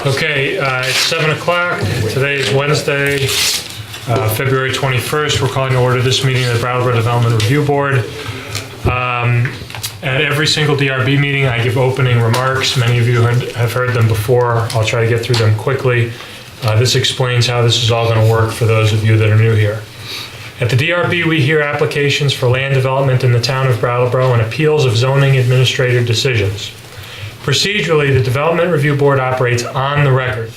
Okay, it's 7 o'clock. Today is Wednesday, February 21st. We're calling to order this meeting of the Brattleboro Development Review Board. At every single DRB meeting, I give opening remarks. Many of you have heard them before. I'll try to get through them quickly. This explains how this is all going to work for those of you that are new here. At the DRB, we hear applications for land development in the town of Brattleboro and appeals of zoning administrator decisions. Procedurally, the Development Review Board operates on the record.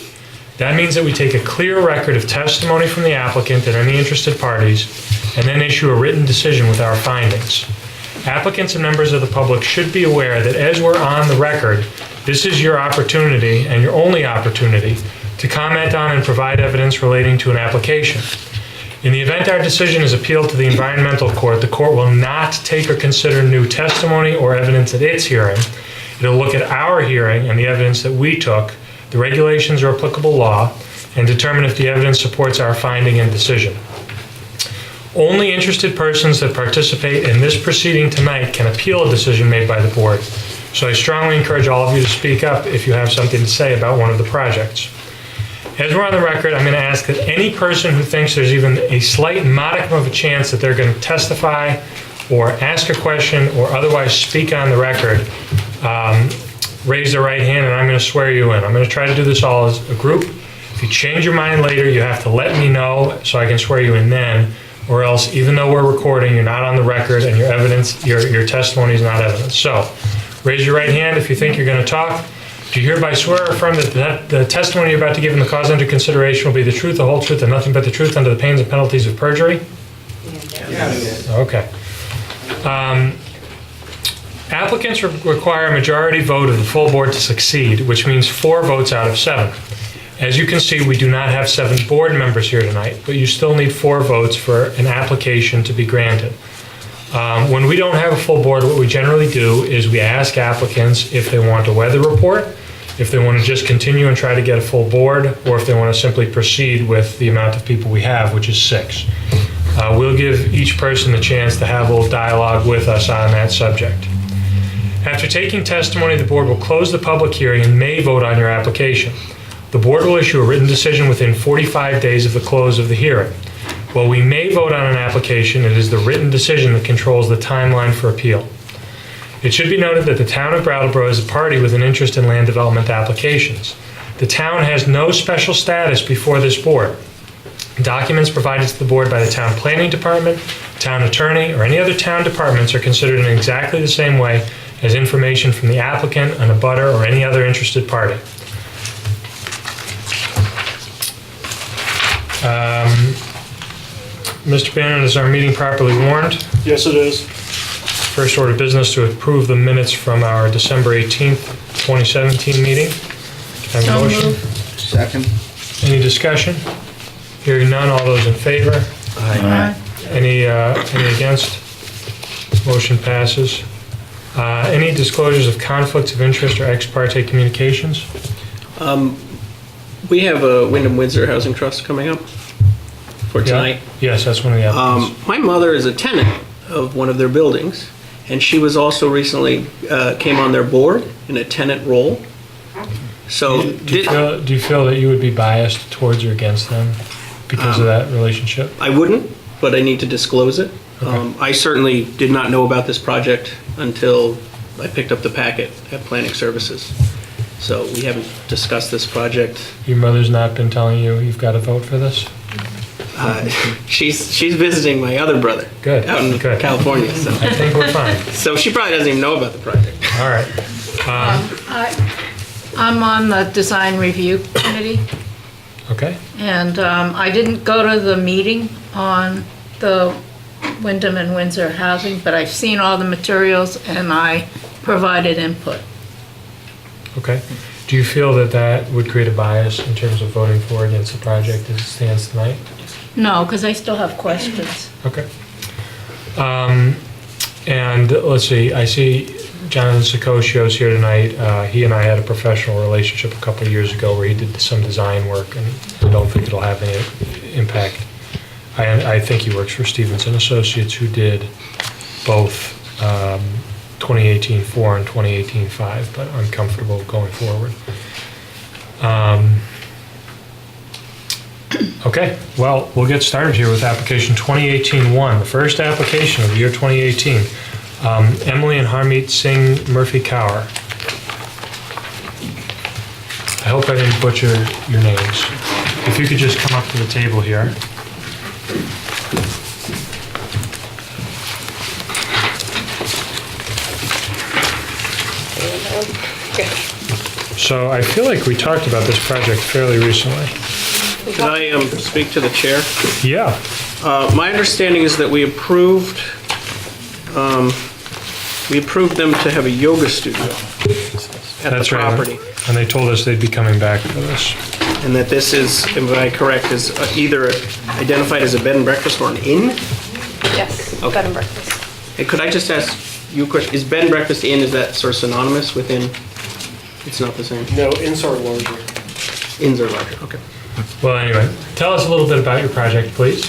That means that we take a clear record of testimony from the applicant and any interested parties, and then issue a written decision with our findings. Applicants and members of the public should be aware that as we're on the record, this is your opportunity, and your only opportunity, to comment on and provide evidence relating to an application. In the event our decision is appealed to the Environmental Court, the court will not take or consider new testimony or evidence at its hearing. It'll look at our hearing and the evidence that we took, the regulations or applicable law, and determine if the evidence supports our finding and decision. Only interested persons that participate in this proceeding tonight can appeal a decision made by the board. So I strongly encourage all of you to speak up if you have something to say about one of the projects. As we're on the record, I'm going to ask that any person who thinks there's even a slight modicum of a chance that they're going to testify or ask a question or otherwise speak on the record, raise their right hand and I'm going to swear you in. I'm going to try to do this all as a group. If you change your mind later, you have to let me know so I can swear you in then, or else even though we're recording, you're not on the record and your evidence, your testimony is not evidence. So raise your right hand if you think you're going to talk. Do you hereby swear or affirm that the testimony you're about to give in the cause under consideration will be the truth, the whole truth, and nothing but the truth under the pains and penalties of perjury? Yes. Okay. Applicants require a majority vote of the full board to succeed, which means 4 votes out of 7. As you can see, we do not have 7 board members here tonight, but you still need 4 votes for an application to be granted. When we don't have a full board, what we generally do is we ask applicants if they want a weather report, if they want to just continue and try to get a full board, or if they want to simply proceed with the amount of people we have, which is 6. We'll give each person the chance to have a little dialogue with us on that subject. After taking testimony, the board will close the public hearing and may vote on your application. The board will issue a written decision within 45 days of the close of the hearing. While we may vote on an application, it is the written decision that controls the timeline for appeal. It should be noted that the town of Brattleboro is a party with an interest in land development applications. The town has no special status before this board. Documents provided to the board by the town planning department, town attorney, or any other town departments are considered in exactly the same way as information from the applicant, an abutter, or any other interested party. Mr. Bannon, is our meeting properly warned? Yes, it is. First order of business to approve the minutes from our December 18th, 2017 meeting. Can I have a motion? Second. Any discussion? Hearing none, all those in favor? Aye. Any against? Motion passes. Any disclosures of conflicts of interest or ex parte communications? We have a Wyndham Windsor Housing Trust coming up for tonight. Yeah. Yes, that's one of the applicants. My mother is a tenant of one of their buildings, and she was also recently came on their board in a tenant role. So, do you feel that you would be biased towards or against them because of that relationship? I wouldn't, but I need to disclose it. Okay. I certainly did not know about this project until I picked up the packet at Planning Services. So we haven't discussed this project. Your mother's not been telling you you've got to vote for this? She's visiting my other brother. Good. Out in Good. California. So. I think we're fine. So she probably doesn't even know about the project. All right. I'm on the design review committee, Okay. and I didn't go to the meeting on the Wyndham and Windsor housing, but I've seen all the materials and I provided input. Okay. Do you feel that that would create a bias in terms of voting for or against the project as it stands tonight? No, because I still have questions. Okay. And let's see, I see Jonathan Sicocio's here tonight. He and I had a professional relationship a couple of years ago where he did some design work, and I don't think it'll have any impact. I think he works for Stevenson Associates, who did both 2018-4 and 2018-5, but I'm comfortable going forward. Okay, well, we'll get started here with application 2018-1, the first application of the year 2018. Emily and Harmeet Singh Murphy Kaur. I hope I didn't butcher your names. If you could just come up to the table here. So I feel like we talked about this project fairly recently. Can I speak to the chair? Yeah, My understanding is that we approved them to have a yoga studio at the that's right. property. And they told us they'd be coming back for this. And that this is, am I correct, is either identified as a bed and breakfast or an inn? Yes, Okay. bed and breakfast. Hey, could I just ask you a question? Is bed and breakfast inn, is that sort of synonymous with inn? It's not the same? No, inns are larger. Inns are larger, okay. Well, anyway, tell us a little bit about your project, please.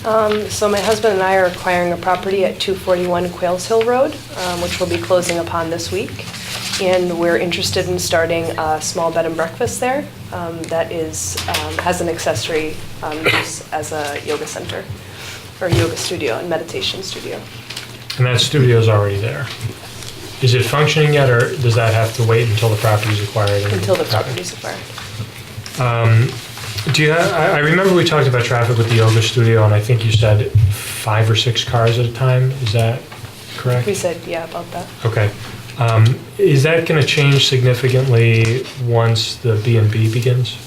So my husband and I are acquiring a property at 241 Quails Hill Road, which we'll be closing upon this week. And we're interested in starting a small bed and breakfast there that is, has an accessory use as a yoga center, or yoga studio and meditation studio. And that studio's already there. Is it functioning yet, or does that have to wait until the property's acquired? Until the property's acquired. Do you have, I remember we talked about traffic with the yoga studio, and I think you said 5 or 6 cars at a time. Is that correct? We said, yeah, about that. Okay. Is that going to change significantly once the B&B begins?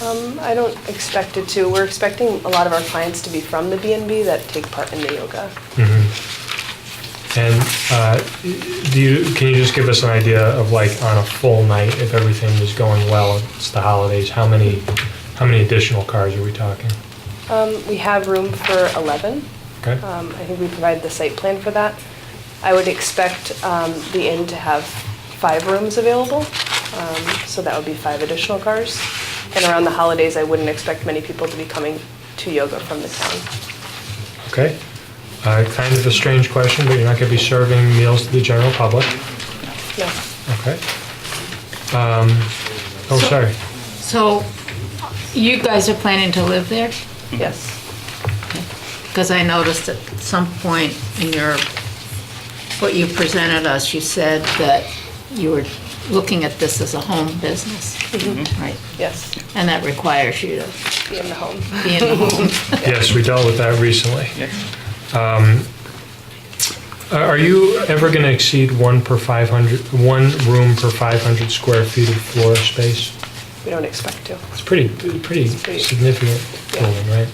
I don't expect it to. We're expecting a lot of our clients to be from the B&B that take part in the yoga. And can you just give us an idea of, like, on a full night, if everything is going well, it's the holidays, how many additional cars are we talking? We have room for 11. Okay. I think we provided the site plan for that. I would expect the inn to have 5 rooms available, so that would be 5 additional cars. And around the holidays, I wouldn't expect many people to be coming to yoga from the town. Okay. Kind of a strange question, but you're not going to be serving meals to the general public. No. Okay. Sorry. So you guys are planning to live there? Yes. Because I noticed at some point in what you presented us, you said that you were looking at this as a home business, right? Yes. And that requires you to Be in the home. be in the home. Yes, we dealt with that recently. Are you ever going to exceed one room per 500 square feet of floor space? We don't expect to. It's pretty significant building, right?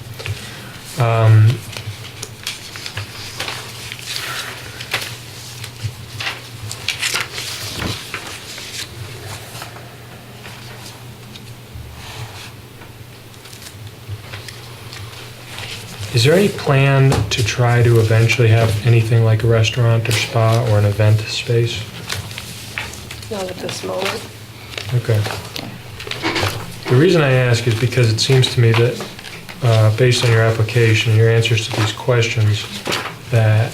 Is there any plan to try to eventually have anything like a restaurant or spa or an event space? Not at this moment. Okay. The reason I ask is because it seems to me that, based on your application, your answers to these questions, that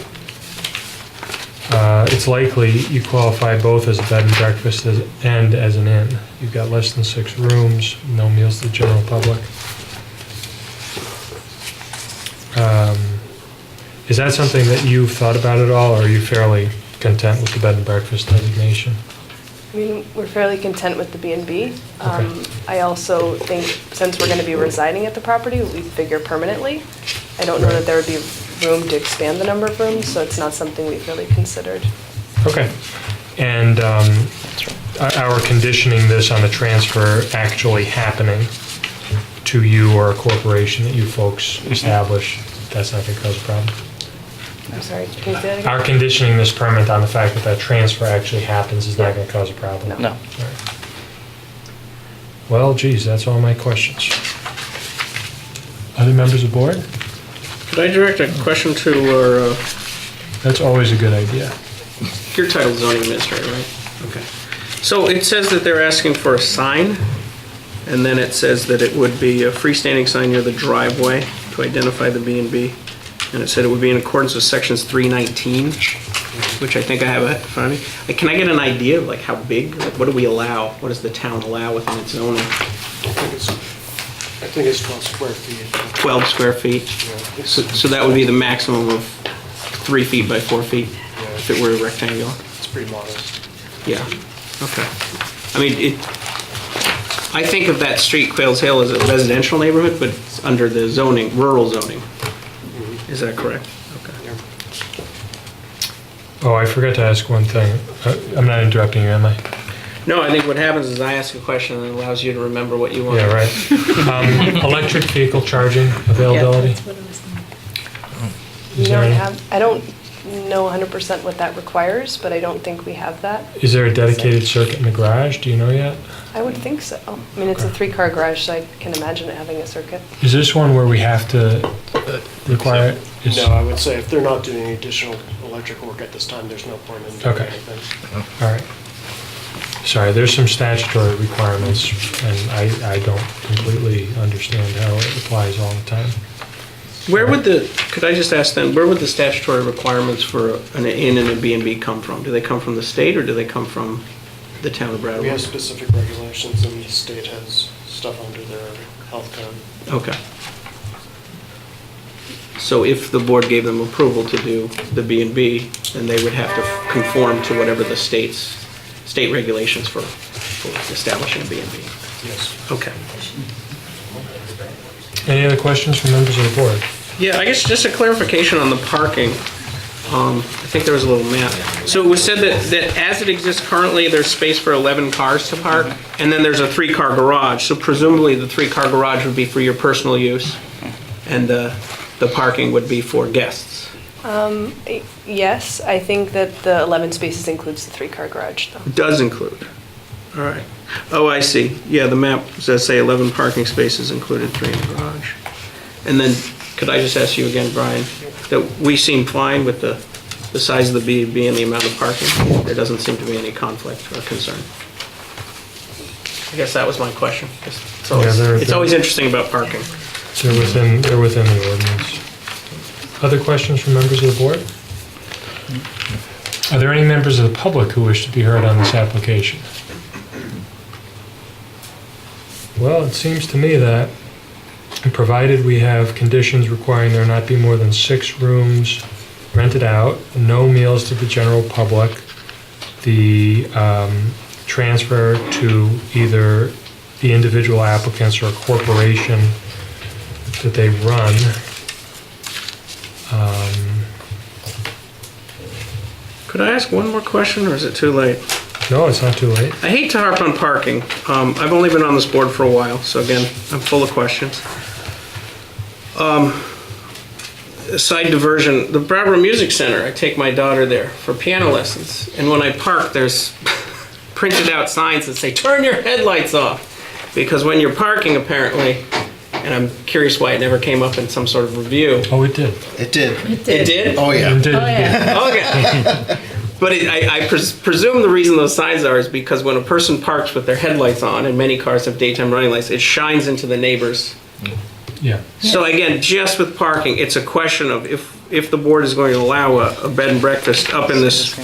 it's likely you qualify both as a bed and breakfast and as an inn. You've got less than 6 rooms, no meals to the general public. Is that something that you've thought about at all, or are you fairly content with the bed and breakfast designation? I mean, we're fairly content with the B&B. Okay. I also think since we're going to be residing at the property, we figure permanently. I don't know that there would be room to expand the number of rooms, so it's not something we've really considered. Okay. And our conditioning this on the transfer actually happening to you or a corporation that you folks establish, that's not going to cause a problem? I'm sorry, can you say that again? Our conditioning this permit on the fact that that transfer actually happens is not going to cause a problem? No. No. All right. Well, geez, that's all my questions. Other members of the board? Could I direct a question to our, That's always a good idea. your title zoning administrator, right? Okay. So it says that they're asking for a sign, and then it says that it would be a freestanding sign near the driveway to identify the B&B. And it said it would be in accordance with sections 319, which I think I have in front of me. Like, can I get an idea of like how big, like what do we allow? What does the town allow within its zoning? I I think it's 12 square feet. 12 square feet? Yeah. So that would be the maximum of 3 feet by 4 feet if it were rectangular? It's pretty modest. Yeah, okay. I mean, I think of that street, Quails Hill, as a residential neighborhood, but it's under the zoning, rural zoning. Is that correct? Okay. Oh, I forgot to ask one thing. I'm not interrupting you, am I? No, I think what happens is I ask a question and it allows you to remember what you want. Yeah, right. Electric vehicle charging availability? We Is there don't any- have, I don't know 100% what that requires, but I don't think we have that. Is there a dedicated circuit in the garage? Do you know yet? I would think so. I mean, it's a 3-car garage, so I can imagine it having a circuit. Is this one where we have to require it? Is- No, I would say if they're not doing any additional electric work at this time, there's no point in doing Okay. anything. All right. Sorry, there's some statutory requirements, and I don't completely understand how it applies all the time. Where would could I just ask then, where would the statutory requirements for an inn and a B&B come from? Do they come from the state or do they come from the town of We have Brattleboro? specific regulations and the state has stuff under their health code. Okay. So if the board gave them approval to do the B&B, then they would have to conform to whatever the state regulations for establishing a B&B. Yes. Okay. Any other questions from members of the board? Yeah, I guess just a clarification on the parking. I think there was a little map. So it was said that as it exists currently, there's space for 11 cars to park, and then there's a 3-car garage. So presumably the 3-car garage would be for your personal use, and the parking would be for guests. Yes, I think that the 11 spaces includes the 3-car garage, though. It does include. All right. Oh, I see. Yeah, the map says, say, 11 parking spaces included, 3 in the garage. And then, could I just ask you again, Brian, that we seem fine with the size of the B&B and the amount of parking? There doesn't seem to be any conflict or concern. I guess that was my question. It's always interesting about parking. They're within the ordinance. Other questions from members of the board? Are there any members of the public who wish to be heard on this application? Well, it seems to me that, provided we have conditions requiring there not be more than 6 rooms rented out, no meals to the general public, the transfer to either the individual applicants or a corporation that they run. Could I ask one more question, or is it too late? No, it's not too late. I hate to harp on parking. I've only been on this board for a while, so again, I'm full of questions. Side diversion, the Brattleboro Music Center, I take my daughter there for piano lessons, and when I park, there's printed out signs that say, turn your headlights off. Because when you're parking, apparently, and I'm curious why it never came up in some sort of review. Oh, it did. It did. It did? Oh, yeah. It did. Oh, yeah. Okay. But I presume the reason those signs are is because when a person parks with their headlights on, and many cars have daytime running lights, it shines into the neighbors. Yeah. So again, just with parking, it's a question of if the board is going to allow a bed and breakfast up in this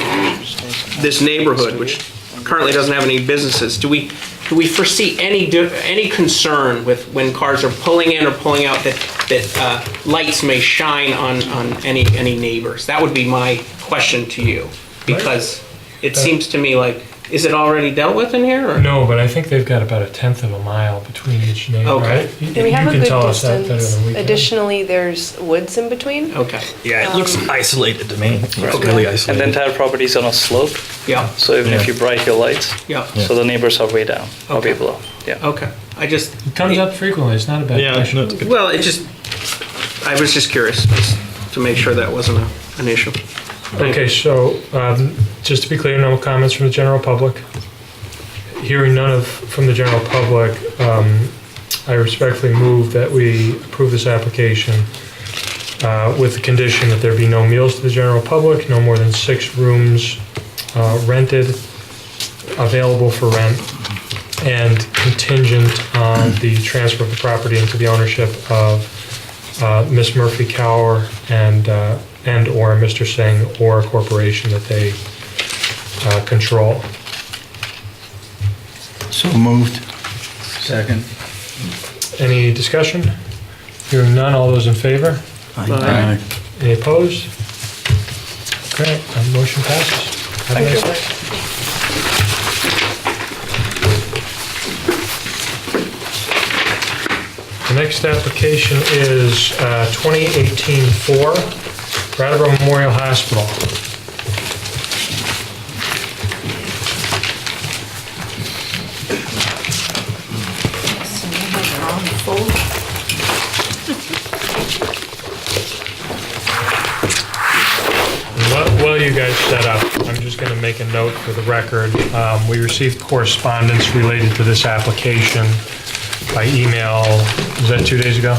neighborhood, which currently doesn't have any businesses, do we foresee any concern with when cars are pulling in or pulling out that lights may shine on any neighbors? That would be my question to you, because it seems to me like, is it already dealt with in here? Or? No, but I think they've got about 1/10 of a mile between each neighbor, Okay. right? And we have a You can good tell us that better distance. than we can. Additionally, there's woods in between. Okay. Yeah, it looks isolated to me. It's really And the isolated. entire property is on a slope, Yeah. so even if you bright your lights, Yeah. so the neighbors are way down, or way Okay. below. Yeah. Okay. I just. It comes up frequently, it's not a bad Yeah, question. no, it's good. Well, I was just curious just to make sure that wasn't an issue. Okay, so just to be clear, no comments from the general public. Hearing none from the general public, I respectfully move that we approve this application with the condition that there be no meals to the general public, no more than 6 rooms rented, available for rent, and contingent on the transfer of the property into the ownership of Ms. Murphy Cower and/or Mr. Singh or a corporation that they control. So moved. Second. Any discussion? Hearing none, all those in favor? Aye. Any opposed? Great, motion passes. Have a Thank nice you. day. The next application is 2018-4, Brattleboro Memorial Hospital. So you have your own folder. While you guys set up, I'm just going to make a note for the record. We received correspondence related to this application by email, was that 2 days ago?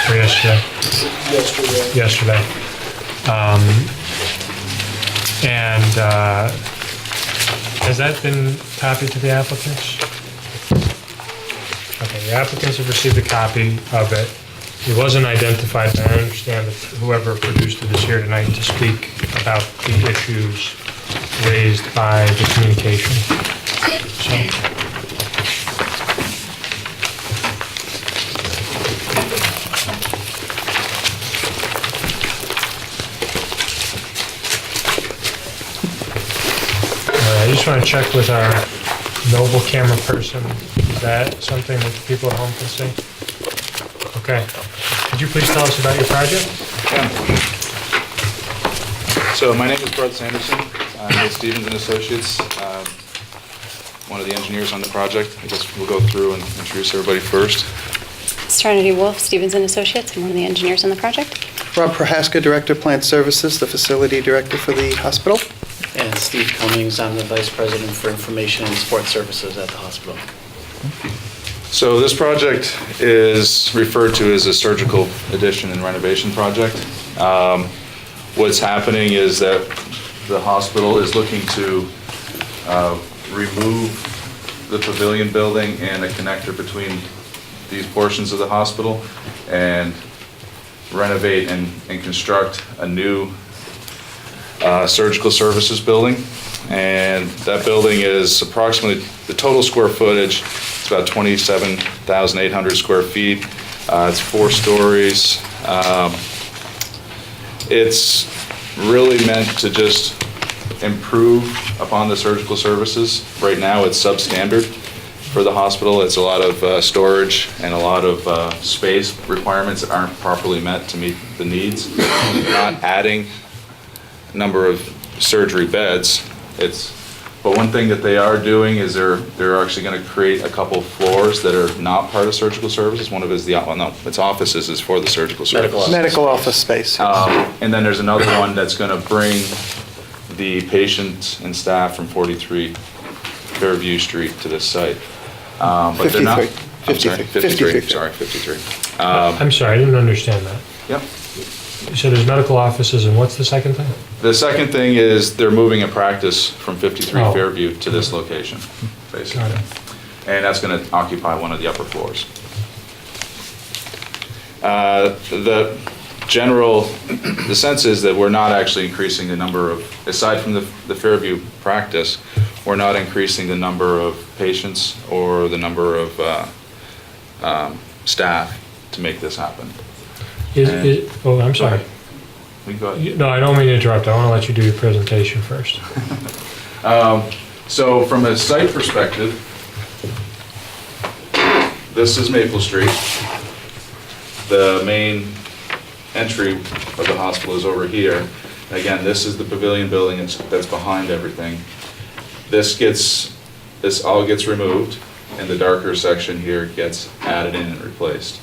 Or yesterday? Yesterday. Has that been copied to the applicants? Okay, the applicants have received a copy of it. It wasn't identified, but I understand that whoever produced it is here tonight to speak about the issues raised by the communication. So, I just want to check with our mobile camera person. Is that something that the people at home can see? Okay. Could you please tell us about your project? So my name is Bud Sanderson. I'm with Stevens and Associates, one of the engineers on the project. I guess we'll go through and introduce everybody first. Serenity Wolf, Stevens and Associates. I'm one of the engineers on the project. Rob Prohaska, Director of Plant Services, the Facility Director for the hospital. And Steve Cummings, I'm the Vice President for Information and Support Services at the hospital. So this project is referred to as a surgical addition and renovation project. What's happening is that the hospital is looking to remove the pavilion building and a connector between these portions of the hospital and renovate and construct a new surgical services building. And that building is approximately, the total square footage, it's about 27,800 square feet. It's 4 stories. It's really meant to just improve upon the surgical services. Right now, it's substandard for the hospital. It's a lot of storage and a lot of space requirements that aren't properly met to meet the needs. Not adding number of surgery beds. But one thing that they are doing is they're actually going to create a couple floors that are not part of surgical services. One of it is its offices is for the surgical services. Medical office space. And then there's another one that's going to bring the patients and staff from 43 Fairview Street to this site. But they're not. 53. Sorry, 53. I'm sorry, I didn't understand that. Yep. You said there's medical offices, and what's the second thing? The second thing is they're moving a practice from 53 Oh. Fairview to this location, basically. Got it. And that's going to occupy one of the upper floors. The sense is that we're not actually increasing the number of, aside from the Fairview practice, we're not increasing the number of patients or the number of staff to make this happen. Oh, I'm sorry. We go ahead. No, I don't mean to interrupt. I want to let you do your presentation first. So from a site perspective, this is Maple Street. The main entry of the hospital is over here. Again, this is the pavilion building that's behind everything. This all gets removed, and the darker section here gets added in and replaced.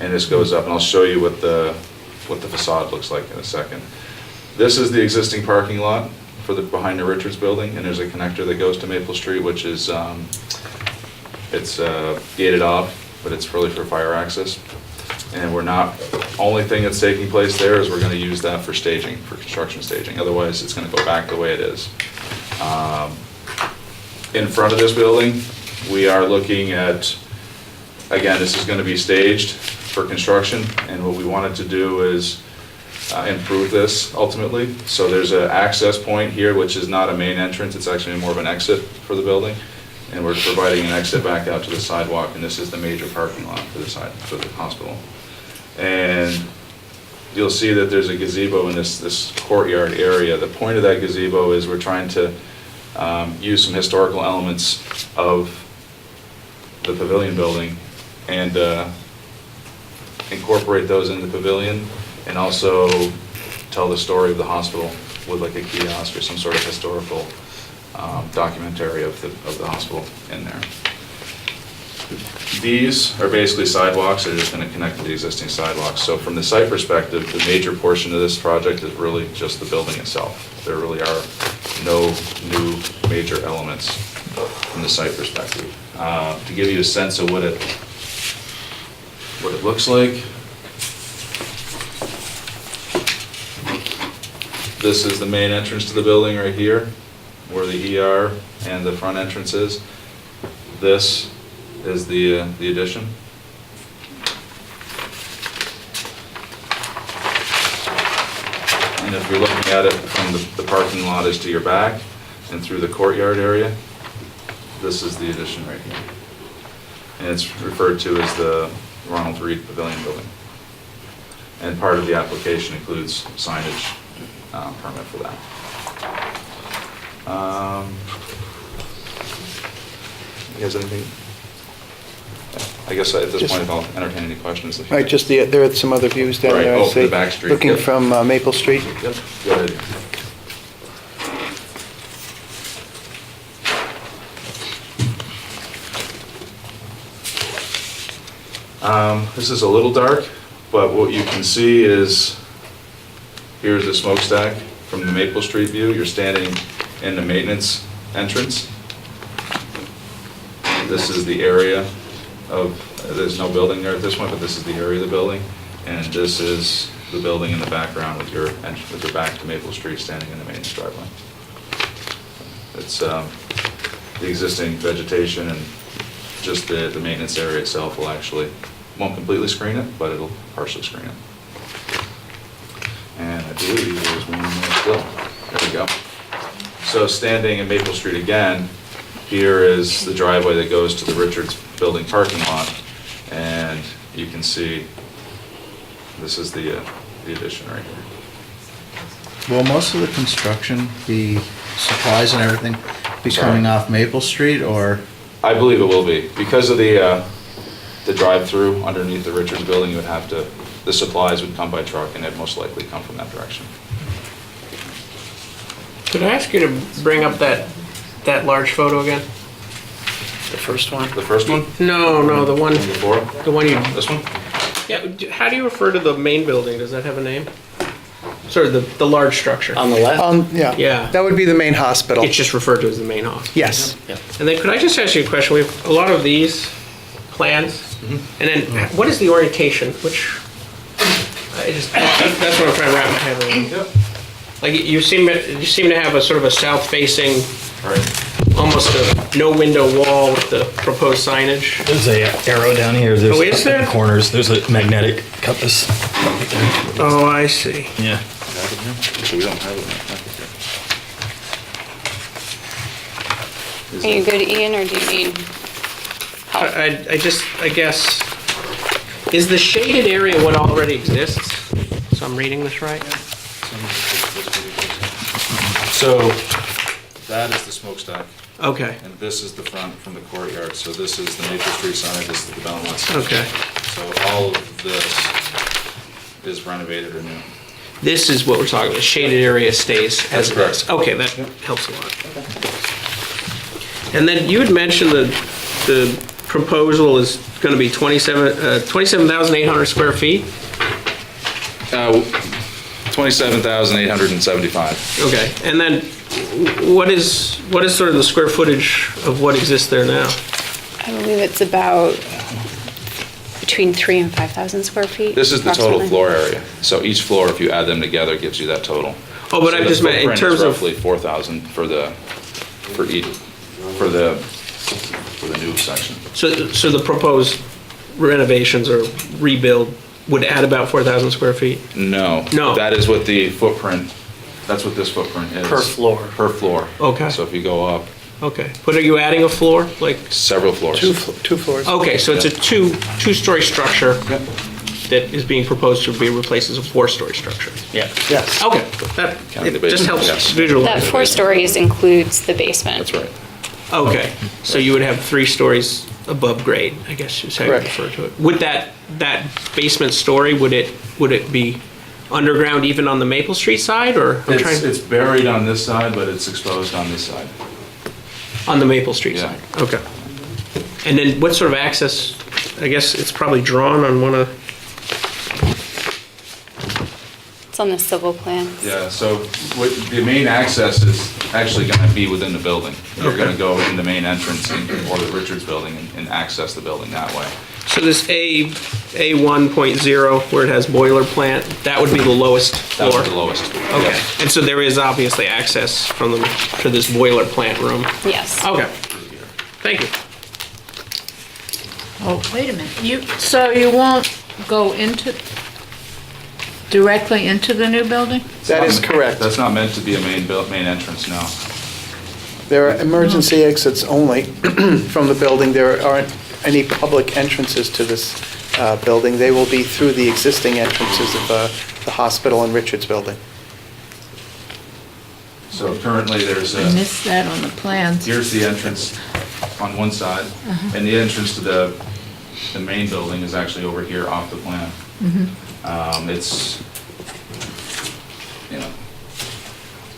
And this goes up, and I'll show you what the facade looks like in a second. This is the existing parking lot for behind the Richards building, and there's a connector that goes to Maple Street, which is it's gated off, but it's really for fire access. And only thing that's taking place there is we're going to use that for staging, for construction staging. Otherwise, it's going to go back the way it is. In front of this building, we are looking at, again, this is going to be staged for construction, and what we wanted to do is improve this ultimately. So there's an access point here, which is not a main entrance, it's actually more of an exit for the building. and we're providing an exit back out to the sidewalk, and this is the major parking lot for the hospital. And you'll see that there's a gazebo in this courtyard area. The point of that gazebo is we're trying to use some historical elements of the pavilion building and incorporate those in the pavilion, and also tell the story of the hospital with like a kiosk or some sort of historical documentary of the hospital in there. These are basically sidewalks. They're just going to connect to the existing sidewalks. So from the site perspective, the major portion of this project is really just the building itself. There really are no new major elements from the site perspective. To give you a sense of what it looks like, this is the main entrance to the building right here, where the ER and the front entrance is. This is the addition. And if you're looking at it from the parking lot is to your back and through the courtyard area, this is the addition right here. And it's referred to as the Ronald Reed Pavilion Building. And part of the application includes signage permit for that. You guys anything? I guess at this point I'll entertain any questions. Right, just there are some other views down Right, there, I oh, see. the back street, Looking yep. from Maple Street. Yep, go ahead. This is a little dark, but what you can see is, here's the smokestack from the Maple Street view. You're standing in the maintenance entrance. This is the area of, there's no building there at this point, but this is the area of the building. And this is the building in the background with your back to Maple Street, standing in the maintenance driveway. It's the existing vegetation, and just the maintenance area itself will actually, won't completely screen it, but it'll partially screen it. And I believe there's one more still. There we go. So standing in Maple Street again, here is the driveway that goes to the Richards Building parking lot, and you can see this is the addition right here. Will most of the construction be, supplies and everything, be coming off Maple Street, or? I believe it will be. Because of the drive-through underneath the Richards Building, you would have to, the supplies would come by truck, and it'd most likely come from that direction. Could I ask you to bring up that large photo again? The first one? The first one? No, the one Before? the one you. This one? Yeah. How do you refer to the main building? Does that have a name? Sort of the large structure. On the left? Yeah. Yeah. That would be the main hospital. It's just referred to as the main hospital. Yes. Yeah. And then could I just ask you a question? We have a lot of these plans, and then what is the orientation? Which that's what I'm trying to wrap my head around. Yep. Like you seem to have a sort of a south-facing, Right. almost a no-window wall with the proposed signage. There's a arrow down here. There's Oh, is there? at the corners. There's a magnetic compass. Oh, I see. Yeah. So we don't have it. Are you good, Ian, or do you need help? I guess, is the shaded area what already exists? So I'm reading this right? So that is the smokestack, Okay, and this is the front from the courtyard. So this is the Maple Street side, this is the Belmont side. okay. So all of this is renovated or new. This is what we're talking about, shaded area stays as That's it correct. is. Okay, that helps a lot. And then you had mentioned the proposal is going to be 27,800 square feet? 27,875. Okay, and then what is sort of the square footage of what exists there now? I believe it's about between 3,000 and 5,000 square feet. This is the total approximately. floor area. So each floor, if you add them together, gives you that total. Oh, but So I the just meant in footprint is terms of, roughly 4,000 for the new section. so the proposed renovations or rebuild would add about 4,000 square feet? No. No. That is what the footprint, that's what this footprint is. Per floor. Per floor. Okay. So if you go up, Okay, but are you adding a floor? Like, Several floors. Two floors. okay, so it's a two-story structure that is being proposed to be replaced as a four-story structure. Yeah. Yes. Okay, that, Counting the it just basement, helps yes. visualize. That 4 stories includes the basement. That's right. Okay, so you would have 3 stories above grade, I guess is how you Correct. refer to it. Would that basement story, would it be underground even on the Maple Street side, or? I'm trying- It's buried on this side, but it's exposed on this side. On the Maple Street Yeah. side, okay. And then what sort of access, I guess it's probably drawn on one of, It's on the civil plans. Yeah, so the main access is actually going to be within the building. You're going to go in the main entrance or the Richards building and access the building that way. so this A 1.0 where it has boiler plant, that would be the lowest That floor? was the lowest. Okay, Yes. and so there is obviously access from to this boiler plant room? Yes. Okay, thank you. Oh, wait a minute. So you won't go directly into the new building? That is correct. That's not meant to be a main entrance, no. There are emergency exits only from the building. There aren't any public entrances to this building. They will be through the existing entrances of the hospital and Richards building. So currently there's I missed that on the plans. here's the entrance on one side, and the entrance to the main building is actually over here off the plan. It's,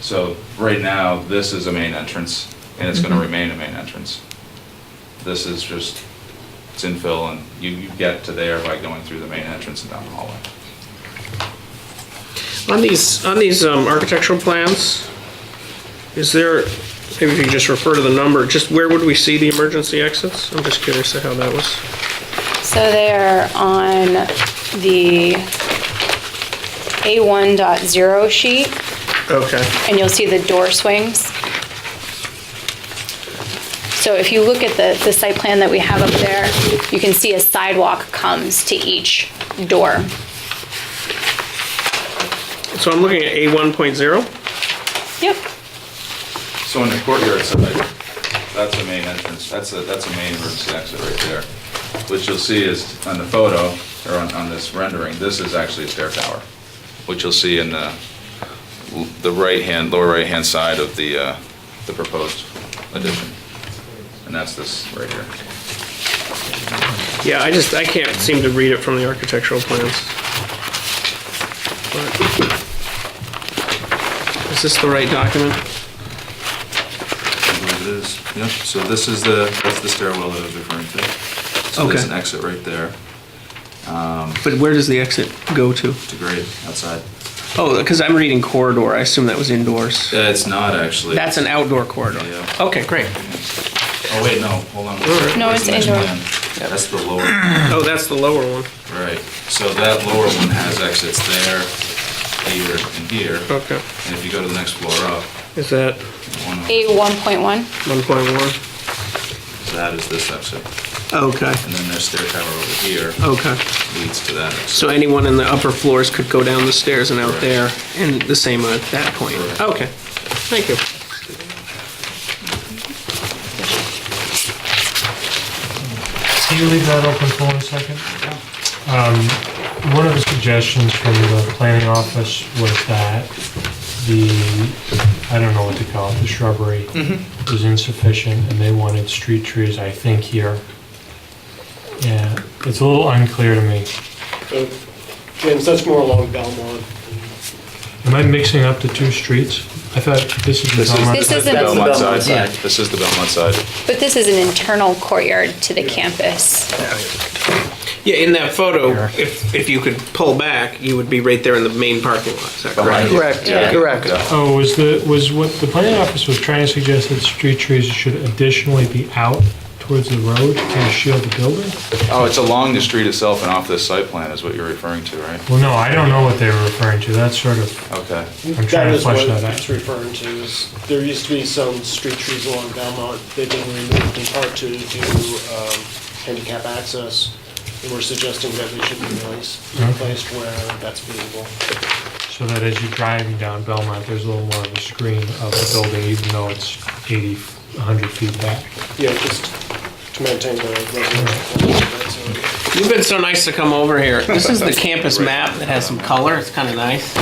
so right now, this is a main entrance, and it's gonna remain a main entrance. This is just, it's infill, and you get to there by going through the main entrance and down the hallway. On these architectural plans, is there, maybe if you could just refer to the number, just where would we see the emergency exits? I'm just curious to how that was. So they're on the A1.0 sheet, Okay. and you'll see the door swings. So if you look at the site plan that we have up there, you can see a sidewalk comes to each door. So I'm looking at A 1.0? Yep. So in the courtyard side, that's the main entrance, that's a main emergency exit right there. What you'll see is on the photo, or on this rendering, this is actually a stair tower, which you'll see in the lower right-hand side of the proposed addition. And that's this right here. Yeah, I can't seem to read it from the architectural plans. But- Is this the right document? I believe it is. Yep, so that's the stairwell that I was referring to. So there's Okay. an exit right there, But where does the exit go to? to grade outside. Oh, because I'm reading corridor, I assume that was indoors. It's not actually. That's an outdoor corridor. Yeah. Okay, great. Oh, wait, no, hold on. No, Where's it's the next indoor. plan? That's the lower, Oh, that's the lower one. right. So that lower one has exits there, here, and here. Okay. And if you go to the next floor up, Is that A1.1. 1.1? that is this exit. Okay, And then there's stair tower over here, okay. leads to that exit. So anyone in the upper floors could go down the stairs and out Correct. there, and the same at that point? Correct. Okay, thank you. Can you leave that open for 1 second? One of the suggestions from the planning office was that I don't know what to call it, the shrubbery was insufficient, and they wanted street trees, I think, here. Yeah, it's a little unclear to me. So, James, that's more along Belmont. Am I mixing up the two streets? I thought this is the Belmont. This the isn't- Belmont Belmont side. side. This is the Belmont side. But this is an internal courtyard to the campus. Yeah, in that photo, if you could pull back, you would be right there in the main parking lot, is that correct? Correct, Yeah. correct. Oh, was what the planning office was trying to suggest that street trees should additionally be out towards the road to shield the building? Oh, it's along the street itself and off this site plan is what you're referring to, right? Well, no, I don't know what they were referring to. That's sort of, Okay. I'm That trying to is what flesh that it's out. referring to, is there used to be some street trees along Belmont. They've been removed in part to do handicap access. And we're suggesting that they should be replaced where that's feasible. So that as you're driving down Belmont, there's a little more of a screen of the building, even though it's 80 100 feet back. Yeah, just to maintain the residential. You've been so nice to come over here. This is the campus map that has some color. It's kind of nice.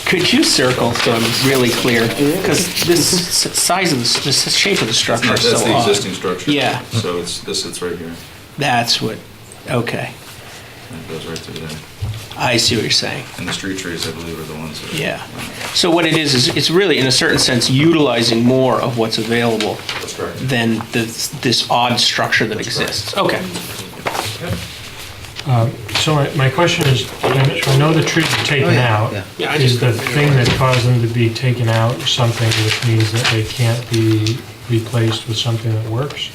Could you circle so I'm really clear? Because this size of the shape of the structure is so That's the odd. existing structure. Yeah. So this sits right here. That's what. Okay, And it goes right to there. I see what you're saying. And the street trees, I believe, are the ones that are. Yeah. So what it is it's really, in a certain sense, utilizing more of what's available That's correct. than this odd structure that exists. Okay. So my question is, I know the trees are taken out. Yeah, I Is just the couldn't thing that caused them to be taken out something which means that they can't be replaced with something that works?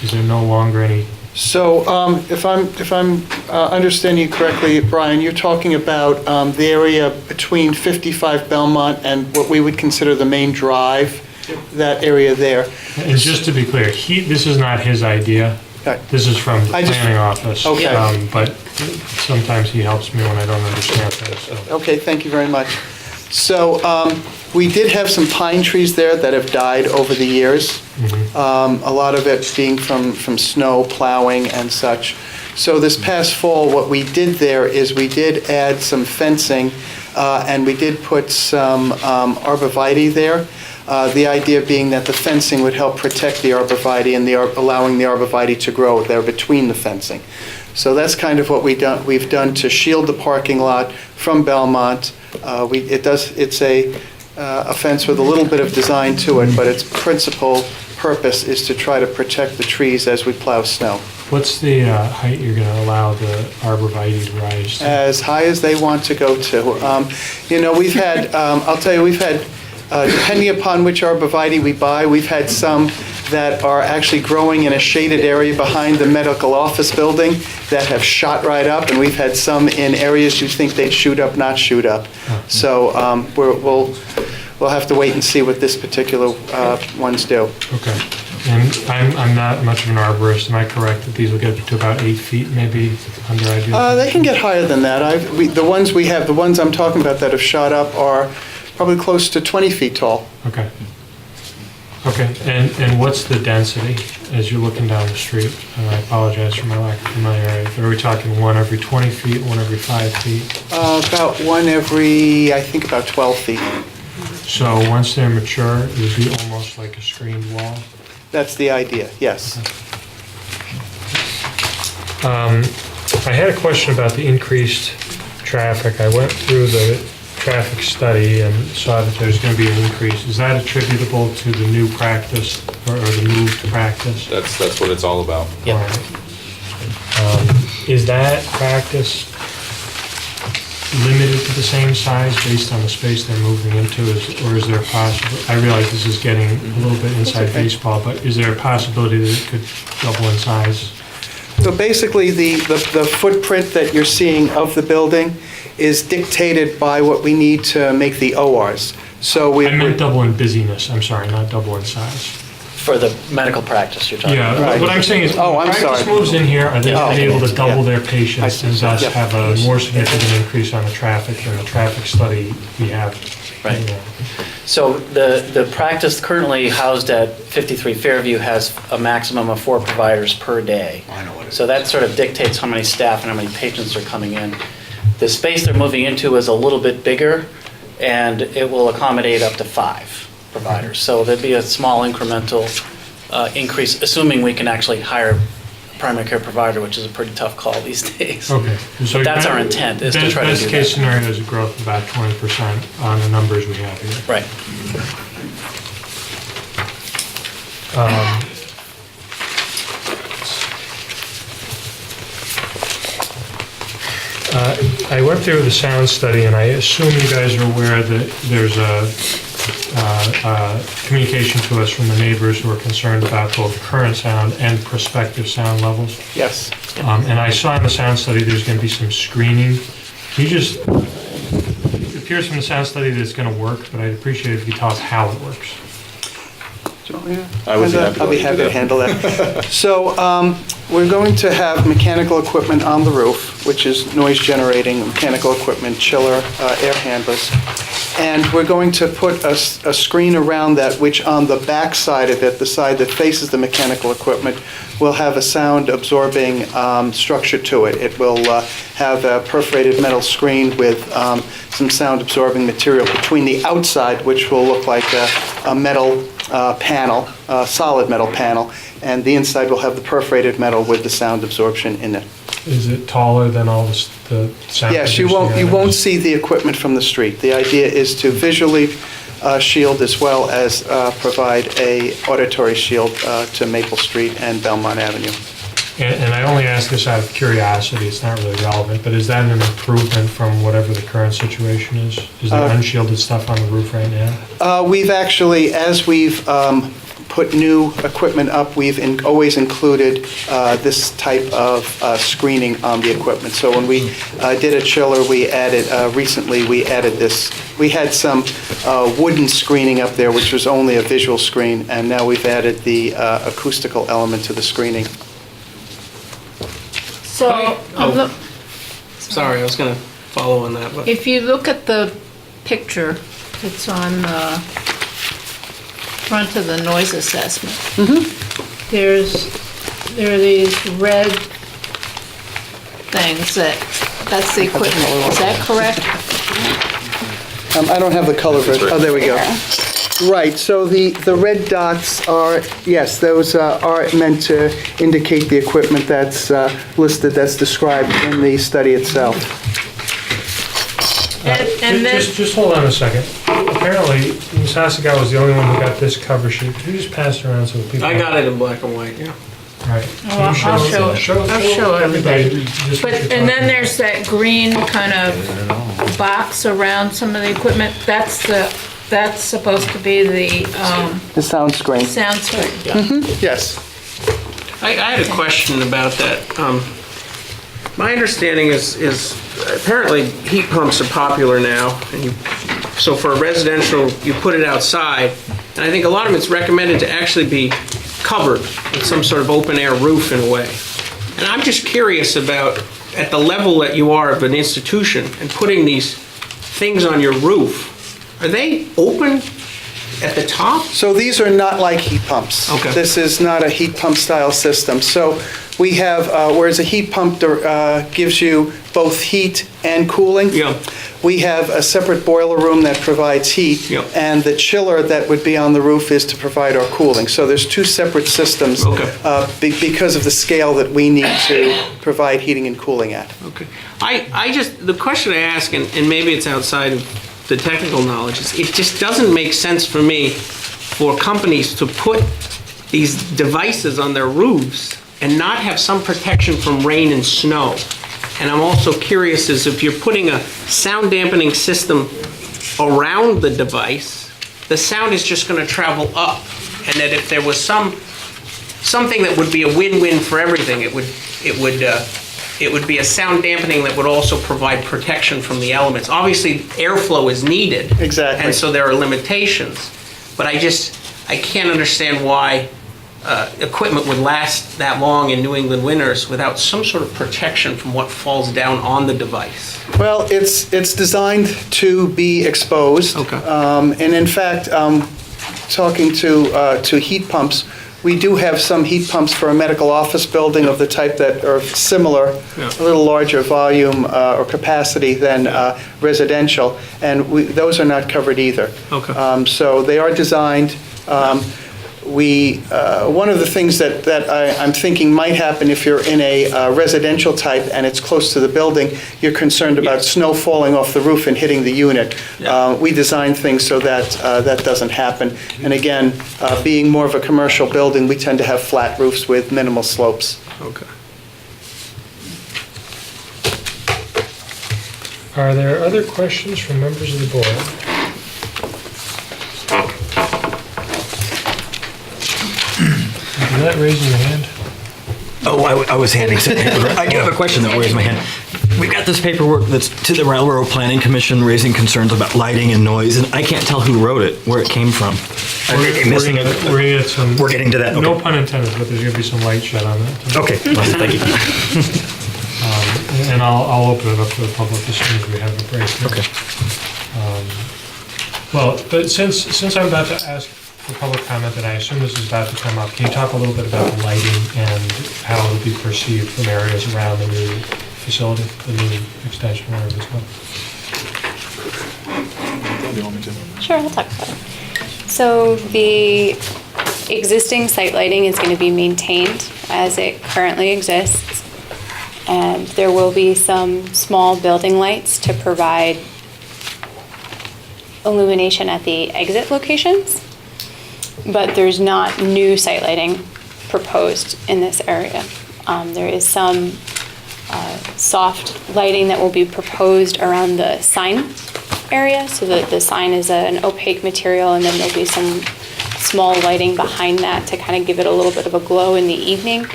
Is there no longer any? So if I'm understanding you correctly, Brian, you're talking about the area between 55 Belmont and what we would consider the main drive, that area there. And just to be clear, this is not his idea. Okay. This is from the planning office. Okay. But sometimes he helps me when I don't understand things, so. Okay, thank you very much. So we did have some pine trees there that have died over the years. A lot of it being from snow plowing and such. So this past fall, what we did there is we did add some fencing and we did put some arborvitae there. The idea being that the fencing would help protect the arborvitae and allowing the arborvitae to grow there between the fencing. So that's kind of what we've done to shield the parking lot from Belmont. It's a fence with a little bit of design to it, but its principal purpose is to try to protect the trees as we plow snow. What's the height you're going to allow the arborvitae to rise to? As high as they want to go to. We've had, I'll tell you, we've had, depending upon which arborvitae we buy, we've had some that are actually growing in a shaded area behind the medical office building that have shot right up, and we've had some in areas you think they'd shoot up, not shoot up. So we'll have to wait and see what this particular ones do. Okay. And I'm not much of an arborist. Am I correct that these will get to about 8 feet, maybe under ideal? They can get higher than that. The ones we have, the ones I'm talking about that have shot up are probably close to 20 feet tall. Okay. Okay, and what's the density as you're looking down the street? And I apologize for my lack of familiarity. Are we talking one every 20 feet, one every 5 feet? About one every, I think about 12 feet. So once they're mature, it would be almost like a screened wall? That's the idea, yes. I had a question about the increased traffic. I went through the traffic study and saw that there's going to be an increase. Is that attributable to the new practice or the move to practice? That's what it's all about. All right. Is that practice limited to the same size based on the space they're moving into, or is there a possibility? I realize this is getting a little bit inside baseball, but is there a possibility that it could double in size? So basically, the footprint that you're seeing of the building is dictated by what we need to make the ORs. So I meant double in busyness, I'm sorry, not double in size. For the medical practice you're talking about. Yeah, what I'm saying is, Oh, I'm when practice sorry. moves in here, are they able to double their I patients see. and thus Yeah. have a more significant increase on the traffic than the traffic study we have? Right. You know? So the practice currently housed at 53 Fairview has a maximum of 4 providers per day. I know what it So that sort of dictates how many staff and how many patients are coming in. The space they're moving into is a little bit bigger, and it will accommodate up to 5 providers. So there'd be a small incremental increase, assuming we can actually hire a primary care provider, which is a pretty tough call these days. Okay. So That's our intent, is to try to do Best case that. scenario is a growth of about 20% on the numbers we have here. Right. I went through the sound study, and I assume you guys are aware that there's a communication to us from the neighbors who are concerned about both current sound and prospective sound levels. Yes. And I saw in the sound study there's going to be some screening. Can you just, it appears from the sound study that it's going to work, but I'd appreciate it if you tell us how it works. I'll be happy to handle that. So we're going to have mechanical equipment on the roof, which is noise generating, mechanical equipment, chiller, air handlers. And we're going to put a screen around that, which on the back side of it, the side that faces the mechanical equipment, will have a sound-absorbing structure to it. It will have a perforated metal screen with some sound-absorbing material between the outside, which will look like a metal panel, a solid metal panel, and the inside will have the perforated metal with the sound absorption in it. Is it taller than all the sound? Yes, you won't see the equipment from the street. The idea is to visually shield as well as provide a auditory shield to Maple Street and Belmont Avenue. And I only ask this out of curiosity, it's not really relevant, but is that an improvement from whatever the current situation is? Is there unshielded stuff on the roof right now? We've actually, as we've put new equipment up, we've always included this type of screening on the equipment. So when we did a chiller, we added, recently we added this. We had some wooden screening up there, which was only a visual screen, and now we've added the acoustical element to the screening. So, Sorry, I was going to follow on that, but if you look at the picture, it's on the front of the noise assessment. There are these red things that's the equipment. Is that correct? I don't have the color version. Oh, there we go. Right, so the red dots are, yes, those are meant to indicate the equipment that's listed, that's described in the study itself. And then, Just hold on a second. Apparently, Ms. Hasegawa was the only one who got this cover sheet. Could you just pass it around so that people... I got it in black and white, yeah. Right. I'll show it. I'll show everybody. just what But, you're and then talking there's that green kind of box around some of the equipment. That's supposed to be The sound screen. sound screen. Yes. I had a question about that. My understanding is apparently heat pumps are popular now, and so for a residential, you put it outside, and I think a lot of it's recommended to actually be covered with some sort of open air roof in a way. And I'm just curious about, at the level that you are of an institution and putting these things on your roof, are they open at the top? So these are not like heat pumps. Okay. This is not a heat pump style system. So we have, whereas a heat pump gives you both heat and cooling, Yeah. we have a separate boiler room that provides heat, Yeah. and the chiller that would be on the roof is to provide our cooling. So there's two separate systems because of the scale that we need to provide heating and cooling at. Okay. I just, the question I ask, and maybe it's outside of the technical knowledge, is it just doesn't make sense for me for companies to put these devices on their roofs and not have some protection from rain and snow. And I'm also curious as if you're putting a sound dampening system around the device, the sound is just going to travel up. And that if there was something that would be a win-win for everything, it would be a sound dampening that would also provide protection from the elements. Obviously, airflow is needed. Exactly. And so there are limitations. But I can't understand why equipment would last that long in New England winters without some sort of protection from what falls down on the device. Well, it's designed to be exposed. Okay. And in fact, talking to heat pumps, we do have some heat pumps for a medical office building of the type that are similar, Yeah. a little larger volume or capacity than residential, and those are not covered either. Okay. So they are designed. One of the things that I'm thinking might happen if you're in a residential type and it's close to the building, you're concerned about snow falling off the roof and hitting the unit. Yeah. We design things so that that doesn't happen. And again, being more of a commercial building, we tend to have flat roofs with minimal slopes. Okay. Are there other questions from members of the board? Is that raising your hand? Oh, I was handing some paper. I have a question that raised my hand. We've got this paperwork that's to the Brattleboro Planning Commission raising concerns about lighting and noise, and I can't tell who wrote it, where it came from. We're getting to that. Okay. No pun intended, but there's going to be some light shed on that. Okay, well, thank you. And I'll open it up to the public as soon as we have a break. Okay. Well, but since I'm about to ask for public comment, and I assume this is about to come up, can you talk a little bit about the lighting and how it will be perceived from areas around the new facility, the new extension, whatever it's called? Sure, I'll talk about it. So the existing site lighting is going to be maintained as it currently exists. And there will be some small building lights to provide illumination at the exit locations. But there's not new site lighting proposed in this area. There is some soft lighting that will be proposed around the sign area, so that the sign is an opaque material, and then there'll be some small lighting behind that to kind of give it a little bit of a glow in the evening.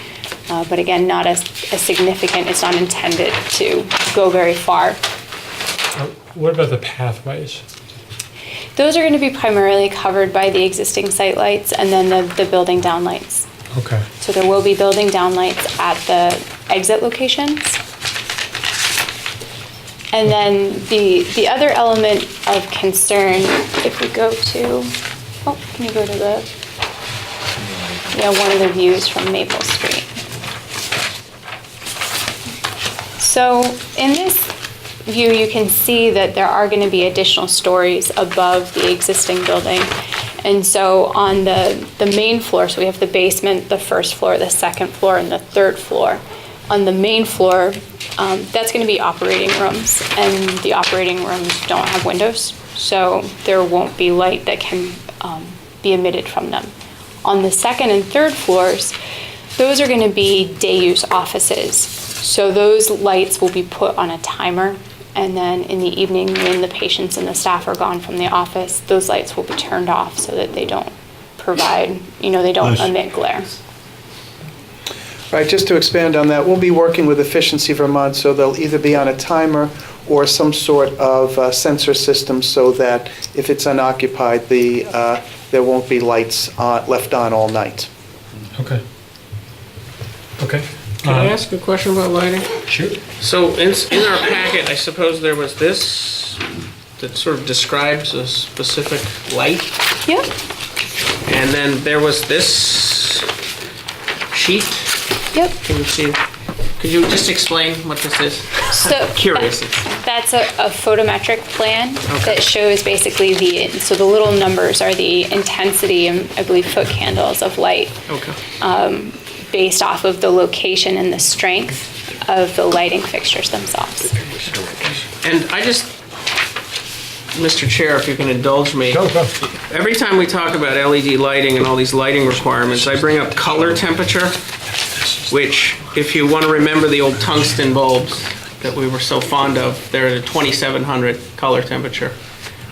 But again, not as significant, it's not intended to go very far. What about the pathways? Those are going to be primarily covered by the existing site lights and then the building down lights. Okay. So there will be building down lights at the exit locations. And then the other element of concern, if we go to, can you go to one of the views from Maple Street. So in this view, you can see that there are going to be additional stories above the existing building. And so on the main floor, so we have the basement, the first floor, the second floor, and the third floor. On the main floor, that's going to be operating rooms, and the operating rooms don't have windows, so there won't be light that can be emitted from them. On the second and third floors, those are going to be day-use offices. So those lights will be put on a timer, and then in the evening when the patients and the staff are gone from the office, those lights will be turned off so that they don't provide, they don't emit glare. Right, just to expand on that, we'll be working with Efficiency Vermont, so they'll either be on a timer or some sort of sensor system so that if it's unoccupied, there won't be lights left on all night. Okay. Okay. Can I ask a question about lighting? Sure. So in our packet, I suppose there was this that sort of describes a specific light, Yep. and then there was this sheet. Yep. Could you just explain what this is? So Curious. That's a photometric plan that shows basically the little numbers are the intensity and I believe foot candles of light. Okay. Based off of the location and the strength of the lighting fixtures themselves. And I just, Mr. Chair, if you can indulge me. Go. Every time we talk about LED lighting and all these lighting requirements, I bring up color temperature, which, if you want to remember the old tungsten bulbs that we were so fond of, they're at a 2700 color temperature.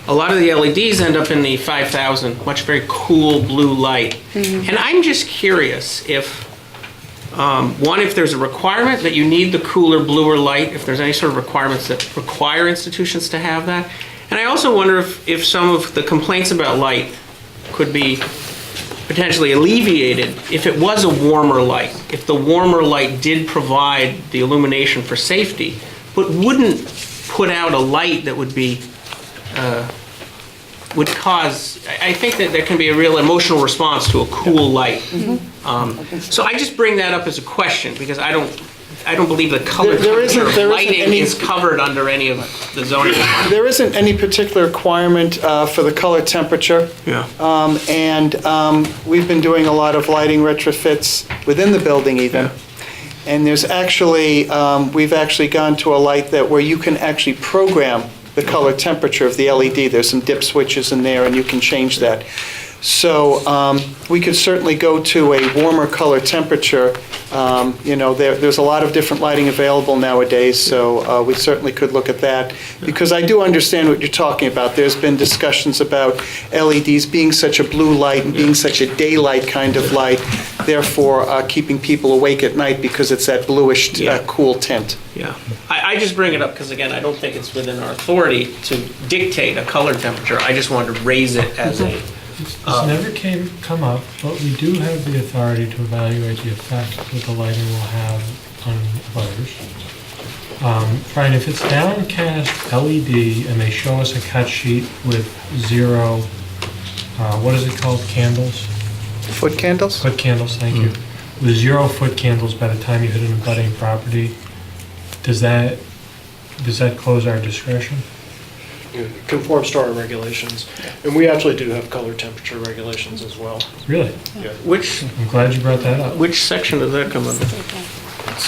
A lot of the LEDs end up in the 5000, much very cool blue light. Mm-hmm. And I'm just curious if, if there's a requirement that you need the cooler, bluer light, if there's any sort of requirements that require institutions to have that. And I also wonder if some of the complaints about light could be potentially alleviated if it was a warmer light, if the warmer light did provide the illumination for safety, but wouldn't put out a light that would be, would cause, I think that there can be a real emotional response to a cool light. Mm-hmm. So I just bring that up as a question because I don't believe the color lighting is covered under any of the zoning. There isn't any particular requirement for the color temperature. Yeah. We've been doing a lot of lighting retrofits within the building even. Yeah. And there's actually, we've actually gone to a light where you can actually program the color temperature of the LED. There's some dip switches in there and you can change that. So we could certainly go to a warmer color temperature. There's a lot of different lighting available nowadays, so we certainly could look at that. Because I do understand what you're talking about. There's been discussions about LEDs being such a blue light and being such a daylight kind of light, therefore keeping people awake at night because it's that bluish, cool tint. Yeah. I just bring it up because, again, I don't think it's within our authority to dictate a color temperature. I just wanted to raise it as a... This never come up, but we do have the authority to evaluate the effect that the lighting will have on voters. Brian, if it's downcast LED and they show us a cut sheet with 0, what is it called, candles? Foot candles? Foot candles, thank you. With 0 foot candles by the time you hit an abutting property, does that close our discretion? It conforms to our regulations. And we actually do have color temperature regulations as well. Really? Yeah. Which, I'm glad you brought that up. which section does that come under? It's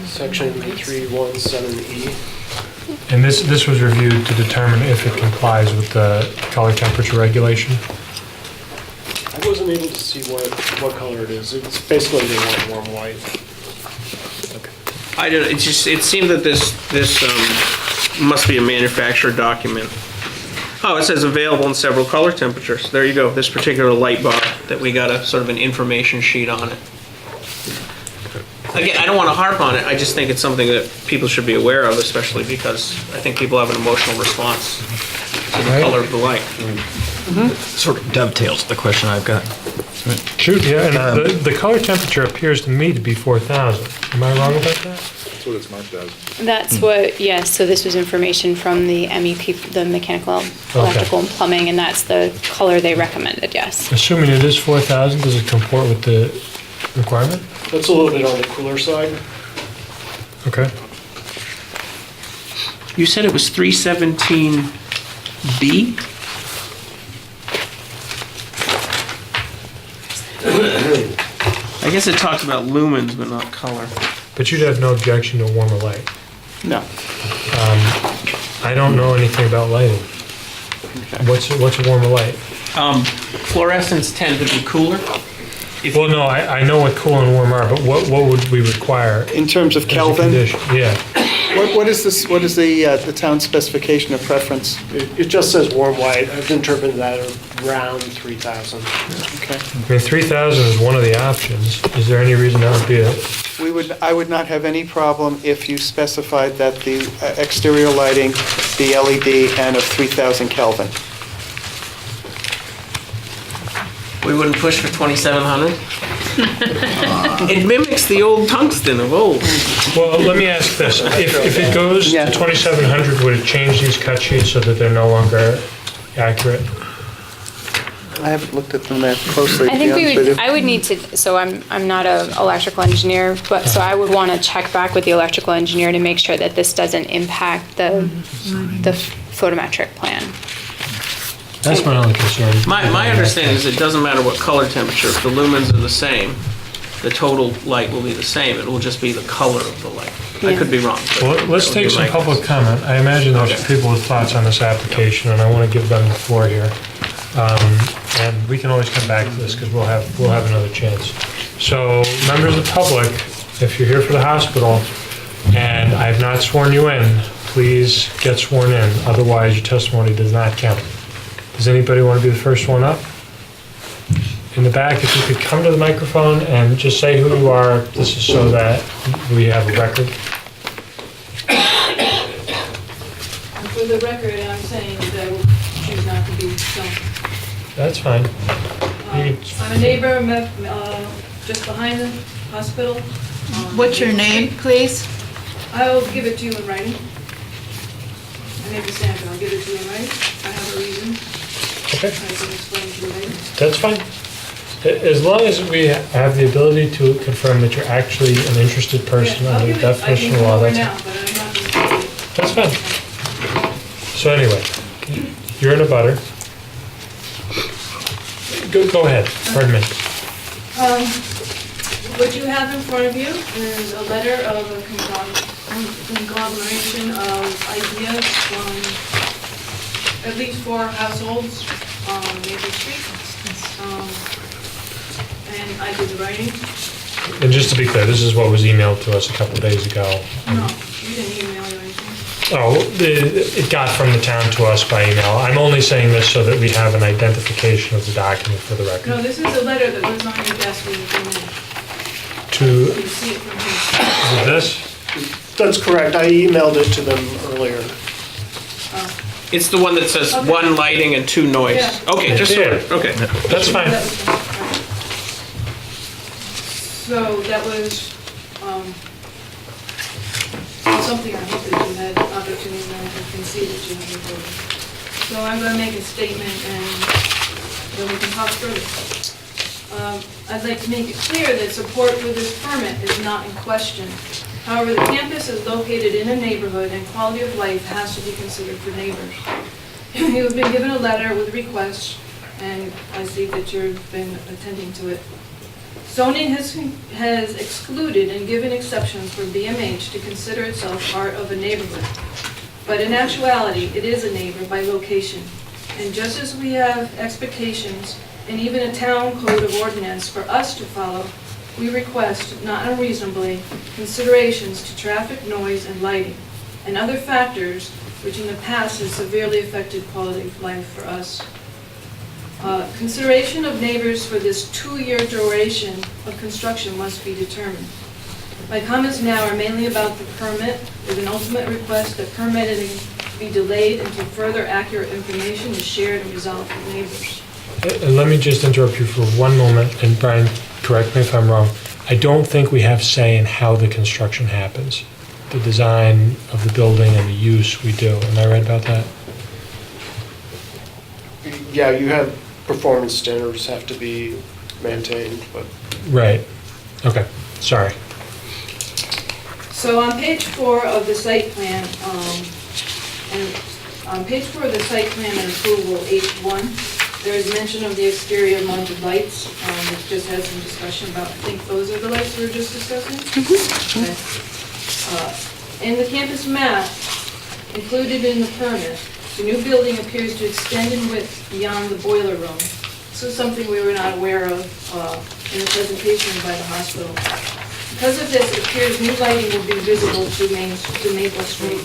section 317E. And this was reviewed to determine if it complies with the color temperature regulation? I wasn't able to see what color it is. It's basically they want warm white. I don't, it seemed that this must be a manufacturer document. Oh, it says available in several color temperatures. There you go, this particular light bar that we got a sort of an information sheet on it. Again, I don't want to harp on it, I just think it's something that people should be aware of, especially because I think people have an emotional response to the color of the light. Sort of dovetails the question I've got. Shoot, yeah, and the color temperature appears to me to be 4,000. Am I wrong about that? That's what it's marked as. That's what, yes, so this was information from the MEP, the mechanical, electrical, and plumbing, and that's the color they recommended, yes. Assuming it is 4,000, does it comport with the requirement? That's a little bit on the cooler side. Okay. You said it was 317B? I guess it talks about lumens, but not color. But you'd have no objection to warmer light. No. I don't know anything about lighting. What's a warmer light? Fluorescents tend to be cooler. Well, no, I know what cool and warm are, but what would we require? In terms of as a Kelvin, condition? Yeah. what is this, what is the town specification of preference? It just says warm white. I've interpreted that around 3,000. Okay. I mean, 3,000 is one of the options. Is there any reason that would be I would not have any problem if you specified that the exterior lighting, the LED, and of 3,000 Kelvin. We wouldn't push for 2,700? It mimics the old tungsten of old. Well, let me ask this. If it goes Yeah. to 2,700, would it change these cut sheets so that they're no longer accurate? I haven't looked at them that closely, to I be think honest with you. I would need to, so I'm not an electrical engineer, but, so I would want to check back with the electrical engineer to make sure that this doesn't impact the photometric plan. That's my only concern. My understanding is it doesn't matter what color temperature, if the lumens are the same, the total light will be the same, it will just be the color of the light. I could be wrong. but Well, let's that would take be some my public guess. comment. I imagine there's people with thoughts on this application, and I want to give them the floor here. And we can always come back to this, because we'll have another chance. So, members of the public, if you're here for the hospital, and I have not sworn you in, please get sworn in, otherwise your testimony does not count. Does anybody want to be the first one up? In the back, if you could come to the microphone and just say who you are, this is so that we have a record. For the record, I'm saying that I will choose not to be shown. That's fine. I'm a neighbor, just behind the hospital. What's your name, please? I'll give it to you in writing. I made the stamp, and I'll give it to you in writing. I have a reason. Okay. I can explain to you later. That's fine. As long as we have the ability to confirm that you're actually an interested person Yeah, I'll under give the it- definition of law, I can that's, come over now, but I'm not going to. that's fine. So anyway, you're in a butter. Go ahead, pardon me. What you have in front of you is a letter of a conglomeration of ideas from at least 4 households on Maple Street. And I did the writing. And just to be clear, this is what was emailed to us a couple days ago. No, you didn't email or anything. Oh, it got from the town to us by email. I'm only saying this so that we have an identification of the document for the No, record. this is a letter that was on your desk when you came in. To, You see it from here. is it this? That's correct. I emailed it to them earlier. It's the one that says Okay. 1 lighting and 2 noise. Yeah. Okay, just so, Yeah. okay. That's fine. That was the- right. So that was, so something I hope that you had an opportunity to concede that you have voted. So I'm going to make a statement and then we can talk further. I'd like to make it clear that support for this permit is not in question. However, the campus is located in a neighborhood and quality of life has to be considered for neighbors. You have been given a letter with requests, and I see that you've been attending to it. Zoning has excluded and given exceptions for BMH to consider itself part of a neighborhood. But in actuality, it is a neighbor by location. And just as we have expectations and even a town code of ordinance for us to follow, we request, not unreasonably, considerations to traffic, noise, and lighting, and other factors which in the past has severely affected quality of life for us. Consideration of neighbors for this 2-year duration of construction must be determined. My comments now are mainly about the permit, with an ultimate request that permitting be delayed until further accurate information is shared and resolved with neighbors. And let me just interrupt you for one moment, and Brian, correct me if I'm wrong. I don't think we have say in how the construction happens. The design of the building and the use we do. Am I right about that? Yeah, you have performance standards have to be maintained, but Right. Okay, sorry. So on page 4 of the site plan, and on page 4 of the site plan and approval, H1, there is mention of the exterior mounted lights. It just has some discussion about, I think those are the lights we were just discussing? Okay. In the campus map, included in the permit, the new building appears to extend in width beyond the boiler room. This is something we were not aware of in the presentation by the hospital. Because of this, it appears new lighting will be visible to Maple Street.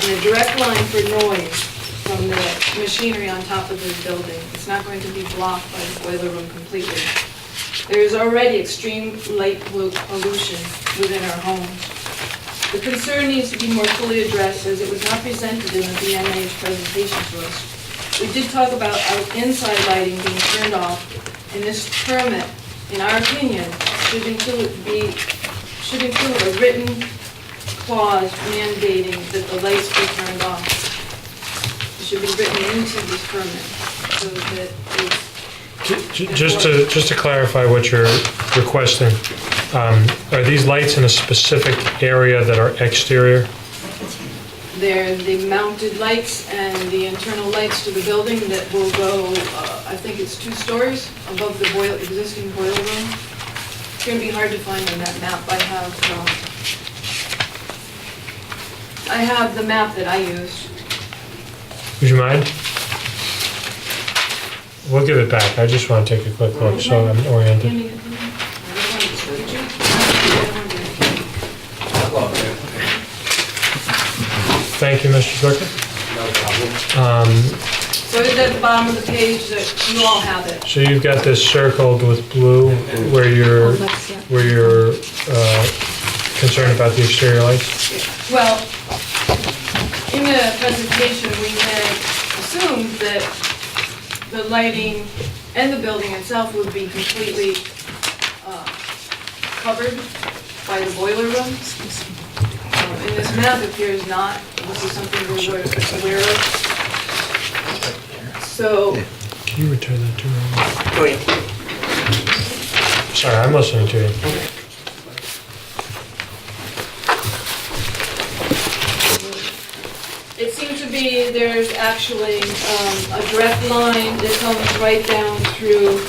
And a direct line for noise from the machinery on top of this building. It's not going to be blocked by the boiler room completely. There is already extreme light pollution within our homes. The concern needs to be more fully addressed as it was not presented in the BMA's presentation to us. We did talk about inside lighting being turned off, and this permit, in our opinion, should include a written clause mandating that the lights be turned off. It should be written into this permit so that it's... Just to clarify what you're requesting, are these lights in a specific area that are exterior? They're the mounted lights and the internal lights to the building that will go, I think it's 2 stories above the existing boiler room. It's going to be hard to find on that map. I have the map that I used. Would you mind? We'll give it back. I just want to take a quick look so I'm oriented. Thank you, Mr. Zucker. no problem. So it's at the bottom of the page that you all have it. So you've got this circled with blue where you're concerned about the exterior lights? Well, in the presentation, we had assumed that the lighting and the building itself would be completely covered by the boiler room. In this map, it appears not. This is something we were aware of. So, Can you return that to me? Go ahead. Sorry, I'm listening to you. it seems to be there's actually a direct line that comes right down through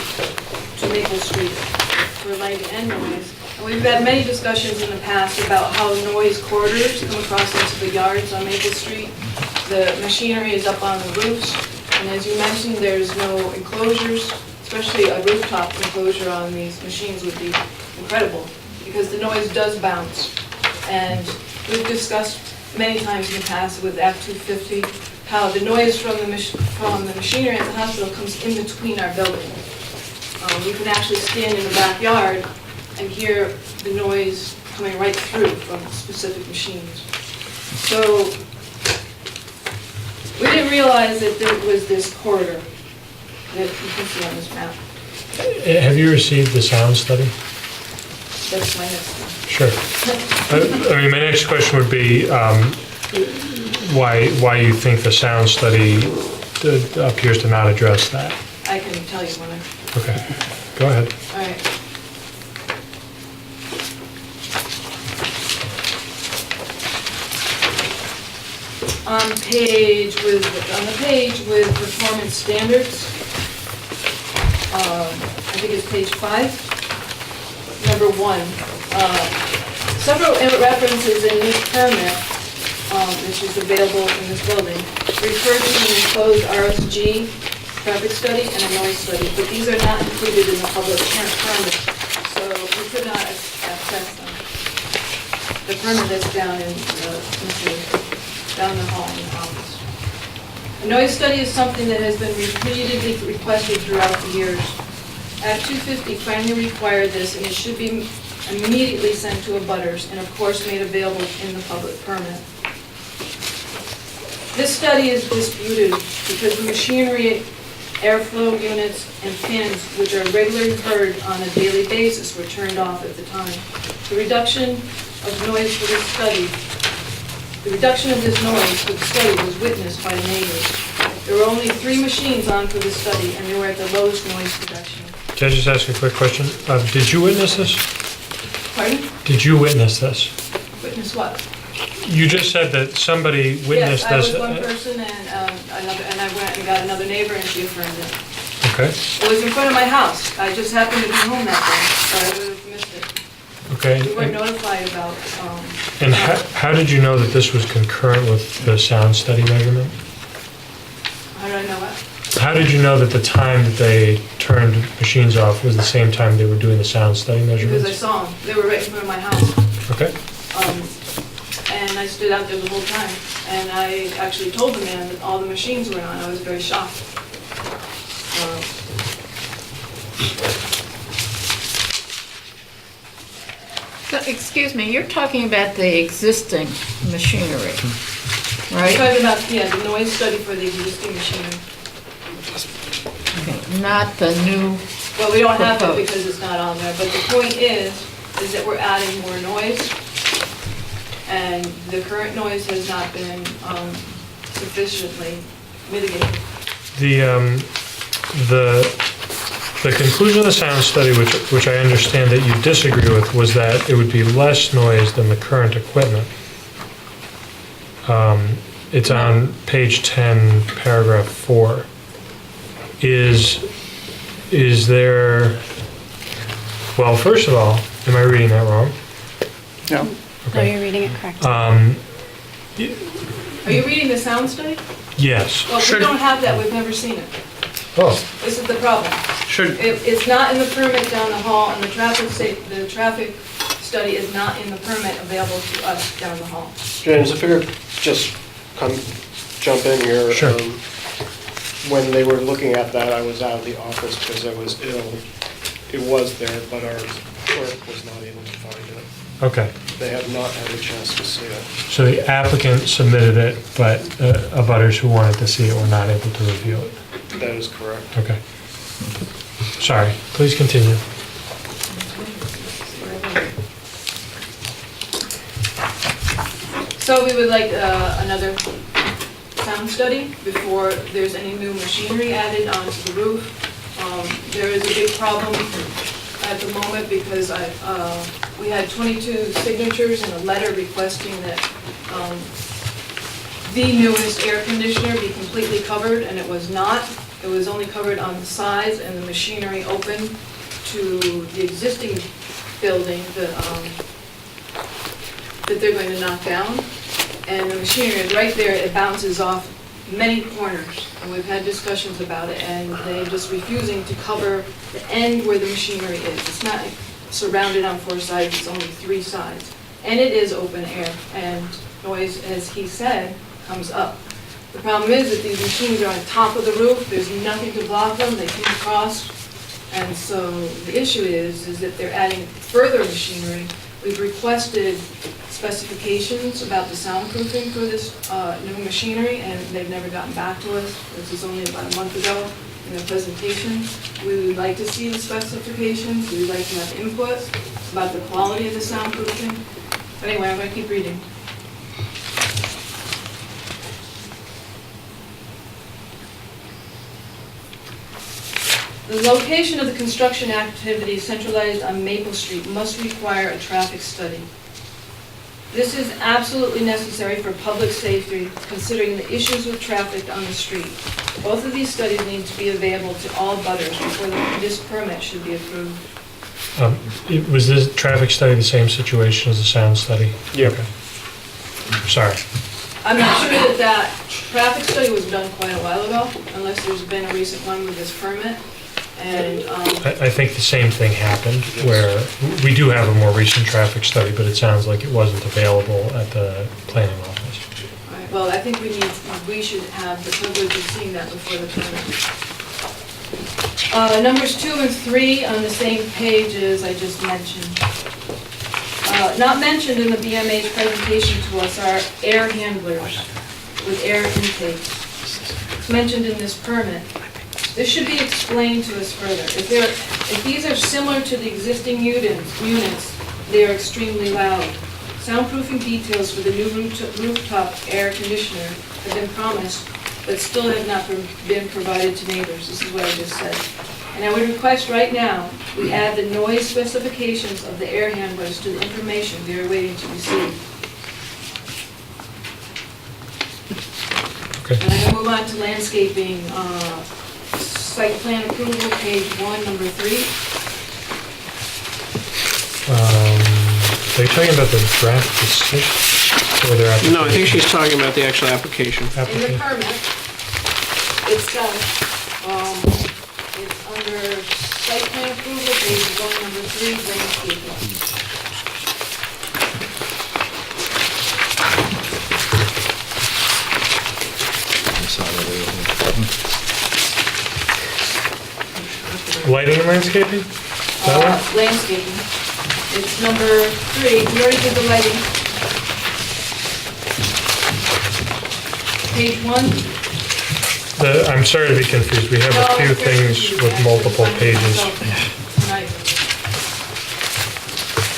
to Maple Street for light and noise. And we've had many discussions in the past about how noise corridors come across into the yards on Maple Street. The machinery is up on the roofs, and as you mentioned, there's no enclosures, especially a rooftop enclosure on these machines would be incredible, because the noise does bounce. And we've discussed many times in the past with Act 250, how the noise from the machinery at the hospital comes in between our building. You can actually stand in the backyard and hear the noise coming right through from specific machines. So we didn't realize that there was this corridor that you can see on this map. Have you received the sound study? That's my next one. Sure. I mean, my next question would be why you think the sound study appears to not address that. I can tell you when I, Okay, go ahead. all right. On the page with performance standards, I think it's page 5, number 1. Several references in this permit, which is available in this building, refer to an enclosed RSG traffic study and a noise study, but these are not included in the public permit, so we could not access them. The permit that's down in down the hall in the office. A noise study is something that has been repeatedly requested throughout the years. Act 250 finally required this, and it should be immediately sent to abutters and of course made available in the public permit. This study is disputed because the machinery, airflow units, and fans, which are regularly heard on a daily basis, were turned off at the time. The reduction of noise for this study was witnessed by neighbors. There were only 3 machines on for the study, and they were at the lowest noise reduction. Can I just ask a quick question? Did you witness this? Pardon? Did you witness this? Witness what? You just said that somebody witnessed this. Yes, I was one person, and I went and got another neighbor, and she affirmed it. Okay, It was in front of my house. I just happened to be home that day, so I would have missed it. okay. We weren't notified about, And how did you know that this was concurrent with the sound study measurement? how did I know what? How did you know that the time that they turned machines off was the same time they were doing the sound study Because I measurements? saw them. They were right in front of my house. Okay, And I stood out there the whole time. And I actually told the man that all the machines were on. I was very shocked. So, excuse me, you're talking about the existing machinery, I'm right? talking about, the noise study for the existing machinery. Okay, not the new, Well, we don't have it Proposed. because it's not on there, but the point is that we're adding more noise, and the current noise has not been sufficiently mitigated. the conclusion of the sound study, which I understand that you disagree with, was that it would be less noise than the current equipment. It's on page 10, paragraph 4. Is there, well, first of all, am I reading that wrong? No? No, Okay. you're reading it correct. Are you reading the sound study? Yes. Well, we don't have that, we've never seen it. Oh, This is the problem. Should, It's not in the permit down the hall, and the traffic study is not in the permit available to us down the hall. James, if I could just jump in here. Sure. When they were looking at that, I was out of the office because I was ill. It was there, but our clerk was not able to find it. okay. They have not had a chance to see it. So the applicant submitted it, but abutters who wanted to see it were not able to review it. That is correct. Okay. Sorry, please continue. So we would like another sound study before there's any new machinery added onto the roof. There is a big problem at the moment because we had 22 signatures and a letter requesting that the newest air conditioner be completely covered, and it was not. It was only covered on the sides and the machinery open to the existing building that they're going to knock down. And the machinery is right there, it bounces off many corners. And we've had discussions about it, and they're just refusing to cover the end where the machinery is. It's not surrounded on 4 sides, it's only 3 sides. And it is open air, and noise, as he said, comes up. The problem is that these machines are on top of the roof, there's nothing to block them, they come across. And so the issue is that they're adding further machinery. We've requested specifications about the soundproofing for this new machinery, and they've never gotten back to us. This is only about a month ago in their presentation. We would like to see the specifications, we would like to have input. about the quality of the soundproofing. But anyway, I'm going to keep reading. The location of the construction activity centralized on Maple Street must require a traffic study. This is absolutely necessary for public safety, considering the issues with traffic on the street. Both of these studies need to be available to all butters before this permit should be approved. Was this traffic study the same situation as the sound study? Yep. Okay. Sorry. I'm not sure that that traffic study was done quite a while ago, unless there's been a recent one with this permit. And I think the same thing happened, where we do have a more recent traffic study, but it sounds like it wasn't available at the planning office. right, well, I think we should have the privilege of seeing that before the permit. Numbers 2 and 3 on the same page as I just mentioned. Not mentioned in the BMH presentation to us are air handlers with air intake. It's mentioned in this permit. This should be explained to us further. If these are similar to the existing units, they are extremely loud. Soundproofing details for the new rooftop air conditioner have been promised, but still have not been provided to neighbors. This is what I just said. And I would request right now, we add the noise specifications of the air handlers to the information we are waiting to receive. Okay. And I'm going to move on to landscaping. Site plan approval, page 1, number 3. Are you talking about the draft decision? Or their application? No, I think she's talking about the actual application. In the permit itself, it's under site plan approval, page 1, number 3, landscaping. Lighting and landscaping? That one? Landscaping. It's number 3, we already did the lighting. Page 1. I'm sorry to be confused. We have a few things with multiple pages.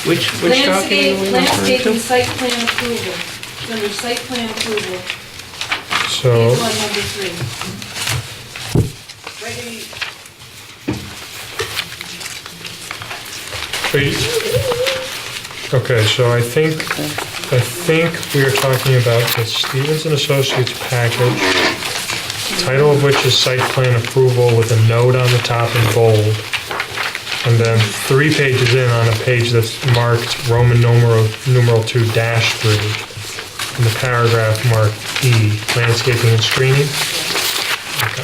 Which document are we referring Landscaping to? site plan approval. It's under site plan approval. So, Page 1, number 3. Right here. okay, so I think we are talking about the Stevens and Associates package, title of which is site plan approval with a note on the top in bold. And then 3 pages in on a page that's marked Roman numeral 2-3, and the paragraph marked E, landscaping and screening. Okay.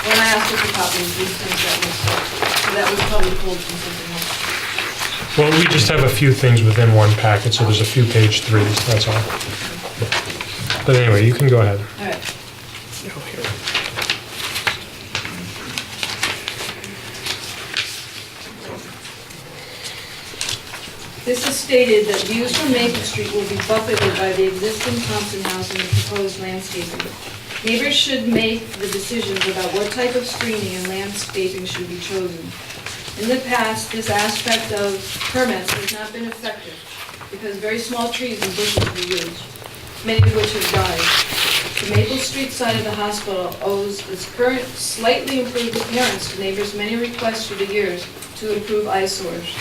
When I asked her for copies, these things got mixed up. So that was probably pulled from something else. Well, we just have a few things within one packet, so there's a few page 3s, that's all. But anyway, you can go ahead. All right. This is stated that views from Maple Street will be buffeted by the existing Thompson House and the proposed landscaping. Neighbors should make the decisions about what type of screening and landscaping should be chosen. In the past, this aspect of permits has not been effective because very small trees and bushes were used, many of which have died. The Maple Street side of the hospital owes its current slightly improved appearance to neighbors' many requests through the years to improve eyesores.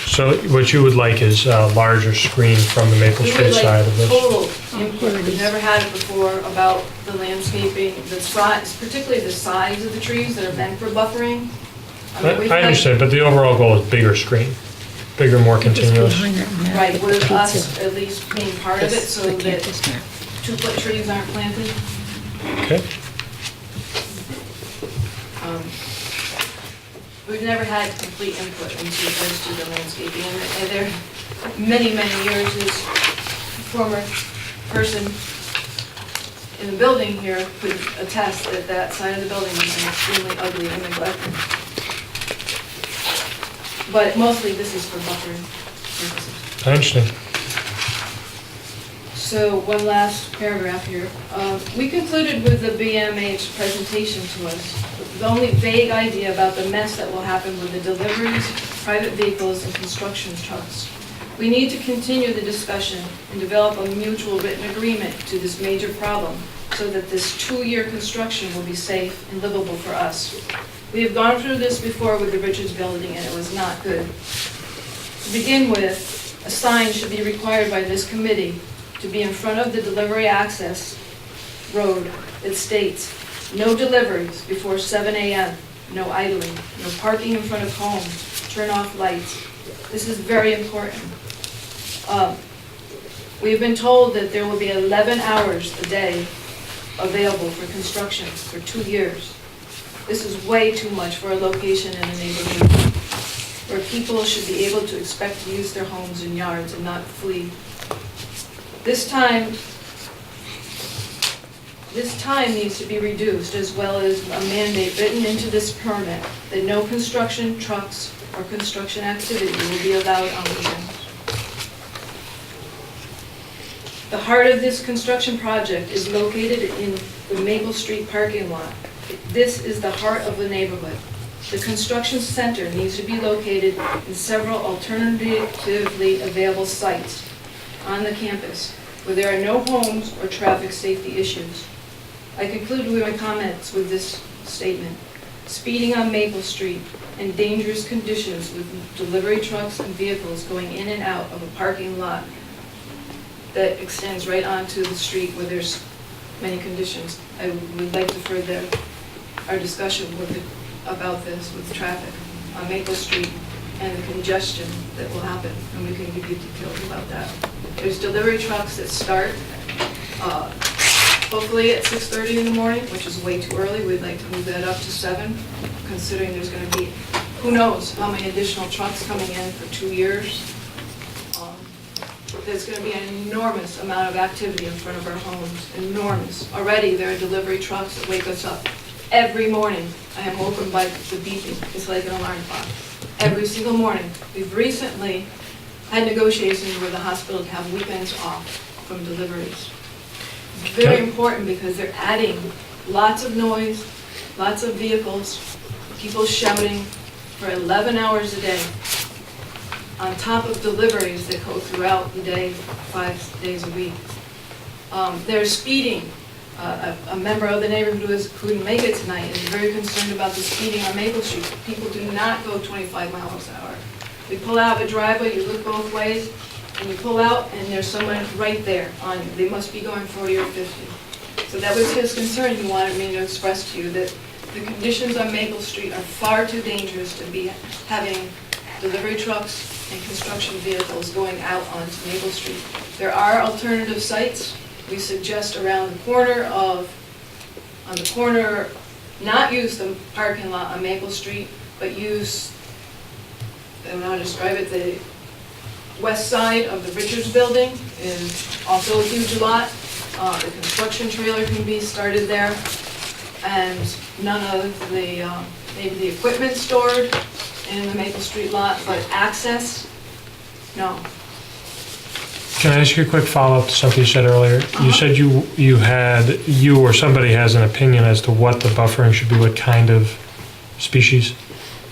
So what you would like is a larger screen from the Maple We Street would side like of this? total input. We've never had it before about the landscaping, the size, particularly the size of the trees that are meant for buffering. mean, we've I had- understand, but the overall goal is bigger screen, bigger, more continuous. Right, with us at least being part of it so that 2-foot trees aren't planted. Okay, We've never had complete input into the landscaping, and there, many years, this former person in the building here could attest that that side of the building is extremely ugly and neglected. But mostly this is for buffering purposes. I understand. So one last paragraph here. We concluded with the BMH presentation to us. We've only vague idea about the mess that will happen with the deliveries, private vehicles, and construction trucks. We need to continue the discussion and develop a mutual written agreement to this major problem so that this 2-year construction will be safe and livable for us. We have gone through this before with the Richards Building, and it was not good. To begin with, a sign should be required by this committee to be in front of the delivery access road that states, "No deliveries before 7 a.m., no idling, no parking in front of homes, turn off lights." This is very important. We have been told that there will be 11 hours a day available for construction for 2 years. This is way too much for a location in a neighborhood where people should be able to expect to use their homes and yards and not flee. This time needs to be reduced, as well as a mandate written into this permit that no construction trucks or construction activity will be allowed on the grounds. The heart of this construction project is located in the Maple Street parking lot. This is the heart of the neighborhood. The construction center needs to be located in several alternatively available sites on the campus where there are no homes or traffic safety issues. I conclude with my comments with this statement. Speeding on Maple Street and dangerous conditions with delivery trucks and vehicles going in and out of a parking lot that extends right onto the street where there's many conditions. I would like to further our discussion about this with traffic on Maple Street and the congestion that will happen, and we can give you details about that. There's delivery trucks that start hopefully at 6:30 in the morning, which is way too early. We'd like to move that up to 7, considering there's going to be, who knows, how many additional trucks coming in for 2 years. There's going to be an enormous amount of activity in front of our homes, enormous. Already, there are delivery trucks that wake us up every morning. I am woken by the beeping. It's like an alarm clock. Every single morning. We've recently had negotiations with the hospital to have weekends off from deliveries. It's very important because they're adding lots of noise, lots of vehicles, people shouting for 11 hours a day, on top of deliveries that go throughout the day, 5 days a week. There's speeding. A member of the neighborhood who couldn't make it tonight is very concerned about the speeding on Maple Street. People do not go 25 miles an hour. We pull out of a driveway, you look both ways, and you pull out, and there's someone right there on you. They must be going 40 or 50. So that was his concern. He wanted me to express to you that the conditions on Maple Street are far too dangerous to be having delivery trucks and construction vehicles going out onto Maple Street. There are alternative sites. We suggest around the corner not use the parking lot on Maple Street, but use, I don't know how to describe it, the west side of the Richards Building is also a huge lot. The construction trailer can be started there, and none of the, maybe the equipment stored in the Maple Street lot, but access, no. Can I ask you a quick follow-up to something you said earlier? You said you or somebody has an opinion as to what the buffering should be, what kind of species.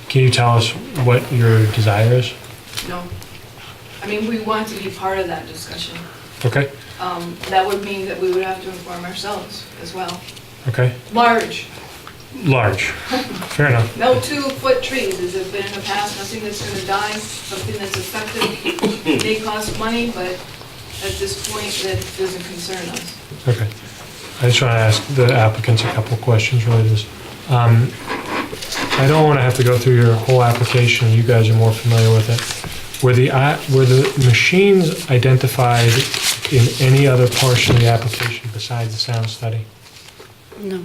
Can you tell us what your desire is? No. I mean, we want to be part of that discussion. Okay, That would mean that we would have to inform ourselves as well. okay. Large. Fair enough. No 2-foot trees, as have been in the past, nothing that's gonna die, something that's effective, may cost money, but at this point, that doesn't concern us. Okay. I just want to ask the applicants a couple questions related to this. I don't want to have to go through your whole application, you guys are more familiar with it. Were the machines identified in any other portion of the application besides the sound study? No.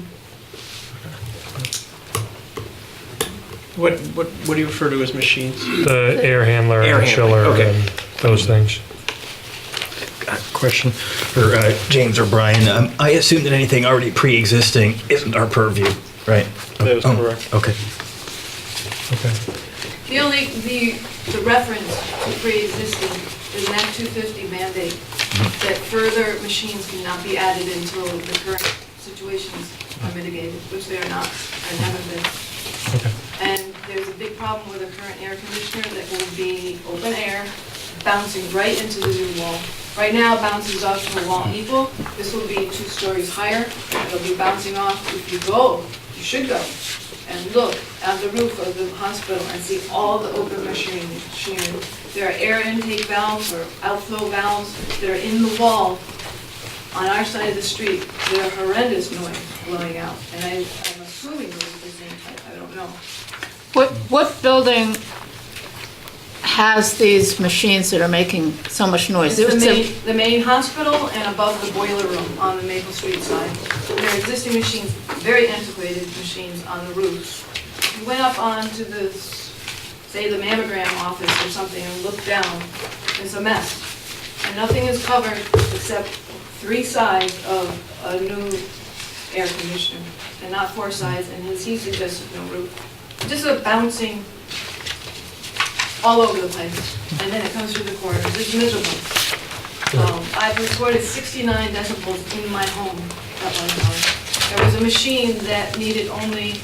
What do you refer to as machines? The air handler Air and handling, chiller okay. and those things. Question for James or Brian. I assume that anything already pre-existing isn't our purview, right? That is correct. Okay. Okay. The reference to pre-existing is an Act 250 mandate that further machines cannot be added until the current situations are mitigated, which they are not. and haven't been. Okay. And there's a big problem with the current air conditioner that will be open air, bouncing right into the new wall. Right now, it bounces off to the wall equal. This will be 2 stories higher. It'll be bouncing off. If you go, you should go and look at the roof of the hospital and see all the open machinery. There are air intake valves or outflow valves that are in the wall on our side of the street. There are horrendous noise blowing out, and I'm assuming those are the same type. I don't know. What building has these machines that are making so much noise? It's the main hospital and above the boiler room on the Maple Street side. There are existing machines, very antiquated machines on the roofs. If you went up onto the, say, the mammogram office or something and looked down, it's a mess. And nothing is covered except 3 sides of a new air conditioner, and not 4 sides, and he suggested no roof. Just a bouncing all over the place, and then it comes through the corners. It's miserable. I've recorded 69 decibels in my home at one time. There was a machine that needed only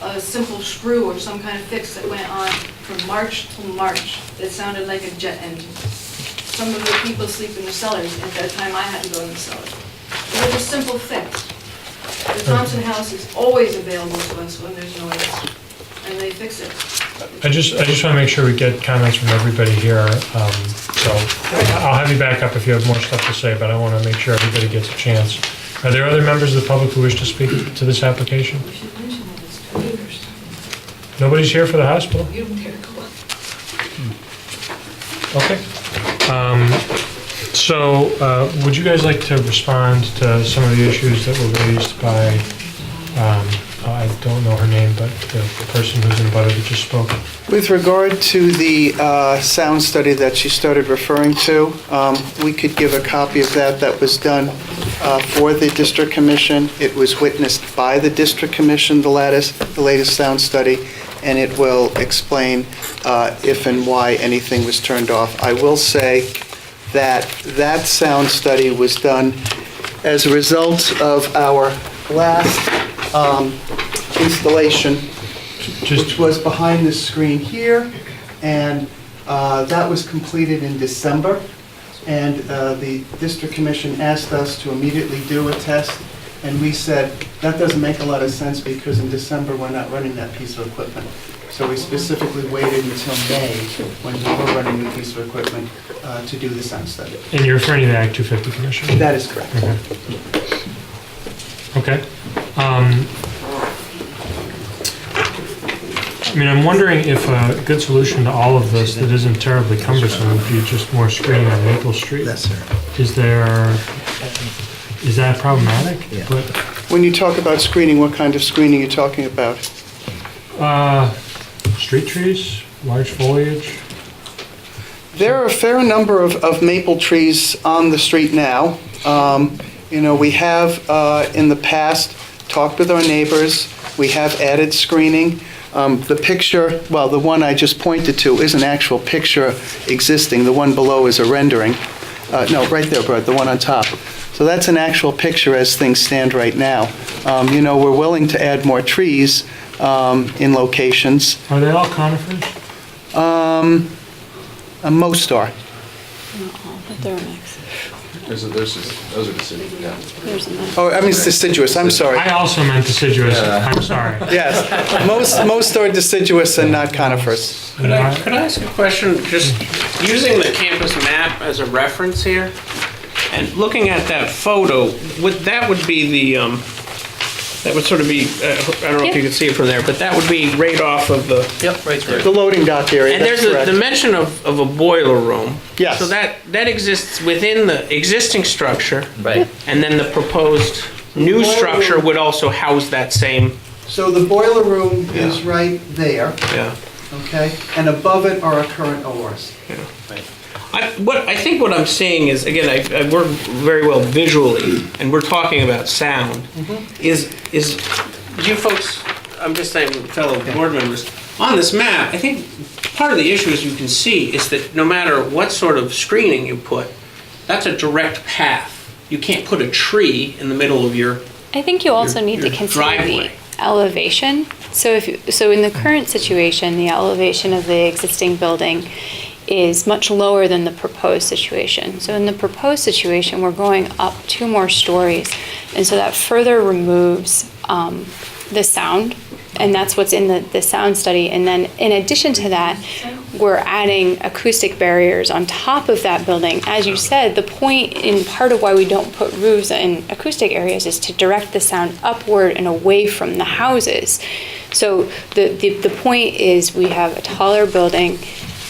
a simple screw or some kind of fix that went on from March to March. It sounded like a jet engine. Some of the people sleep in the cellars. At that time, I had to go in the cellars. It was a simple fix. The Thompson House is always available to us when there's noise, and they fix it. I just want to make sure we get comments from everybody here. So I'll have you back up if you have more stuff to say, but I want to make sure everybody gets a chance. Are there other members of the public who wish to speak to this application? We should mention that it's 2 years. Nobody's here for the hospital? You don't care to go up. Okay. So would you guys like to respond to some of the issues that were raised by, I don't know her name, but the person who's in butter that just spoke? With regard to the sound study that she started referring to, we could give a copy of that. That was done for the District Commission. It was witnessed by the District Commission, the latest sound study, and it will explain if and why anything was turned off. I will say that that sound study was done as a result of our last installation, which was behind this screen here, and that was completed in December. And the District Commission asked us to immediately do a test, and we said, that doesn't make a lot of sense because in December we're not running that piece of equipment. So we specifically waited until May, when we were running the piece of equipment, to do the sound study. And you're referring to the Act 250 Commission? That is correct. Okay. I mean, I'm wondering if a good solution to all of this that isn't terribly cumbersome would be just more screening on Maple Street. That's it. Is that problematic? Yeah. When you talk about screening, what kind of screening are you talking about? Street trees, large foliage. There are a fair number of maple trees on the street now. We have, in the past, talked with our neighbors. We have added screening. The picture, well, the one I just pointed to is an actual picture existing. The one below is a rendering. No, right there, Bert, the one on top. So that's an actual picture as things stand right now. We're willing to add more trees in locations. Are they all conifers? Most are. But they're a mix. Those are deciduous, yeah. There's a mix. Oh, I mean, it's deciduous, I'm sorry. I also meant deciduous. I'm sorry. Yes, most are deciduous and not conifers. Could I ask a question, just using the campus map as a reference here, and looking at that photo, that would be the, that would sort of be, I don't know if you can see it from there, but that would be right off of the... Yep, right there. The loading dock area, And that's there's correct. a dimension of a boiler room. Yes. So that exists within the existing structure. Right. And then the proposed new structure would also house that same, So the boiler room is right there, yeah. okay? And above it are our current ORs. I think what I'm saying is, again, I work very well visually, and we're talking about sound, is you folks, I'm just saying, fellow board members, on this map, I think part of the issue, as you can see, is that no matter what sort of screening you put, that's a direct path. You can't put a tree in the middle of your I think you also need to your consider driveway. elevation. So in the current situation, the elevation of the existing building is much lower than the proposed situation. So in the proposed situation, we're going up 2 more stories, and so that further removes the sound, and that's what's in the sound study. And then in addition to that, we're adding acoustic barriers on top of that building. As you said, the point in part of why we don't put roofs in acoustic areas is to direct the sound upward and away from the houses. So the point is we have a taller building,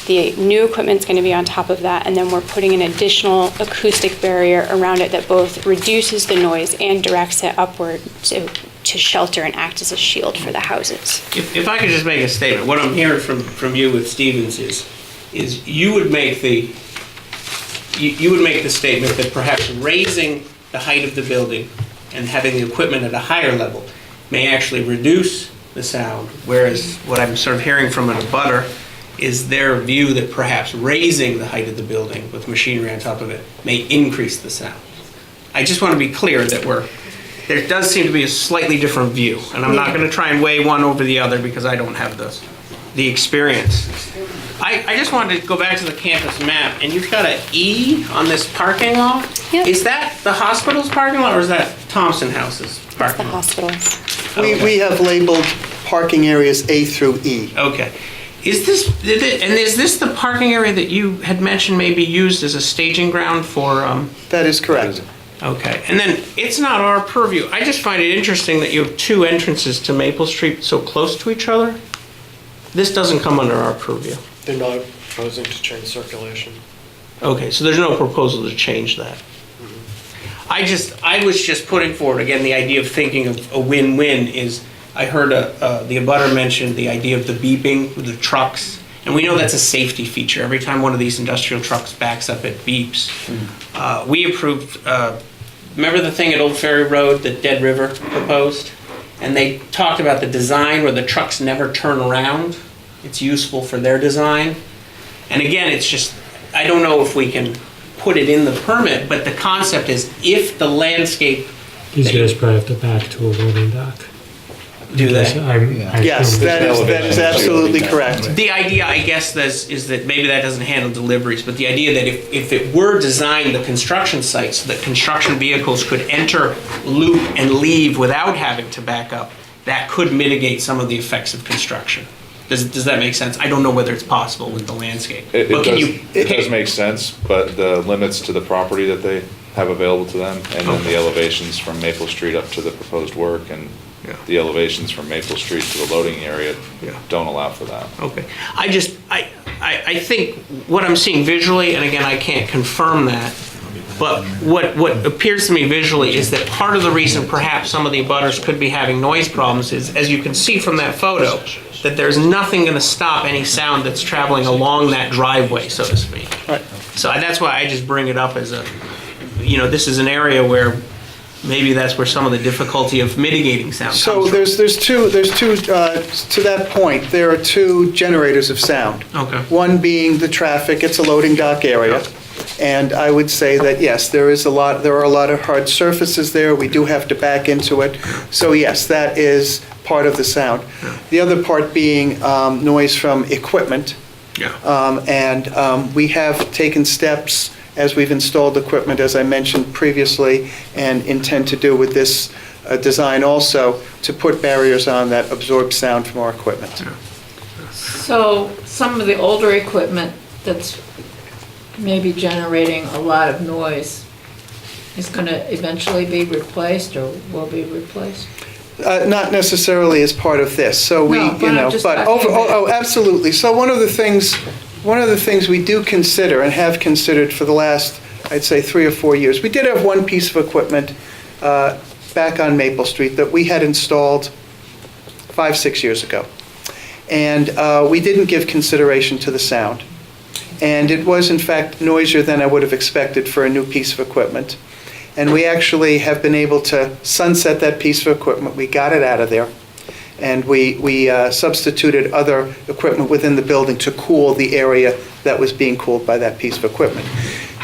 the new equipment's going to be on top of that, and then we're putting an additional acoustic barrier around it that both reduces the noise and directs it upward to shelter and act as a shield for the houses. If I could just make a statement, what I'm hearing from you with Stevens is you would make the statement that perhaps raising the height of the building and having the equipment at a higher level may actually reduce the sound, whereas what I'm sort of hearing from an abutter is their view that perhaps raising the height of the building with machinery on top of it may increase the sound. I just want to be clear that there does seem to be a slightly different view, and I'm not going to try and weigh one over the other because I don't have the experience. I just wanted to go back to the campus map, and you've got an E on this parking lot? Yep. Is that the hospital's parking lot, or is that Thompson House's parking lot? The hospitals. We have labeled parking areas A through E. Okay. Is this the parking area that you had mentioned may be used as a staging ground for? That is correct. Okay, and then it's not our purview. I just find it interesting that you have 2 entrances to Maple Street so close to each other. This doesn't come under our purview. They're not proposing to change circulation. Okay, so there's no proposal to change that. I was just putting forward, again, the idea of thinking of a win-win is, I heard the abutter mention the idea of the beeping with the trucks, and we know that's a safety feature. Every time one of these industrial trucks backs up, it beeps. We approved, remember the thing at Old Ferry Road that Dead River proposed? And they talked about the design where the trucks never turn around. It's useful for their design. And again, it's just, I don't know if we can put it in the permit, but the concept is if the landscape... These guys probably have to back to a loading dock. Do they? Yes, that is absolutely correct. The idea, I guess, is that maybe that doesn't handle deliveries, but the idea that if it were designed, the construction site, so that construction vehicles could enter, loop, and leave without having to back up, that could mitigate some of the effects of construction. Does that make sense? I don't know whether it's possible with the landscape. It does make sense, but the limits to the property that they have available to them, and then the elevations from Maple Street up to the proposed work, and the elevations from Maple Street to the loading area don't allow for that. Okay. I think what I'm seeing visually, and again, I can't confirm that, but what appears to me visually is that part of the reason perhaps some of the abutters could be having noise problems is, as you can see from that photo, that there's nothing going to stop any sound that's traveling along that driveway, so to speak. Right. So that's why I just bring it up as this is an area where maybe that's where some of the difficulty of mitigating sound comes from. So there's two, to that point, there are 2 generators of sound. Okay. One being the traffic, it's a loading dock area. And I would say that, yes, there are a lot of hard surfaces there, we do have to back into it. So yes, that is part of the sound. The other part being noise from equipment. And we have taken steps as we've installed equipment, as I mentioned previously, and intend to do with this design also, to put barriers on that absorb sound from our equipment. So some of the older equipment that's maybe generating a lot of noise is going to eventually be replaced or will be replaced? Not necessarily as part of this. So we, absolutely. So one of the things we do consider and have considered for the last, I'd say, 3 or 4 years, we did have one piece of equipment back on Maple Street that we had installed 5, 6 years ago. And we didn't give consideration to the sound. And it was, in fact, noisier than I would have expected for a new piece of equipment. And we actually have been able to sunset that piece of equipment. We got it out of there. And we substituted other equipment within the building to cool the area that was being cooled by that piece of equipment.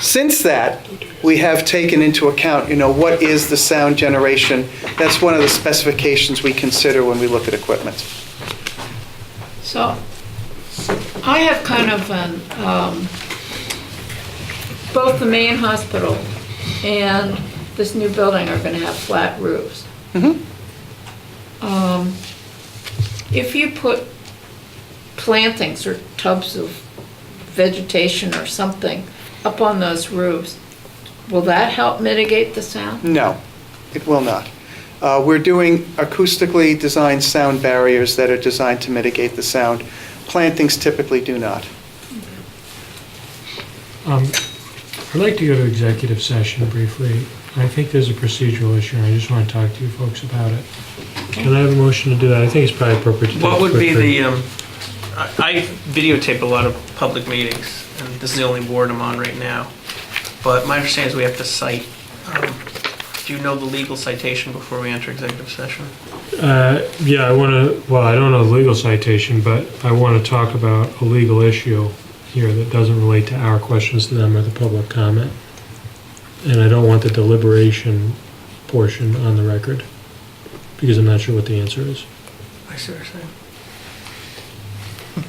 Since that, we have taken into account, what is the sound generation. That's one of the specifications we consider when we look at equipment. So I have kind of both the main hospital and this new building are going to have flat roofs. If you put plantings or tubs of vegetation or something up on those roofs, will that help mitigate the sound? No, it will not. We're doing acoustically designed sound barriers that are designed to mitigate the sound. Plantings typically do not. I'd like to go to executive session briefly. I think there's a procedural issue, and I just want to talk to you folks about it. Can I have a motion to do that? I think it's probably appropriate to do it What would be quickly. I videotape a lot of public meetings, and this is the only board I'm on right now. But my understanding is we have to cite. Do you know the legal citation before we enter executive session? Yeah, I don't know the legal citation, but I want to talk about a legal issue here that doesn't relate to our questions to them or the public comment. And I don't want the deliberation portion on the record, because I'm not sure what the answer is. I see what you're saying.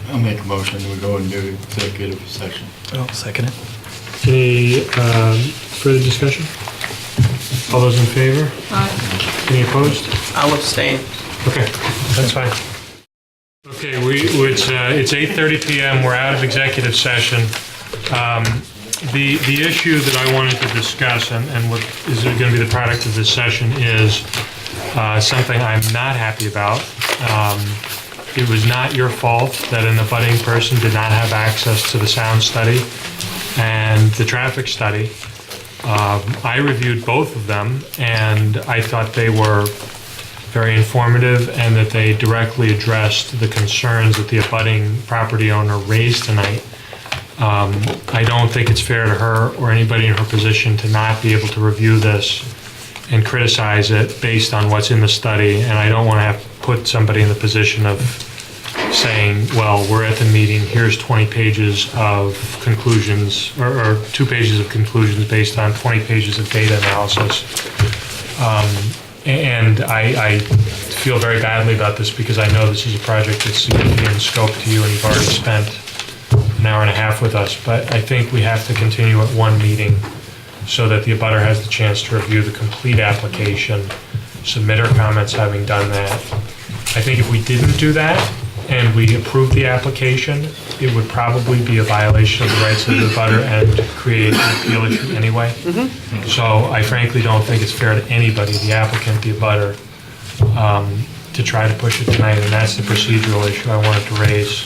I'll make a motion to go into executive session. I'll second it. Any further discussion? All those in favor? Any opposed? I'll abstain. Okay, that's fine. Okay, it's 8:30 PM. We're out of executive session. The issue that I wanted to discuss and what is going to be the product of this session is something I'm not happy about. It was not your fault that an abutting person did not have access to the sound study and the traffic study. I reviewed both of them, and I thought they were very informative and that they directly addressed the concerns that the abutting property owner raised tonight. I don't think it's fair to her or anybody in her position to not be able to review this and criticize it based on what's in the study, and I don't want to have to put somebody in the position of saying, well, we're at the meeting, here's 20 pages of conclusions, or 2 pages of conclusions based on 20 pages of data analysis. And I feel very badly about this because I know this is a project that's significant in scope to you, and you've already spent an hour and a half with us, but I think we have to continue at one meeting so that the abutter has the chance to review the complete application, submit her comments having done that. I think if we didn't do that and we approved the application, it would probably be a violation of the rights of the abutter and create an appeal issue anyway. So I frankly don't think it's fair to anybody, the applicant, the abutter, to try to push it tonight, and that's the procedural issue I wanted to raise.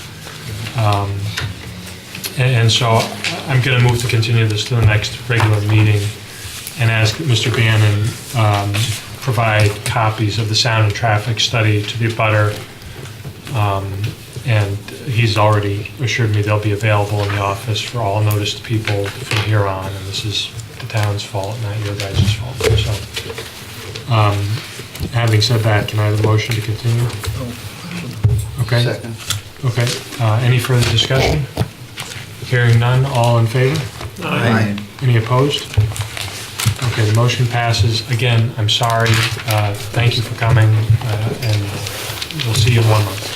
And so I'm going to move to continue this to the next regular meeting and ask that Mr. Bannon provide copies of the sound and traffic study to the abutter. And he's already assured me they'll be available in the office for all noticed people from here on, and this is the town's fault, not your guys' fault. So, having said that, can I have a motion to continue? Okay. Second. Okay. Any further discussion? Hearing none, all in favor? Aye. Any opposed? Okay, the motion passes. Again, I'm sorry. Thank you for coming, and we'll see you in 1 month.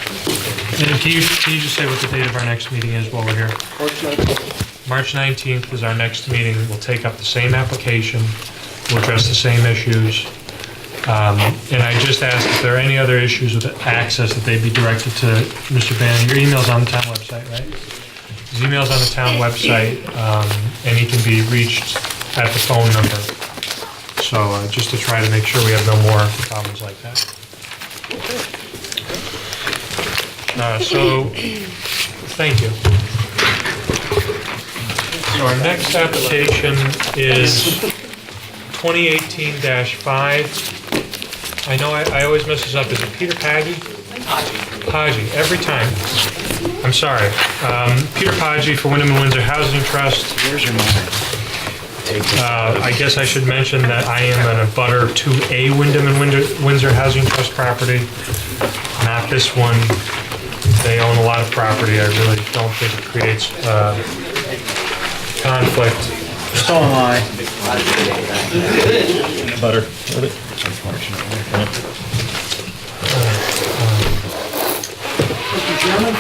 And can you just say what the date of our next meeting is while we're here? March 19th is our next meeting. We'll take up the same application. We'll address the same issues. And I just asked if there are any other issues with access that they be directed to Mr. Bannon. Your email's on the town website, right? His email's on the town website, and he can be reached at the phone number. So just to try to make sure we have no more problems like that. So, thank you. So our next application is 2018-5. I know I always mess this up. Is it Peter Paggi? Paggi, every time. I'm sorry. Peter Paggi for Wyndham and Windsor Housing Trust. Where's your mother? I guess I should mention that I am an abutter to a Wyndham and Windsor Housing Trust property, not this one. They own a lot of property. I really don't think it creates conflict. So am I. Butter. Mr. Chairman, I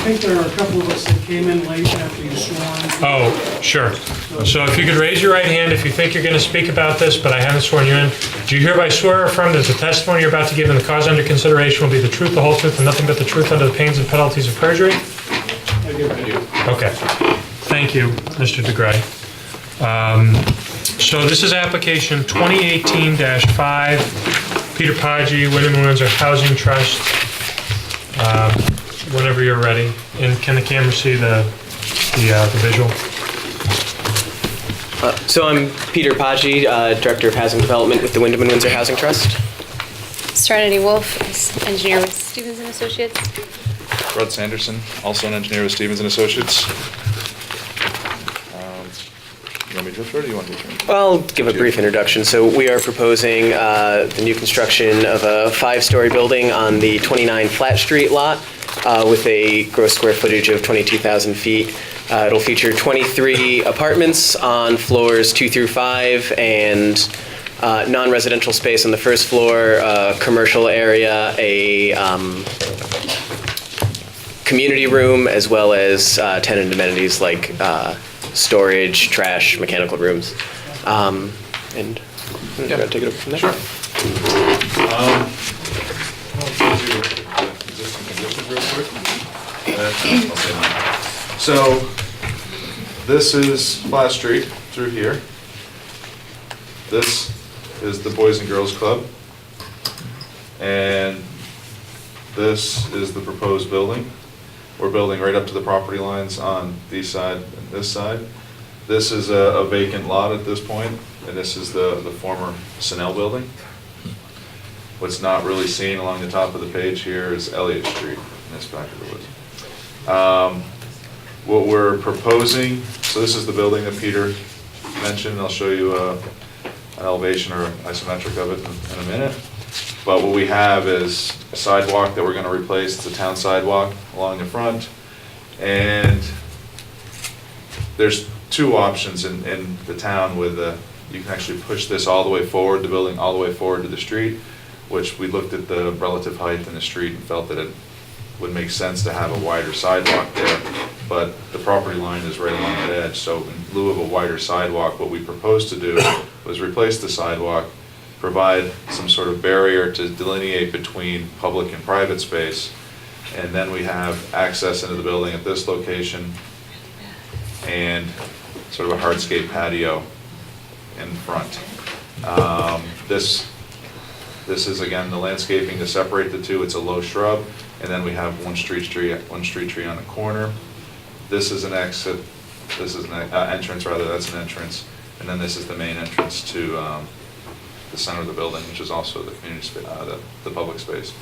think there are a couple of us that came in late after you sworn. Oh, sure. So if you could raise your right hand if you think you're going to speak about this, but I haven't sworn you in. Do you hereby swear or affirm that the testimony you're about to give in the cause under consideration will be the truth, the whole truth, and nothing but the truth under the pains and penalties of perjury? I do. Okay. Thank you, Mr. DeGray. So this is application 2018-5, Peter Paggi, Wyndham and Windsor Housing Trust. Whenever you're ready. And can the camera see the visual? So I'm Peter Paggi, Director of Housing Development with the Wyndham and Windsor Housing Trust. Serenity Wolf, is engineer with Stevens and Associates. Rod Sanderson, also an engineer with Stevens and Associates. You want me to go through it, or you want me to? Well, I'll give a brief introduction. So we are proposing the new construction of a 5-story building on the 29 Flat Street lot with a gross square footage of 22,000 feet. It'll feature 23 apartments on floors 2 through 5 and non-residential space on the first floor, commercial area, a community room, as well as tenant amenities like storage, trash, mechanical rooms. And you want to take it over from there? Sure. So this is Flat Street through here. This is the Boys and Girls Club. And this is the proposed building. We're building right up to the property lines on these side and this side. This is a vacant lot at this point, and this is the former Snell building. What's not really seen along the top of the page here is Elliott Street in this back of the woods. What we're proposing, so this is the building that Peter mentioned. I'll show you an elevation or isometric of it in a minute. But what we have is a sidewalk that we're going to replace. It's a town sidewalk along the front. And there's two options in the town with you can actually push this all the way forward, the building all the way forward to the street, which we looked at the relative height in the street and felt that it would make sense to have a wider sidewalk there. But the property line is right along that edge. So in lieu of a wider sidewalk, what we proposed to do was replace the sidewalk, provide some sort of barrier to delineate between public and private space, and then we have access into the building at this location and sort of a hardscape patio in front. This is again the landscaping to separate the two. It's a low shrub, and then we have one street tree on the corner. This is an exit. This is an entrance, rather. That's an entrance, and then this is the main entrance to the center of the building, which is also the community space, the public space.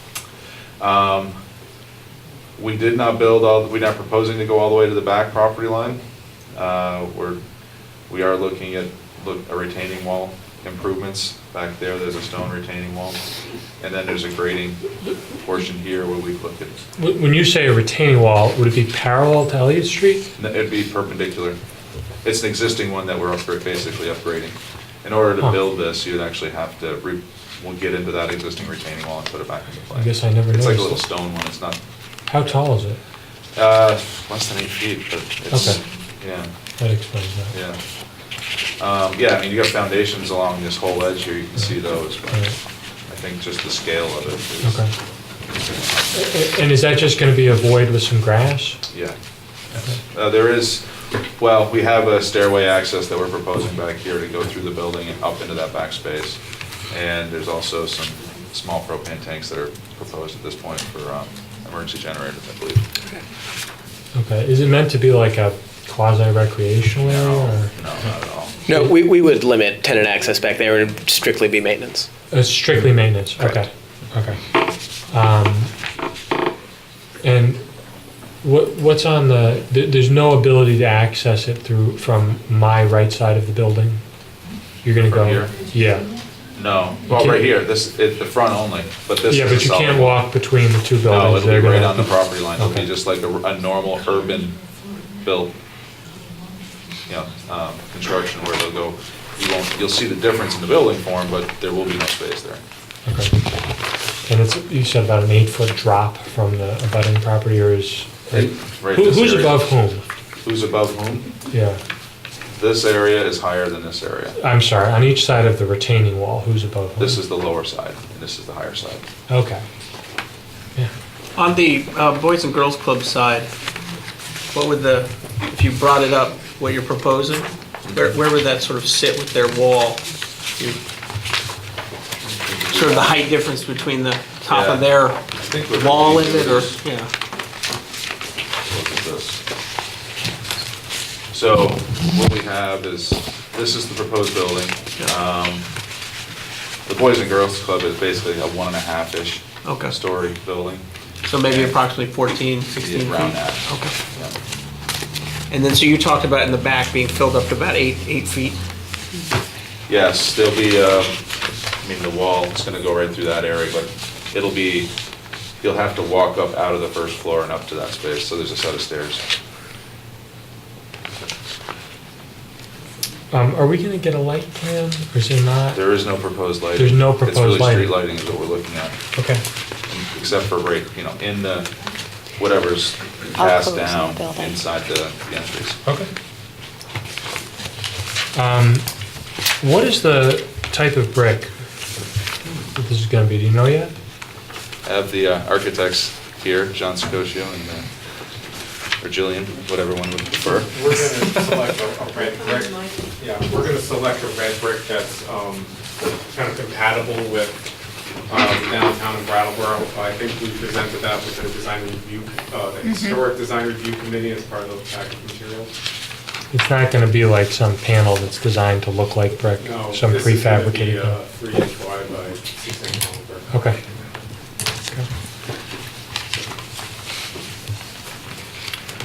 We did not build we're not proposing to go all the way to the back property line. We are looking at a retaining wall improvements back there. There's a stone retaining wall, and then there's a grading portion here where we look at. When you say a retaining wall, would it be parallel to Elliott Street? It'd be perpendicular. It's an existing one that we're basically upgrading. In order to build this, you'd actually have to, we'll get into that existing retaining wall and put it back into place. I guess I never It's like a noticed little stone one, it's not. How tall is it? Less than 8 feet, but it's, Okay. yeah. That explains that. Yeah. Yeah, I mean, you got foundations along this whole edge here, you can see those, but Right. I think just the scale of it is. Okay. And is that just going to be a void with some grass? Yeah. There is, well, we have a stairway access that we're proposing back here to go through the building and up into that back space. And there's also some small propane tanks that are proposed at this point for emergency generators, I believe. Okay. Is it meant to be like a quasi-recreational area? Or? No, not at all. No, we would limit tenant access back there and it'd strictly be maintenance. It's strictly maintenance. Correct. Okay. And what's on there's no ability to access it from my right side of the building? You're going to go? From here? Yeah. No, well, right here, the front only, but this is Yeah, but you a can't solid- walk between the two No, buildings. it'll be They're right gonna- on the property line. It'll be Okay. just like a normal urban built construction where they'll go, you'll see the difference in the building form, but there will be no space there. Okay. And you said about an 8-foot drop from the abutting property, or is? Right, Who's this area. above whom? Who's above whom? Yeah. This area is higher than this area. I'm sorry, on each side of the retaining wall, who's above whom? This is the lower side, and this is the higher side. Okay. Yeah. On the Boys and Girls Club side, what would if you brought it up, what you're proposing, where would that sort of sit with their wall? Sort of the height difference between the top of their wall, is it, or, yeah? Look at this. So what we have is, this is the proposed building. The Boys and Girls Club is basically a 1.5-ish story building. So maybe approximately 14, 16 feet? Around that. Okay. And then, so you talked about in the back being filled up to about 8 feet? Yes, there'll be, the wall is gonna go right through that area, but you'll have to walk up out of the first floor and up to that space, so there's a set of stairs. Are we gonna get a light plan, or is there not? There is no proposed lighting. There's no proposed It's really lighting. street lighting is what we're looking at. Okay. Except for in the, whatever's passed down inside the entries. Okay. What is the type of brick that this is gonna be, do you know yet? I have the architects here, John Scoccio and, or Jillian, whatever one would prefer. We're gonna select a red brick. Yeah, we're gonna select a red brick that's kind of compatible with downtown in Brattleboro. I think we presented that with the design review, the historic design review committee as part of the package materials. It's not gonna be like some panel that's designed to look like brick, No, some this is gonna be prefabricated a thing. 3-inch wide by 6-inch long brick. Okay.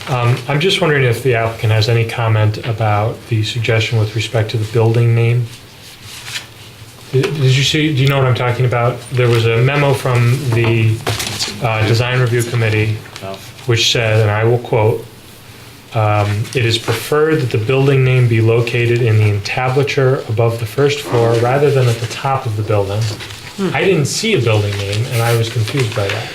I'm just wondering if the applicant has any comment about the suggestion with respect to the building name. Do you know what I'm talking about? There was a memo from the Design Review Committee which said, and I will quote, "It is preferred that the building name be located in the entablature above the first floor rather than at the top of the building." I didn't see a building name, and I was confused by that.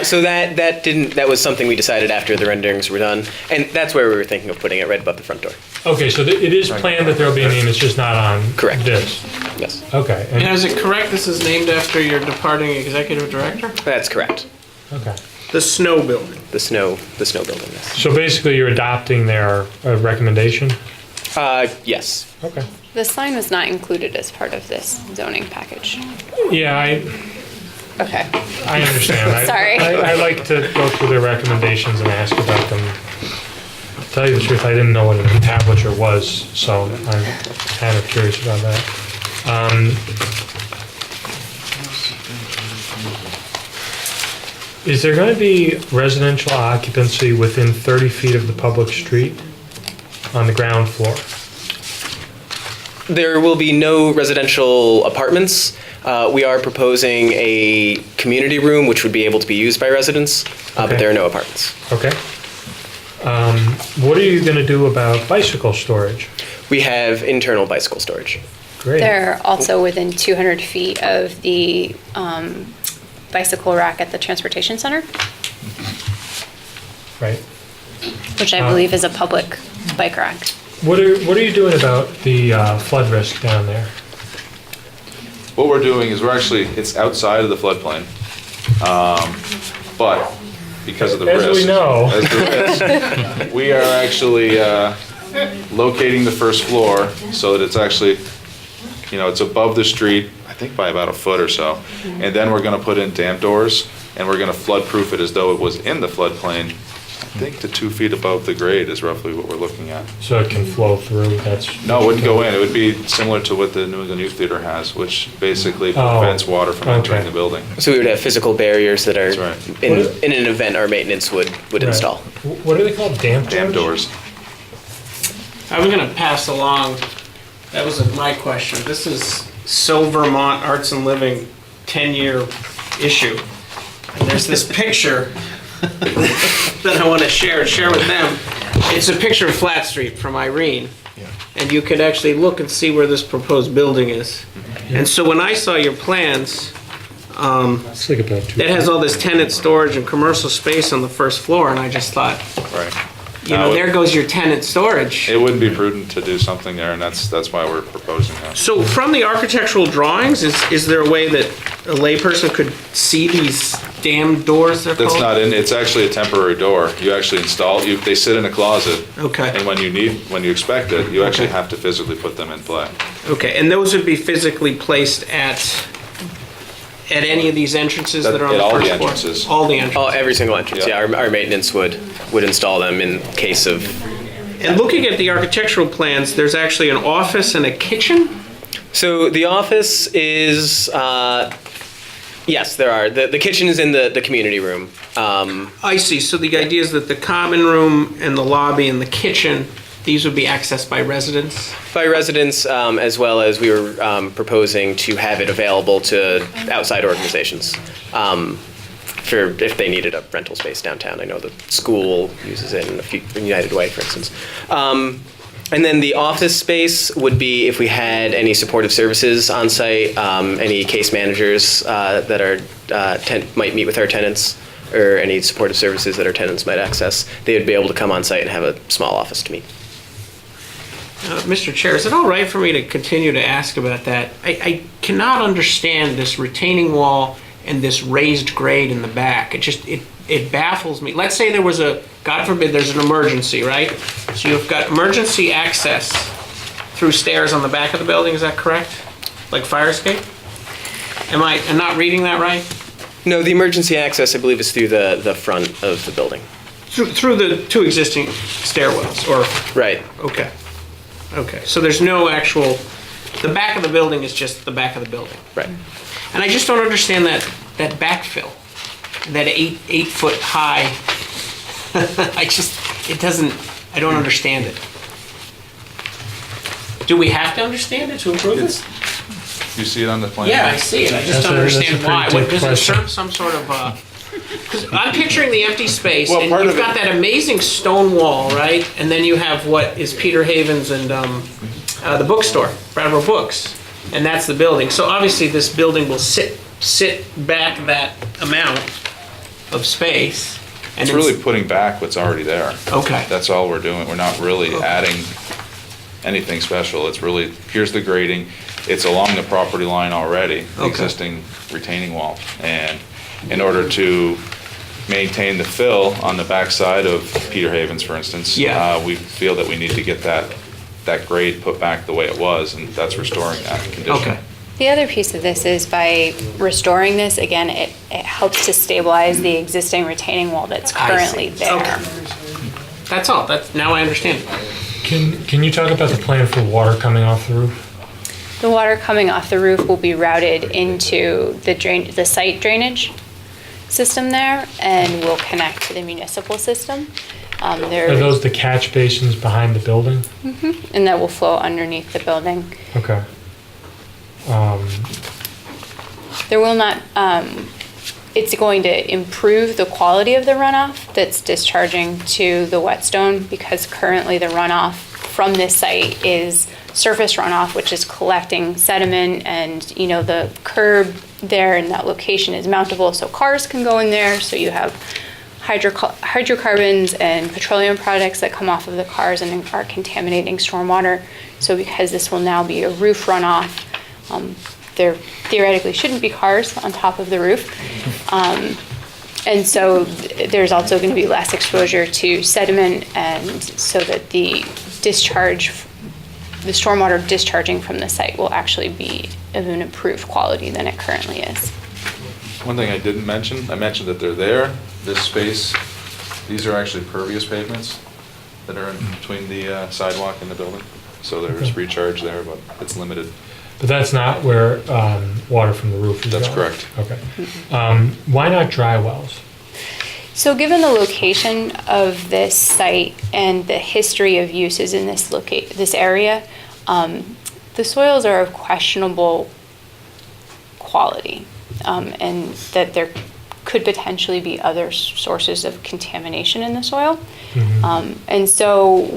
So that was something we decided after the renderings were done, and that's where we were thinking of putting it right above the front door. Okay, so it is planned that there will be a name, it's just not on this? Yes. Okay. And is it correct this is named after your departing executive director? That's correct. Okay. The Snow Building? The Snow Building, yes. So basically, you're adopting their recommendation? Yes. Okay. The sign was not included as part of this zoning package. Yeah, Okay. I understand. Sorry. I like to go through their recommendations and ask about them. To tell you the truth, I didn't know what an entablature was, so I'm kind of curious about that. Is there going to be residential occupancy within 30 feet of the public street on the ground floor? There will be no residential apartments. We are proposing a community room which would be able to be used by residents, but there are no apartments. Okay. What are you going to do about bicycle storage? We have internal bicycle storage. Great. They're also within 200 feet of the bicycle rack at the transportation center, Right. which I believe is a public bike rack. What are you doing about the flood risk down there? What we're doing is it's outside of the floodplain, but because of the risk. As we know. As the risk, we are actually locating the first floor so that it's actually, it's above the street, I think by about a foot or so. And then we're gonna put in damp doors, and we're gonna flood-proof it as though it was in the floodplain. I think to 2 feet above the grade is roughly what we're looking at. So it can flow through, No, it wouldn't go in. It would be similar to what the New England Youth Theater has, which basically prevents water from entering the building. So we would have physical barriers that are, in an event, our maintenance would install. What are they called? Damp doors? Damp doors. I was gonna pass along, that was my question. This is Vermont Arts and Living 10-year issue. And there's this picture that I want to share with them. It's a picture of Flat Street from Irene. and you could actually look and see where this proposed building is. And so when I saw your plans, It's like about 2. it has all this tenant storage and commercial space on the first floor, and I just thought, Right. you know, there goes your tenant storage. It wouldn't be prudent to do something there, and that's why we're proposing that. So from the architectural drawings, is there a way that a layperson could see these damn doors they're That's called? not in, it's actually a temporary door. You actually install, they sit in a closet. Okay. And when you expect it, you actually have to physically put them in play. Okay, and those would be physically placed at any of these entrances that are on At the all first the floor? entrances. All the entrances? Oh, every single entrance, yeah. Our maintenance would install them in case of... And looking at the architectural plans, there's actually an office and a kitchen? So the office is, yes, there are. The kitchen is in the community room. I see, so the idea is that the common room and the lobby and the kitchen, these would be accessed by residents? By residents, as well as we were proposing to have it available to outside organizations for if they needed a rental space downtown. I know the school uses it in United Way, for instance. And then the office space would be if we had any supportive services on site, any case managers that are might meet with our tenants, or any supportive services that our tenants might access. They would be able to come on site and have a small office to meet. Mr. Chair, is it all right for me to continue to ask about that? I cannot understand this retaining wall and this raised grade in the back. It baffles me. Let's say there was God forbid, there's an emergency, right? So you've got emergency access through stairs on the back of the building, is that correct? Like fire escape? Am I not reading that right? No, the emergency access, I believe, is through the front of the building. Through the two existing stairwells, or? Right. Okay. Okay, so there's no actual, the back of the building is just the back of the building. Right. And I just don't understand that backfill, that 8 foot high. I don't understand it. Do we have to understand it to improve it? You see it on the plan? Yeah, I see it, I just don't understand why. pretty deep Does it question. serve some sort of, because I'm picturing the empty space, Well, and part you've of it- got that amazing stone wall, right? And then you have what is Peter Havens and the bookstore, Brattleboro Books, and that's the building. So obviously this building will sit back that amount of space. And It's really putting back what's already there. Okay. That's all we're doing. We're not really adding anything special. It's really, here's the grading. It's along the property line already, the Okay. existing retaining wall. And in order to maintain the fill on the backside of Peter Havens, for instance, we feel that we need to get that grade put back the way it was, and that's restoring that condition. Okay. The other piece of this is by restoring this, again, it helps to stabilize the existing retaining wall that's currently there. Okay. That's all, now I understand. Can you talk about the plan for water coming off the roof? The water coming off the roof will be routed into the site drainage system there and will connect to the municipal system. Are those the catch basins behind the building? And that will flow underneath the building. Okay. There will not, it's going to improve the quality of the runoff that's discharging to the whetstone, because currently the runoff from this site is surface runoff, which is collecting sediment, and the curb there in that location is mountable, so cars can go in there, so you have hydrocarbons and petroleum products that come off of the cars and are contaminating stormwater. So because this will now be a roof runoff, there theoretically shouldn't be cars on top of the roof. And so there's also going to be less exposure to sediment, and so that the stormwater discharging from the site will actually be of an improved quality than it currently is. One thing I didn't mention, I mentioned that they're there, this space, these are actually pervious pavements that are in between the sidewalk and the building. So there's recharge there, but it's limited. But that's not where water from the roof is That's going? correct. Okay. Why not dry wells? So given the location of this site and the history of uses in this area, the soils are of questionable quality, and that there could potentially be other sources of contamination in the soil. And so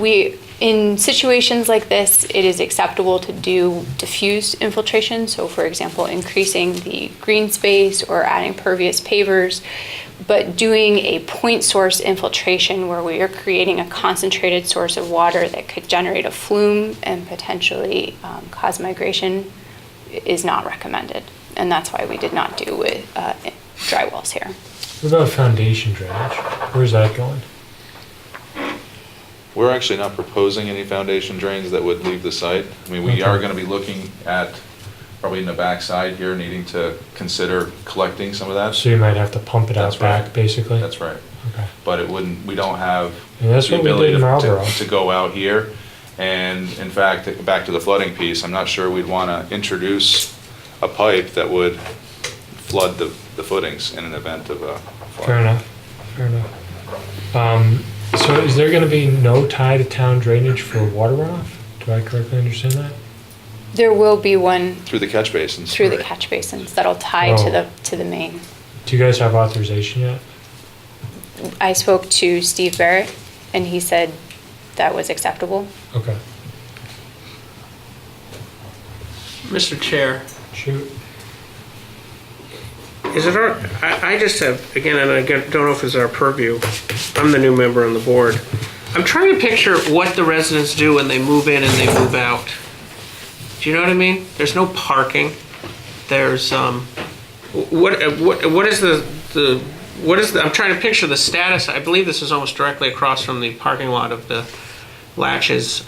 In situations like this, it is acceptable to do diffused infiltration. So for example, increasing the green space or adding pervious pavers. But doing a point source infiltration where we are creating a concentrated source of water that could generate a flume and potentially cause migration is not recommended. And that's why we did not do with dry wells here. What about foundation drainage? Where's that going? We're actually not proposing any foundation drains that would leave the site. I mean, we are going to be looking at, probably in the backside here, needing to consider collecting some of that. So you might have to pump it out That's right. back, basically? That's right. Okay. But it wouldn't, we don't have And that's the what we ability did in Marlboro. to go out here. And in fact, back to the flooding piece, I'm not sure we'd want to introduce a pipe that would flood the footings in an event of a flood. Fair enough, fair enough. So is there gonna be no tie to town drainage for water runoff? Do I correctly understand that? There will be one Through the catch basins. through the catch basins that'll tie Oh. to the main. Do you guys have authorization yet? I spoke to Steve Barrett, and he said that was acceptable. Okay. Mr. Chair, Shoot. is it our, I just have, again, and I don't know if it's our purview, I'm the new member on the board. I'm trying to picture what the residents do when they move in and they move out. Do you know what I mean? There's no parking. There's, what is the, I'm trying to picture the status. I believe this is almost directly across from the parking lot of the Latches.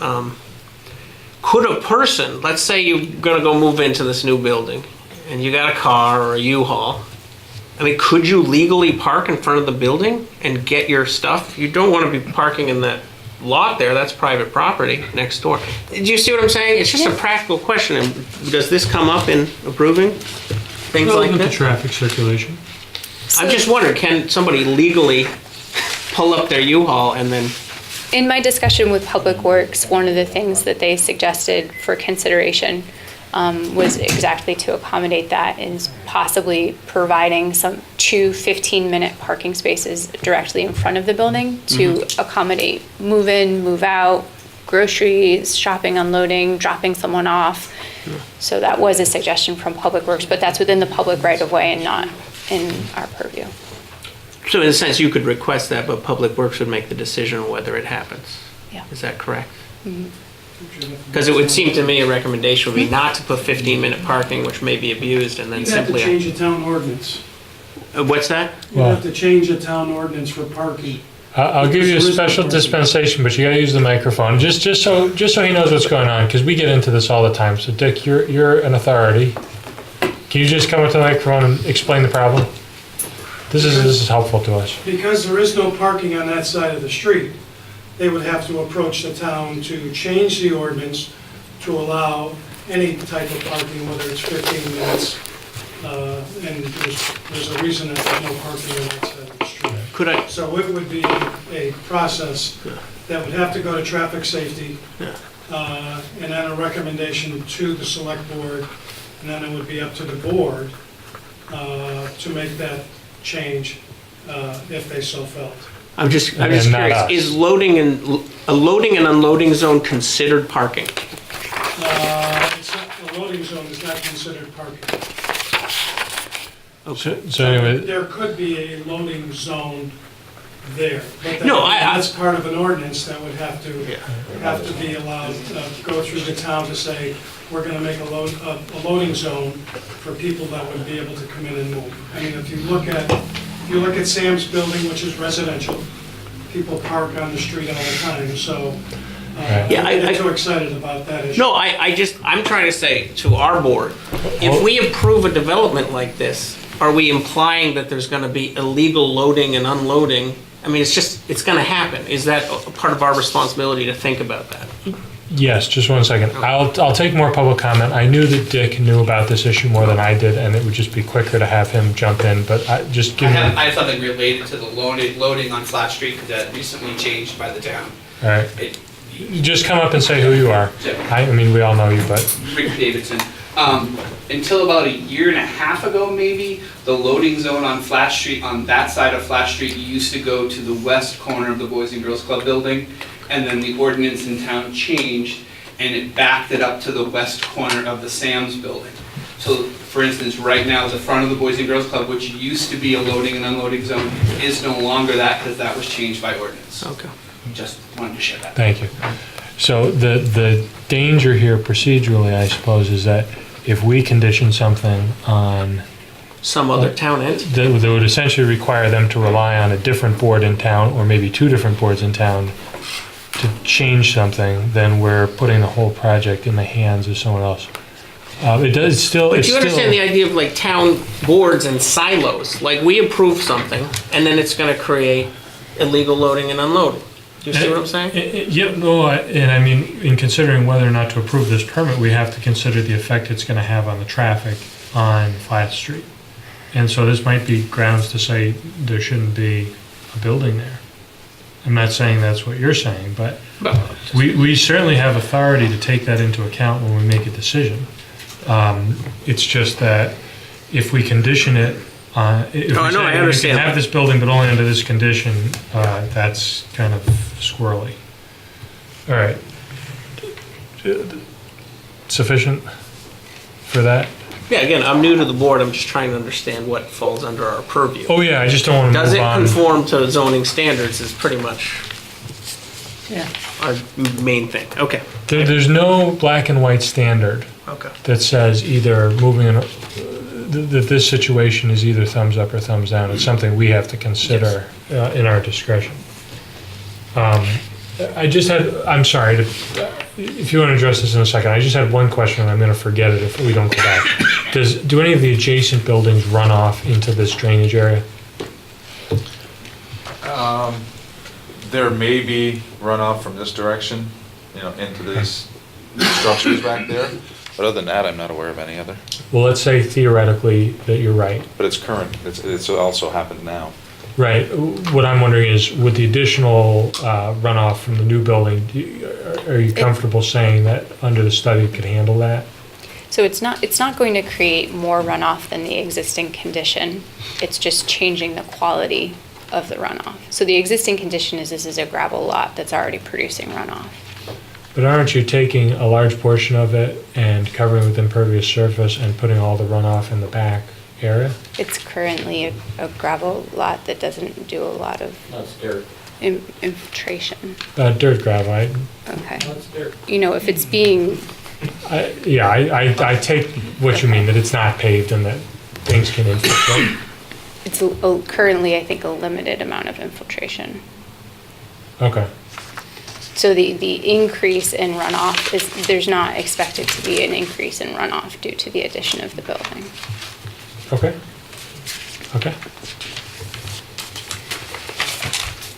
Could a person, let's say you're gonna go move into this new building and you got a car or a U-Haul. I mean, could you legally park in front of the building and get your stuff? You don't want to be parking in that lot there, that's private property next door. Do you see what I'm saying? It's just a practical question. And does this come up in approving things like Relevant to this? traffic circulation. I'm just wondering, can somebody legally pull up their U-Haul and then, In my discussion with Public Works, one of the things that they suggested for consideration was exactly to accommodate that, is possibly providing some 2 15-minute parking spaces directly in front of the building to accommodate move in, move out, groceries, shopping, unloading, dropping someone off. So that was a suggestion from Public Works, but that's within the public right of way and not in our purview. so in a sense, you could request that, but Public Works would make the decision on whether it happens. Yeah. Is that correct? Because it would seem to me a recommendation would be not to put 15-minute parking, which may be abused, and then You'd have to simply... change the town ordinance. What's that? You'd have to change the town ordinance for parking. I'll give you a Because there is no special parking. dispensation, but you gotta use the microphone, just so he knows what's going on, because we get into this all the time. So Dick, you're an authority. Can you just come up to the microphone and explain the problem? This is helpful to us. Because there is no parking on that side of the street, they would have to approach the town to change the ordinance to allow any type of parking, whether it's 15 minutes. And there's a reason that there's no parking on that side of the street. Could I... So it would be a process that would have to go to traffic safety, and then a recommendation to the select board, and then it would be up to the board to make that change if they so felt. I'm just And not curious, us. is a loading and unloading zone considered parking? The loading zone is not considered parking. So anyway, There could be a loading zone there, but No, that's part of an ordinance that would have to be allowed, go through the town to say, we're gonna make a loading zone for people that would be able to come in and move. I mean, if you look at Sam's building, which is residential, people park on the street all the time, so Right. Yeah, I'm not too excited about that issue. No, I'm trying to say to our board, if we approve a development like this, are we implying that there's gonna be illegal loading and unloading? I mean, it's gonna happen. Is that a part of our responsibility to think about that? yes, just 1 second. I'll take more public comment. I knew that Dick knew about this issue more than I did, and it would just be quicker to have him jump in, but just give me... I have something related to the loading on Flat Street that recently changed by the town. All right. Just come up and say who you are. I mean, we all know you, but... Rick Davidson. Until about a year and a half ago, maybe, the loading zone on Flat Street, on that side of Flat Street, used to go to the west corner of the Boys and Girls Club building. and then the ordinance in town changed, and it backed it up to the west corner of the Sam's building. So, for instance, right now, the front of the Boys and Girls Club, which used to be a loading and unloading zone, is no longer that because that was changed by ordinance. Okay. Just wanted to share that. Thank you. So the danger here procedurally, I suppose, is that if we condition something on Some other town entity. that would essentially require them to rely on a different board in town, or maybe two different boards in town, to change something, then we're putting the whole project in the hands of someone else. It does still. But you understand the idea of like town boards and silos. Like we approve something, and then it's going to create illegal loading and unloading. Do you see what I'm saying? Yeah, no, and I mean, in considering whether or not to approve this permit, we have to consider the effect it's going to have on the traffic on Flat Street. And so this might be grounds to say there shouldn't be a building there. I'm not saying that's what you're saying, but we certainly have authority to take that into account when we make a decision. It's just that if we condition it, if we can have this building but only under this condition, that's kind of squirrely. All right. Sufficient for that? Yeah, again, I'm new to the board. I'm just trying to understand what falls under our purview. Oh yeah, I just don't want to Does move it on. conform to zoning standards is pretty much our main thing. Okay. There's no black and white standard Okay. that says either moving that this situation is either thumbs up or thumbs down. It's something we have to consider in our discretion. I'm sorry, if you want to address this in a second, I just had one question and I'm going to forget it if we don't go back. Do any of the adjacent buildings run off into this drainage area? There may be runoff from this direction, into these structures back there. But other than that, I'm not aware of any other. Well, let's say theoretically that you're right. But it's current. It's also happened now. Right. What I'm wondering is, with the additional runoff from the new building, are you comfortable saying that under the study it could handle that? So it's not going to create more runoff than the existing condition. It's just changing the quality of the runoff. So the existing condition is this is a gravel lot that's already producing runoff. But aren't you taking a large portion of it and covering with impervious surface and putting all the runoff in the back area? It's currently a gravel lot that doesn't do a lot of infiltration. Dirt gravel. Okay. If it's being... I take what you mean, that it's not paved and that things can infiltrate. It's currently, I think, a limited amount of infiltration. Okay. So the increase in runoff there's not expected to be an increase in runoff due to the addition of the building. Okay.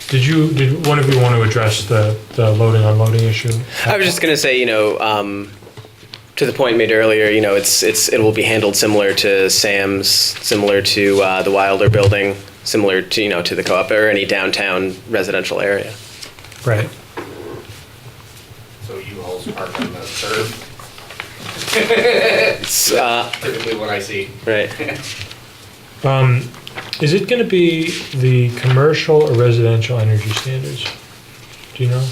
Did one of you want to address the loading unloading issue? I was just going to say, to the point made earlier, it will be handled similar to Sam's, similar to the Wilder building, similar to to the Co-op or any downtown residential area. Right. So you all park on the curb? It's typically what I see. Right. Is it going to be the commercial or residential energy standards? Do you know?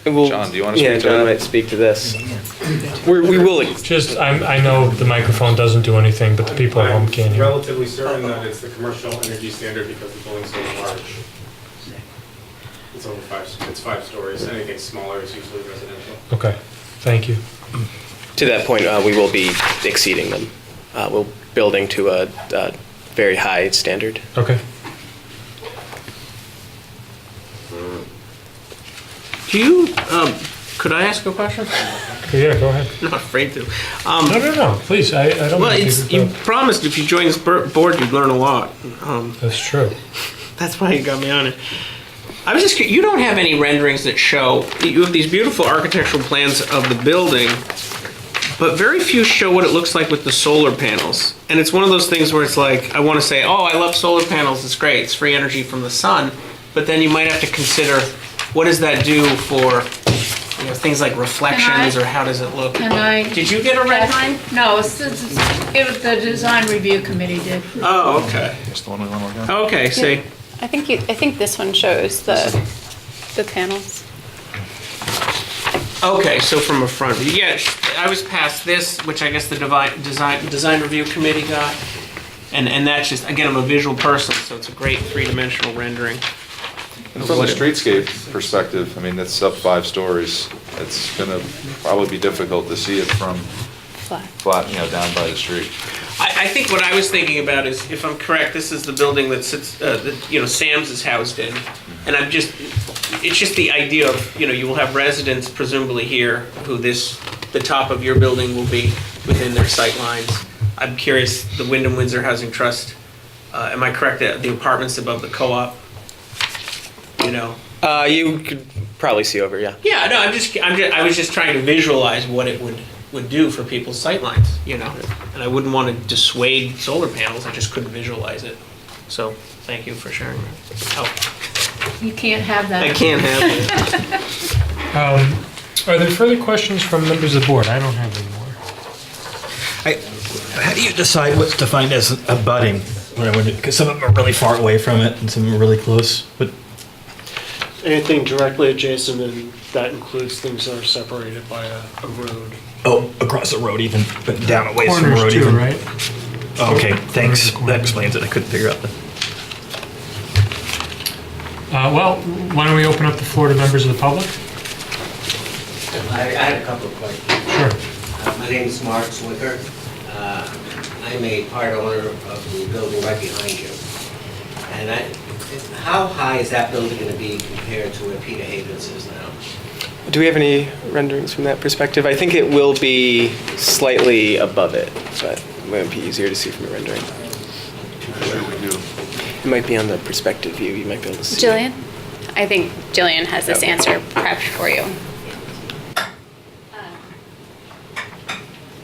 John, do you want to speak to that? Yeah, John might speak to this. We will. Just, I know the microphone doesn't do anything, but the people at home can't hear. I'm relatively certain that it's the commercial energy standard because the building's so large. It's over it's 5 stories. Anything smaller is usually residential. Okay, thank you. To that point, we will be exceeding them. We're building to a very high standard. Okay. Do you, could I ask a question? Yeah, go ahead. I'm not afraid to. No, please, I don't Well, think you promised if you join this board, you'd learn a lot. That's true. That's why you got me on it. I was just curious, you don't have any renderings that show, you have these beautiful architectural plans of the building, but very few show what it looks like with the solar panels. And it's one of those things where it's like, I want to say, oh, I love solar panels, it's great, it's free energy from the sun, but then you might have to consider, what does that do for things like reflections, or how does it look? Did you get a rendering? No, the design review committee did. Oh, okay. That's the one we want to look at. Okay, see. I think this one shows the panels. Okay, so from a front view, yeah, I was past this, which I guess the design review committee got. And that's just, again, I'm a visual person, so it's a great three-dimensional rendering. And from a streetscape perspective, I mean, it's up 5 stories. It's gonna probably be difficult to see it from flat, down by the street. I think what I was thinking about is, if I'm correct, this is the building that sits, that, Sam's is housed in. And it's just the idea of, you will have residents presumably here who the top of your building will be within their sight lines. I'm curious, the Wyndham Windsor Housing Trust, am I correct that the apartments above the co-op, You could probably see over, yeah. Yeah, no, I was just trying to visualize what it would do for people's sightlines, And I wouldn't want to dissuade solar panels, I just couldn't visualize it. So, thank you for sharing that. Oh, You can't have that. I can't have it. Are there further questions from members of the board? I don't have any more. How do you decide what's defined as abutting? Because some of them are really far away from it and some of them are really close. But Anything directly adjacent, and that includes things that are separated by a road. oh, across the road even, but down away from the Corners road too, even. right? Okay, thanks. That explains it. I couldn't figure out that. Well, why don't we open up the floor to members of the public? I have a couple of questions. Sure. My name is Mark Zwicker. I'm a part owner of the building right behind you. And how high is that building going to be compared to where Peter Havens is now? Do we have any renderings from that perspective? I think it will be slightly above it, but it might be easier to see from a rendering. It might be on the perspective view, you might be able to see. Jillian? I think Jillian has this answer prepped for you.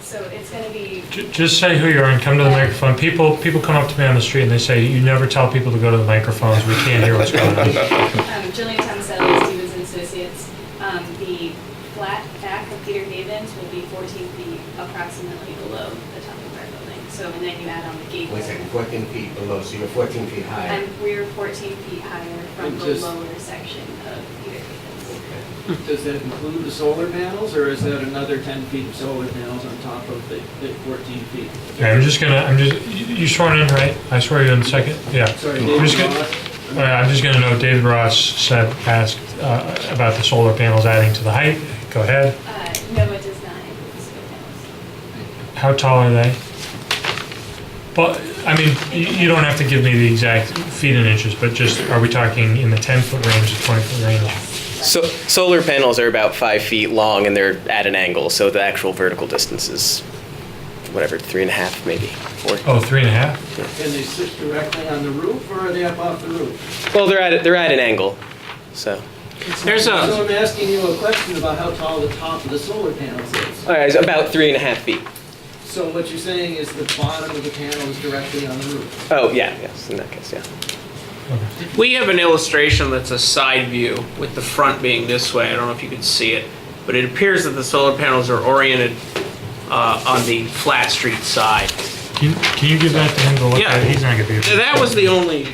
So it's going to be... Just say who you are and come to the microphone. People come up to me on the street and they say, you never tell people to go to the microphones. We can't hear what's going on. Jillian Tomaselli, Stevens and Associates. The flat back of Peter Havens will be 14 feet approximately below the top of our building. So, and then you add on the gate. Wait a second, 14 feet below, so you're 14 feet higher. And we're 14 feet higher from the lower section of Peter Havens. Does that include the solar panels, or is that another 10 feet of solar panels on top of the 14 feet? Okay, you sworn in, right? I swear you in a second. Yeah. Sorry, I'm just gonna note, David Ross asked about the solar panels adding to the height. Go ahead. No, it does not include the solar panels. How tall are they? Well, I mean, you don't have to give me the exact feet and inches, but just, are we talking in the 10-foot range, the 20-foot range? So solar panels are about 5 feet long and they're at an angle, so the actual vertical distance is whatever, 3.5 maybe, 4. Oh, 3.5? Yeah. Can they sit directly on the roof, or are they up off the roof? Well, they're at an angle, so. So I'm asking you a question about how tall the top of the solar panels is. All right, it's about 3.5 feet. So what you're saying is the bottom of the panel is directly on the roof? Oh, yeah, yes, in that case, yeah. We have an illustration that's a side view with the front being this way. I don't know if you can see it, but it appears that the solar panels are oriented on the flat street side. Can you give that to him to look at? He's not gonna be able to. That was the only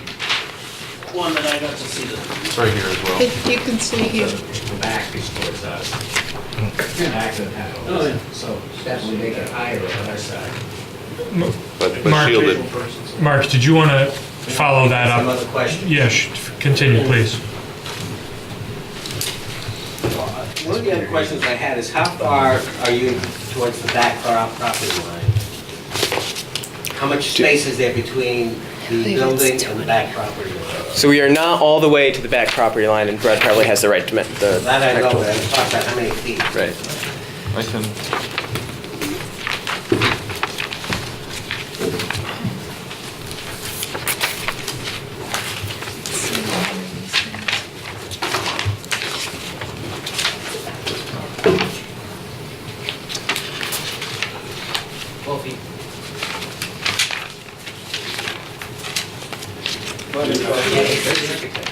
one that I got to see. It's right here as well. You can see here. The back is towards us. The back of the panel. Oh, yeah. So definitely make it higher on our side. But shielded. Mark, did you want to follow that up? Some other questions? Yes, continue, please. One of the other questions I had is how far are you towards the back property line? How much space is there between the building and the back property line? So we are not all the way to the back property line, and Brad probably has the right to That I know, but I'm talking about how many feet. Right. I can.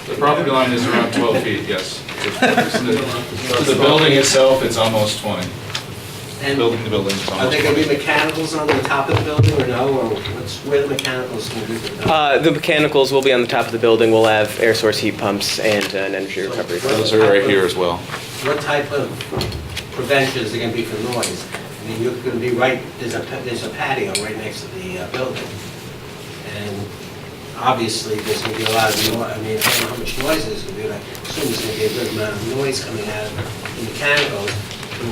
The property line is around 12 feet, yes. To the building itself, it's almost 20. And building to building. It's are almost there going to be 20. mechanicals on the top of the building or no? Or where the mechanicals going to be? The mechanicals will be on the top of the building. We'll have air source heat pumps and an energy recovery. Those are right here as well. What type of prevention is there going to be for noise? I mean, you're going to be right, there's a patio right next to the building. And obviously, there's going to be a lot of noise. I mean, I don't know how much noise there's going to be, but I assume there's going to be a good amount of noise coming out of the mechanicals to a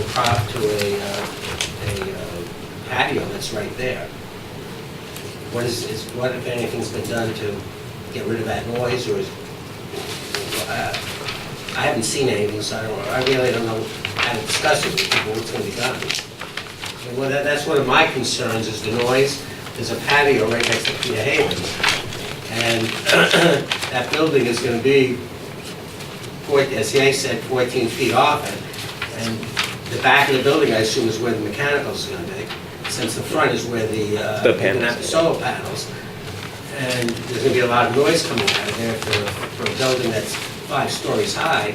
patio that's right there. What if anything's been done to get rid of that noise, or I haven't seen anything, so I really don't know how to discuss it with people, what's going to be done. Well, that's one of my concerns, is the noise. There's a patio right next to Peter Havens, and that building is going to be, as he said, 14 feet off it, and the back of the building, I assume, is where the mechanicals are going to be, since the front is where the panels. the solar panels. And there's going to be a lot of noise coming out of there for a building that's 5 stories high.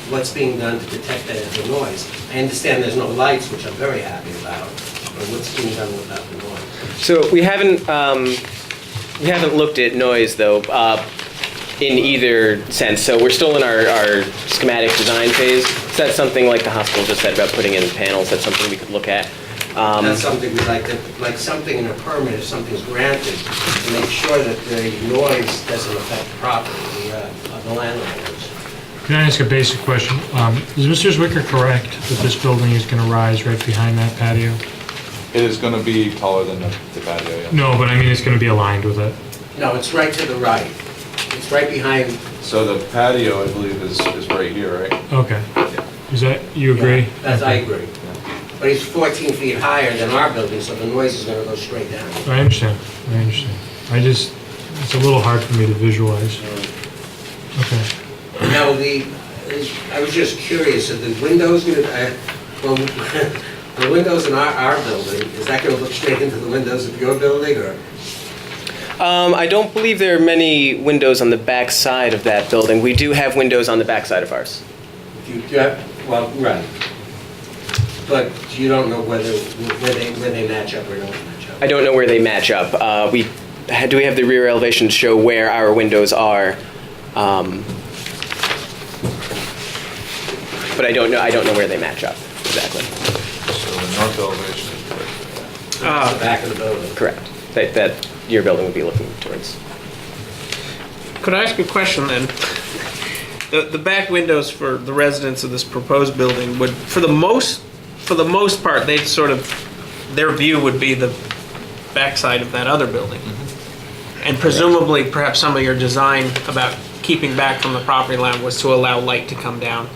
What's being done to detect the noise? I understand there's no lights, which I'm very happy about, but what's being done without the noise? So we haven't looked at noise though, in either sense. So we're still in our schematic design phase. So that's something like the hospital just said about putting in panels. That's something we could look at. That's something we'd like something in a permit, if something's granted, to make sure that the noise doesn't affect the property of the landowners. Can I ask a basic question? Is Mr. Zwicker correct that this building is going to rise right behind that patio? It is going to be taller than the patio, yeah. No, but I mean, it's going to be aligned with it. No, it's right to the right. It's right behind. So the patio, I believe, is right here, right? Okay. Is that, you agree? I agree. But it's 14 feet higher than our building, so the noise is going to go straight down. I understand. It's a little hard for me to visualize. Okay. Now, I was just curious, are the windows going to, the windows in our building, is that going to look straight into the windows of your building, or? I don't believe there are many windows on the back side of that building. We do have windows on the back side of ours. Well, right. But you don't know where they match up or don't match up? I don't know where they match up. Do we have the rear elevation to show where our windows are? But I don't know where they match up exactly. So the north elevation is right The back of the building. Correct. That your building would be looking towards. Could I ask a question then? The back windows for the residents of this proposed building would, for the most part, they'd sort of, their view would be the backside of that other building. And presumably, perhaps some of your design about keeping back from the property line was to allow light to come down,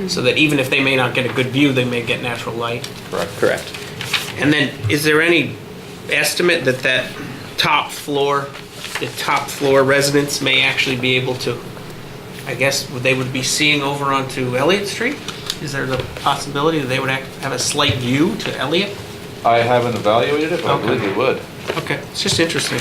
so that even if they may not get a good view, they may get natural light. Correct. And then, is there any estimate that the top floor residents may actually be able to, I guess, they would be seeing over onto Elliott Street? Is there the possibility that they would have a slight view to Elliott? I haven't evaluated it, but I believe they would. Okay, it's just interesting.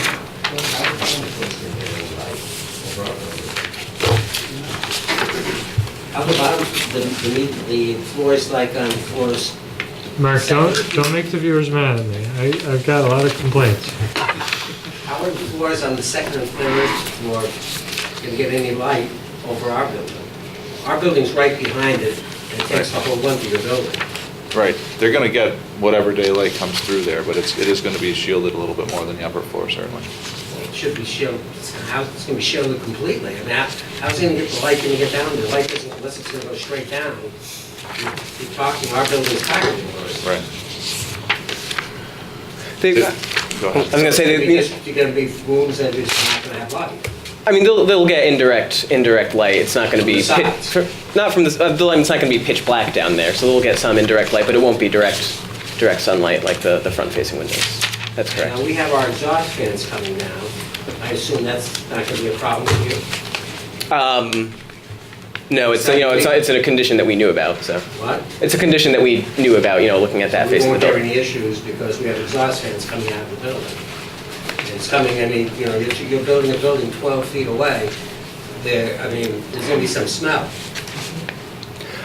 How about the floors like on floors? Mark, don't make the viewers mad at me. I've got a lot of complaints. How are the floors on the second and third floor going to get any light over our building? Our building's right behind it, and it takes the whole length of your building. Right. They're going to get whatever daylight comes through there, but it is going to be shielded a little bit more than the upper floor, certainly. It should be shielded. It's going to be shielded completely. I mean, how's the light going to get down? The light doesn't, unless it's going to go straight down. You're talking, our building's higher than yours. Right. I was going to say you're going to be rooms that are just not going to have light. I mean, they'll get indirect light. It's not going to be not from the light. It's not going to be pitch black down there, so they'll get some indirect light, but it won't be direct sunlight like the front-facing windows. That's correct. Now we have our exhaust fans coming down. I assume that's not going to be a problem with you. No, it's a condition that we knew about. So what? It's a condition that we knew about. Looking at that We facing the won't have building. any issues because we have exhaust fans coming out of the building. It's coming, I mean, you're building a building 12 feet away. There's going to be some smell.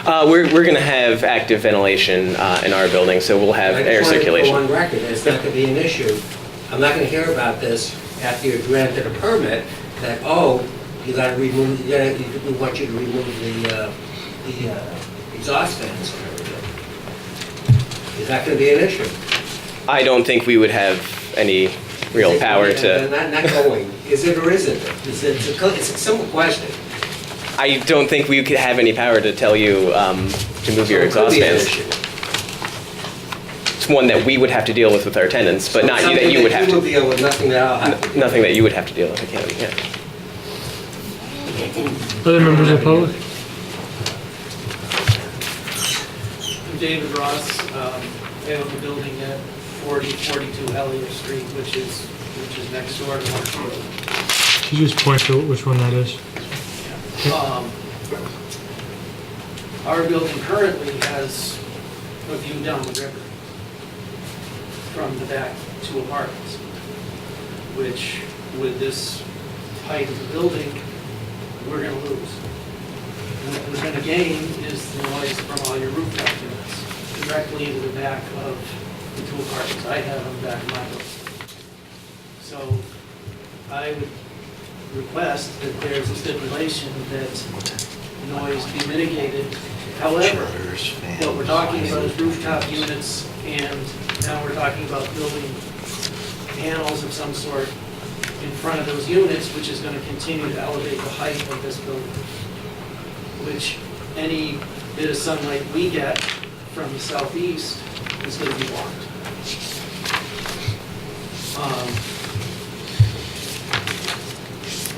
We're going to have active ventilation in our building, so we'll have air circulation. I just want to go on record, it's not going to be an issue. I'm not going to hear about this after you're granted a permit, that, oh, you got to remove, we want you to remove the exhaust fans and everything. Is that going to be an issue? I don't think we would have any real power to... Not going. Is it or isn't it? It's a simple question. I don't think we could have any power to tell you to move your exhaust fans. It's one that we would have to deal with our tenants, but not that you would have to. Something that you will deal with, nothing that I'll have to deal with. Nothing that you would have to deal with, I can't, yeah. Other members of the public? I'm David Ross. I own the building at 4042 Elliott Street, which is next door to Marsh Road. Could you just point to which one that is? Our building currently has a view down the river from the back two apartments, which with this height of the building, we're going to lose. What we're going to gain is the noise from all your rooftop units directly into the back of the two apartments I have on the back of my building. So I would request that there's a stipulation that noise be mitigated. However, what we're talking about is rooftop units, and now we're talking about building panels of some sort in front of those units, which is going to continue to elevate the height of this building, which any bit of sunlight we get from the southeast is going to be blocked.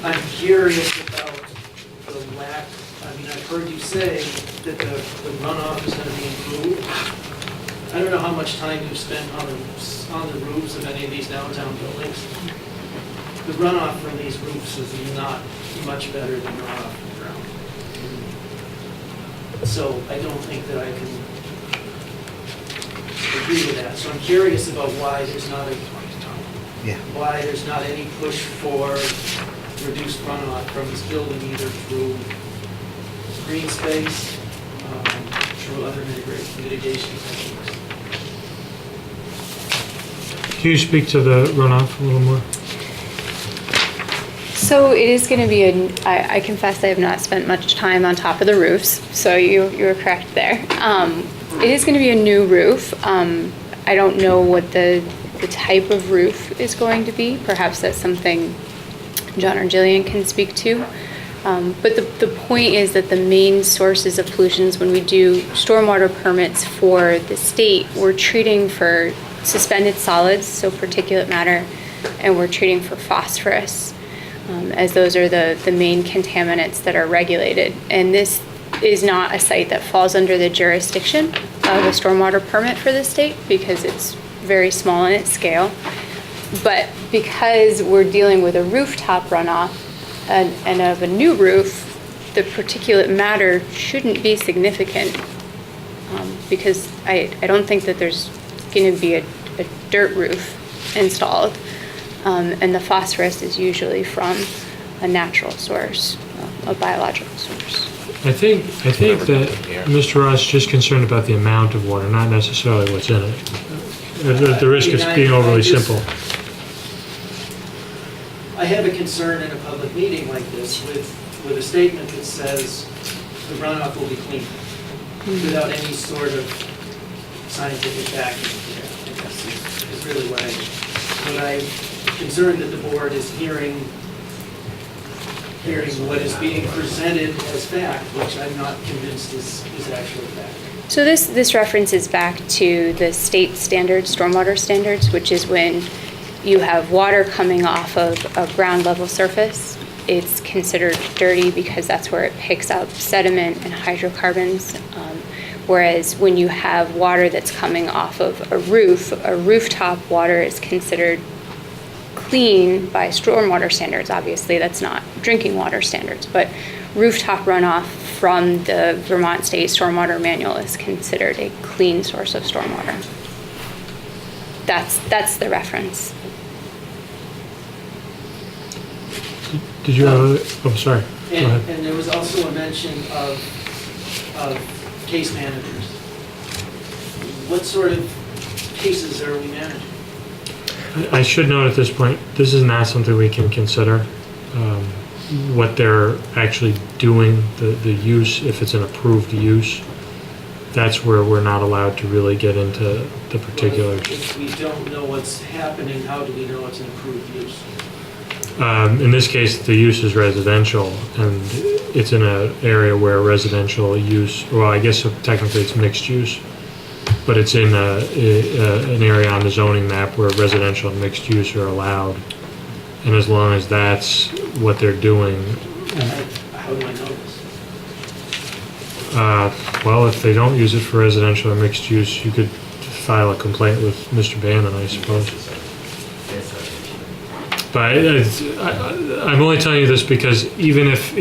I'm curious about the lack, I mean, I've heard you say that the runoff is going to be improved. I don't know how much time you've spent on the roofs of any of these downtown buildings. The runoff from these roofs is not much better than runoff from the ground. So I don't think that I can agree with that. So I'm curious about why there's not any push for reduced runoff from this building, either through green space, through other mitigation techniques. Can you speak to the runoff a little more? So it is going to be I confess I have not spent much time on top of the roofs, so you were correct there. It is going to be a new roof. I don't know what the type of roof is going to be. Perhaps that's something John or Jillian can speak to. But the point is that the main sources of pollutions when we do stormwater permits for the state, we're treating for suspended solids, so particulate matter, and we're treating for phosphorus, as those are the main contaminants that are regulated. And this is not a site that falls under the jurisdiction of a stormwater permit for the state because it's very small in its scale. But because we're dealing with a rooftop runoff and of a new roof, the particulate matter shouldn't be significant because I don't think that there's going to be a dirt roof installed. And the phosphorus is usually from a natural source, a biological source. I think that Mr. Ross is just concerned about the amount of water, not necessarily what's in it. At the risk of being overly simple. I have a concern in a public meeting like this with a statement that says the runoff will be clean without any sort of scientific backing. I guess is really what I'm concerned that the board is hearing what is being presented as fact, which I'm not convinced is actually fact. So this references back to the state standards, stormwater standards, which is when you have water coming off of a ground level surface. It's considered dirty because that's where it picks up sediment and hydrocarbons. Whereas when you have water that's coming off of a rooftop water is considered clean by stormwater standards. Obviously, that's not drinking water standards, but rooftop runoff from the Vermont State Stormwater Manual is considered a clean source of stormwater. That's the reference. Did you have sorry. Go ahead. And there was also a mention of case managers. What sort of cases are we managing? I should note at this point, this is not something we can consider. What they're actually doing, the use, if it's an approved use, that's where we're not allowed to really get into the particulars. If we don't know what's happening, how do we know it's an approved use? In this case, the use is residential, and it's in an area where residential use, well, I guess technically it's mixed use, but it's in an area on the zoning map where residential and mixed use are allowed. And as long as that's what they're doing, How do I know this? well, if they don't use it for residential or mixed use, you could file a complaint with Mr. Bannon, I suppose. But I'm only telling you this because even if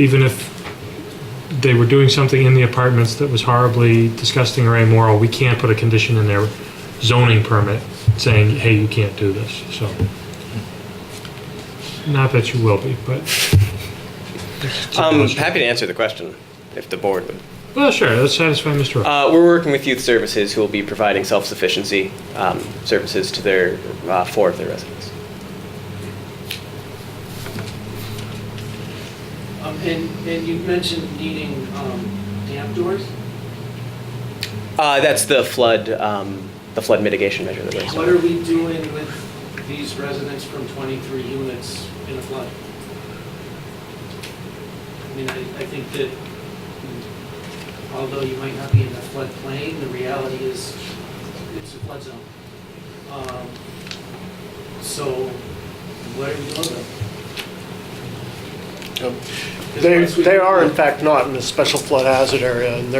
they were doing something in the apartments that was horribly disgusting or immoral, we can't put a condition in their zoning permit saying, hey, you can't do this. So, not that you will be, but. I'm happy to answer the question if the board would. Well, sure. Let's satisfy Mr. Rowe. We're working with Youth Services, who will be providing self-sufficiency services to their 4 of their residents. And you mentioned needing damp doors? That's the flood mitigation measure that we're What are we doing with these residents from 23 units in a flood? I mean, I think that although you might not be in the floodplain, the reality is it's a flood zone. So what are we doing with them? They are in fact not in a special flood hazard area, and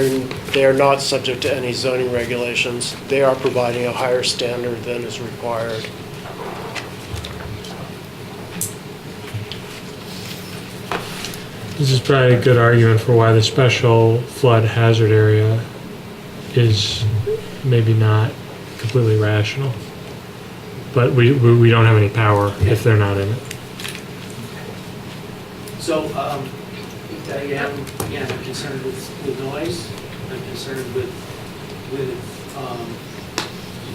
they are not subject to any zoning regulations. They are providing a higher standard than is required. This is probably a good argument for why the special flood hazard area is maybe not completely rational. But we don't have any power if they're not in it. So, I am, again, I'm concerned with noise. I'm concerned with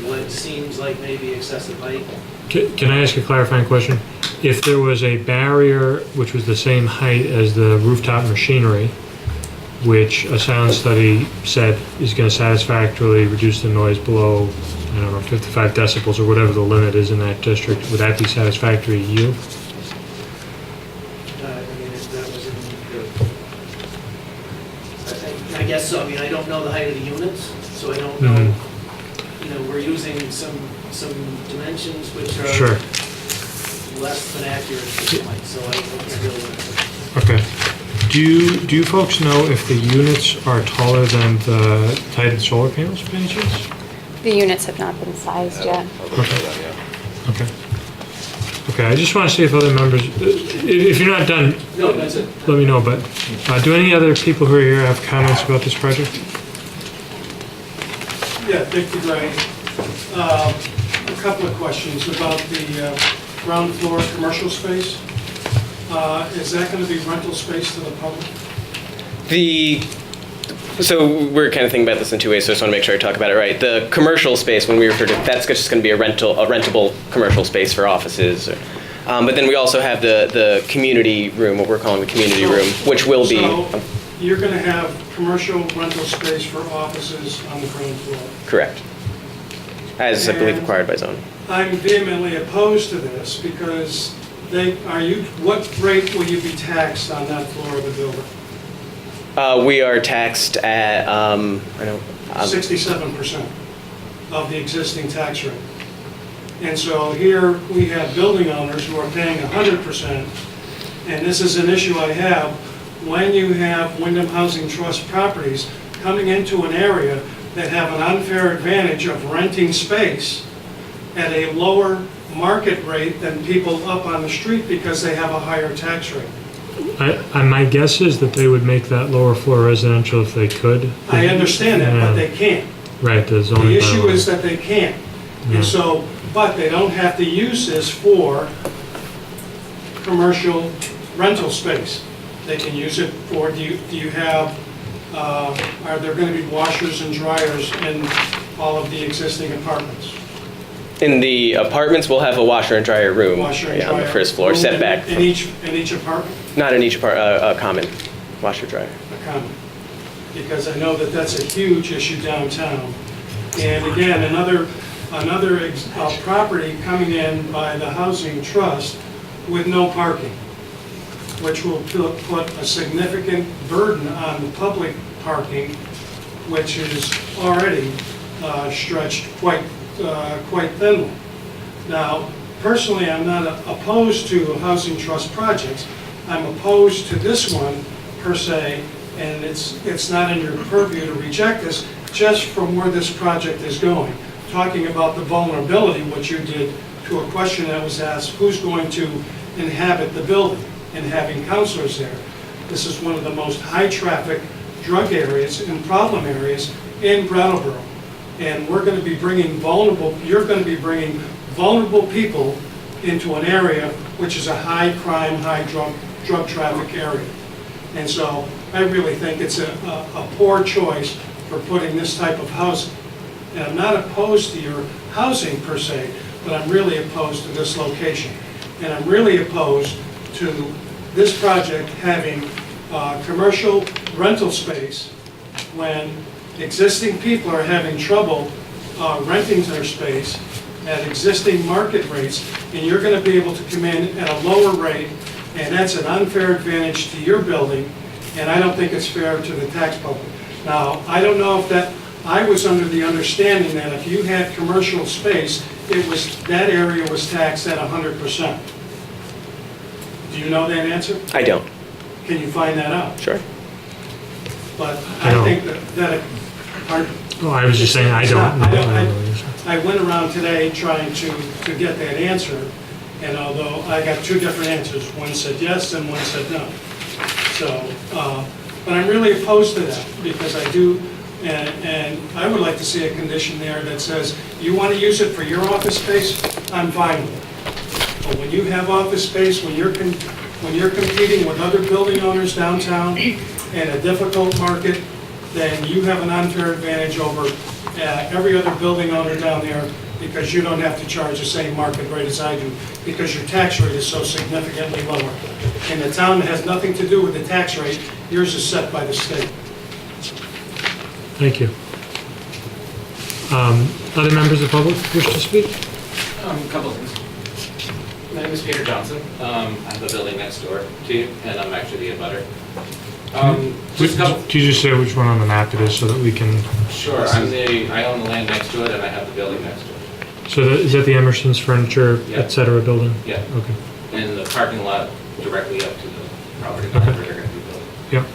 what seems like maybe excessive height. Can I ask a clarifying question? If there was a barrier which was the same height as the rooftop machinery, which a sound study said is going to satisfactorily reduce the noise below, I don't know, 55 decibels or whatever the limit is in that district, would that be satisfactory to you? I guess so. I mean, I don't know the height of the units, so I don't know. You know, we're using some dimensions which are Sure. less than accurate at this point, so I can't really. Okay. Do you folks know if the units are taller than the height of the solar panels, by any chance? The units have not been sized yet. Okay. Okay, I just want to see if other members, if you're not done, No, that's it. let me know, but do any other people who are here have comments about this project? Yeah, Dick DeGray. A couple of questions about the ground floor commercial space. Is that going to be rental space to the public? So we're kind of thinking about this in 2 ways, so I just want to make sure I talk about it right. The commercial space, when we refer to, that's just going to be a rentable commercial space for offices. But then we also have the community room, what we're calling the community room, which will be. So you're going to have commercial rental space for offices on the ground floor. Correct. As I believe required by zoning. I'm vehemently opposed to this because what rate will you be taxed on that floor of the building? We are taxed at, 67% of the existing tax rate. And so here we have building owners who are paying 100%, and this is an issue I have. When you have Wyndham Housing Trust properties coming into an area that have an unfair advantage of renting space at a lower market rate than people up on the street because they have a higher tax rate. My guess is that they would make that lower floor residential if they could. I understand that, but they can't. Right, the zoning. The issue bylaw. is that they can't. Yeah. And so, but they don't have to use this for commercial rental space. They can use it for, do you have are there going to be washers and dryers in all of the existing apartments? In the apartments, we'll have a washer and dryer room Washer and on the dryer first floor, room setback. In each apartment? Not in each a common washer dryer. A common. Because I know that that's a huge issue downtown. And again, another property coming in by the Housing Trust with no parking, which will put a significant burden on the public parking, which is already stretched quite thinly. Now, personally, I'm not opposed to Housing Trust projects. I'm opposed to this one per se, and it's not in your purview to reject this, just from where this project is going. Talking about the vulnerability, which you did, to a question that was asked, who's going to inhabit the building, and having counselors there. This is one of the most high-traffic drug areas and problem areas in Brattleboro. And we're going to be bringing you're going to be bringing vulnerable people into an area which is a high-crime, high-drug traffic area. And so I really think it's a poor choice for putting this type of housing. And I'm not opposed to your housing per se, but I'm really opposed to this location. And I'm really opposed to this project having commercial rental space when existing people are having trouble renting their space at existing market rates, and you're going to be able to come in at a lower rate, and that's an unfair advantage to your building, and I don't think it's fair to the tax public. Now, I don't know if I was under the understanding that if you had commercial space, that area was taxed at 100%. Do you know that answer? I don't. Can you find that out? Sure. But I think that Oh, I was just saying, I don't know. I went around today trying to get that answer, and although I got two different answers, one said yes and one said no. So, but I'm really opposed to that, because I do, and I would like to see a condition there that says, you want to use it for your office space, I'm fine with it. But when you have office space, when you're competing with other building owners downtown in a difficult market, then you have an unfair advantage over every other building owner down there, because you don't have to charge the same market rate as I do, because your tax rate is so significantly lower. And the town has nothing to do with the tax rate. Yours is set by the state. Thank you. Other members of the public wish to speak? A couple of things. My name is Peter Johnson. I have the building next door to you, and I'm actually the abutter. Just a couple. Could you just say which one on the map it is so that we can... Sure, I own the land next to it, and I have the building next to it. So is that the Emerson's Furniture, Yeah. et cetera building? Yeah. Okay. And the parking lot directly up to the property line where they're going to be building. Yep.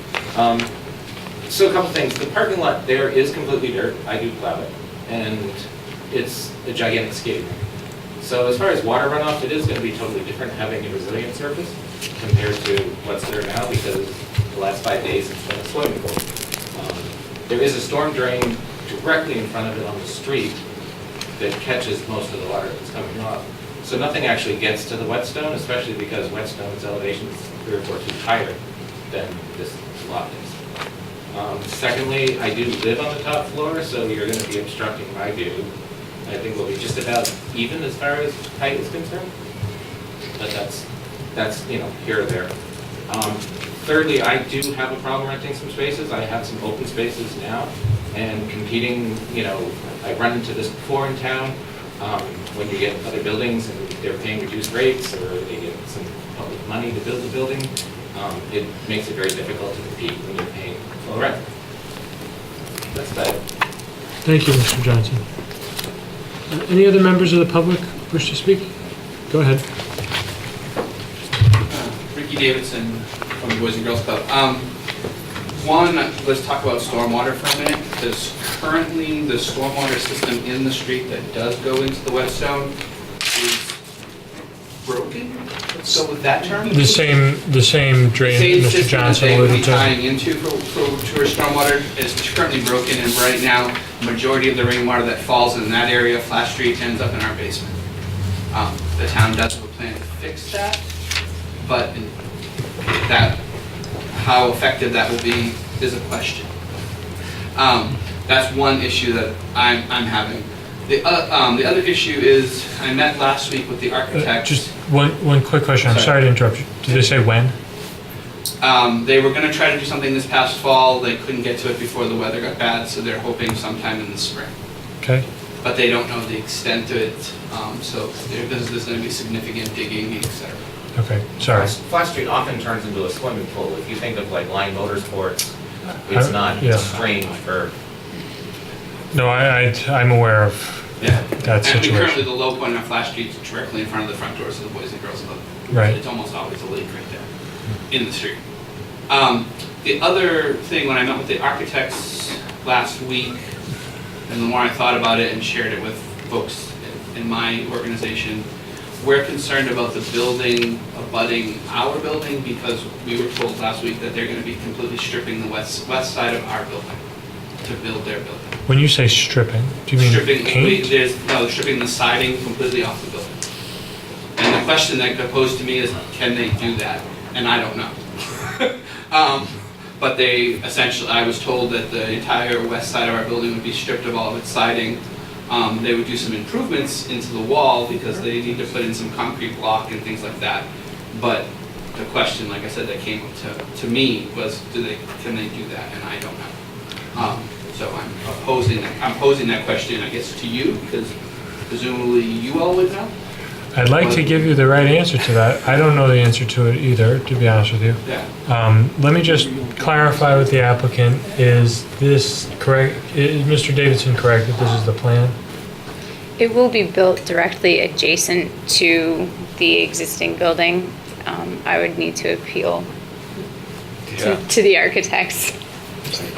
So a couple things. The parking lot there is completely dirt. I do plow it, and it's a gigantic skating rink. So as far as water runoff, it is going to be totally different having a resilient surface compared to what's there now, because the last 5 days it's been a swimming pool. There is a storm drain directly in front of it on the street that catches most of the water that's coming off. So nothing actually gets to the whetstone, especially because whetstone's elevation is 3 or 4 feet higher than this lot is. Secondly, I do live on the top floor, so you're going to be obstructing my view. I think we'll be just about even as far as height is concerned, but that's here or there. Thirdly, I do have a problem renting some spaces. I have some open spaces now, and competing, I run into this before in town, when you get other buildings and they're paying reduced rates, or they get some public money to build the building, it makes it very difficult to compete when you're paying full rent. That's that. Thank you, Mr. Johnson. Any other members of the public wish to speak? Go ahead. Ricky Davidson from the Boys and Girls Club. One, let's talk about stormwater for a minute, because currently the stormwater system in the street that does go into the whetstone is broken. Let's go with that term. The same drain Same Mr. system that Johnson they would be alluded to. tying into for stormwater is currently broken, and right now, majority of the rainwater that falls in that area of Flash Street ends up in our basement. The town does have a plan to fix that, but how effective that will be is a question. That's one issue that I'm having. The other issue is, I met last week with the architect. Just one quick question. I'm sorry to interrupt you. Did they say when? They were gonna try to do something this past fall. They couldn't get to it before the weather got bad, so they're hoping sometime in the spring. Okay. But they don't know the extent of it, so there's gonna be significant digging, et cetera. Okay, sorry. Flat Street often turns into a swimming pool. If you think of like Line Motorsports, it's not Yeah. strange for. No, I'm aware of that And situation. currently, the low point on Flash Street is directly in front of the front doors of the Boys and Girls Club. Right. It's almost always a lake right there in the street. The other thing, when I met with the architects last week, and the more I thought about it and shared it with folks in my organization, we're concerned about the building abutting our building because we were told last week that they're going to be completely stripping the west side of our building to build their building. When you say stripping, do you mean Stripping, paint? they're stripping the siding completely off the building. And the question that got posed to me is, can they do that? And I don't know. But they essentially, I was told that the entire west side of our building would be stripped of all of its siding. They would do some improvements into the wall because they need to put in some concrete block and things like that. But the question, like I said, that came to me was, can they do that? And I don't know. So I'm posing that question, I guess, to you because presumably you all would know. I'd like to give you the right answer to that. I don't know the answer to it either, to be honest with you. Yeah. Let me just clarify with the applicant. Is this correct? Is Mr. Davidson correct that this is the plan? It will be built directly adjacent to the existing building. I would need to appeal to the architects.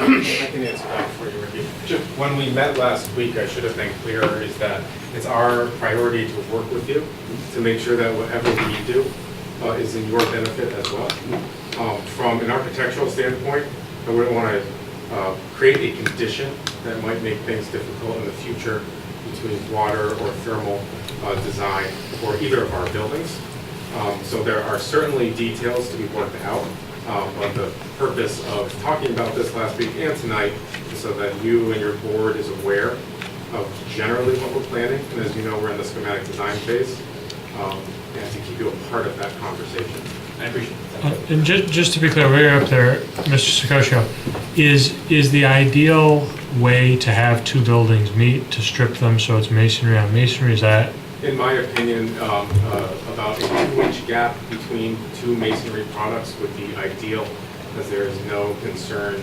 I can answer that for you, Ricky. Just when we met last week, I should have been clearer, is that it's our priority to work with you to make sure that whatever we do is in your benefit as well. From an architectural standpoint, I wouldn't want to create a condition that might make things difficult in the future between water or thermal design for either of our buildings. So there are certainly details to be worked out. But the purpose of talking about this last week and tonight is so that you and your board is aware of generally what we're planning. And as you know, we're in the schematic design phase, and to keep you a part of that conversation. I appreciate it. And just to be clear, way up there, Mr. Sakosio, is the ideal way to have two buildings meet to strip them so it's masonry on masonry? Is that? In my opinion, about a 2-inch gap between two masonry products would be ideal, as there is no concern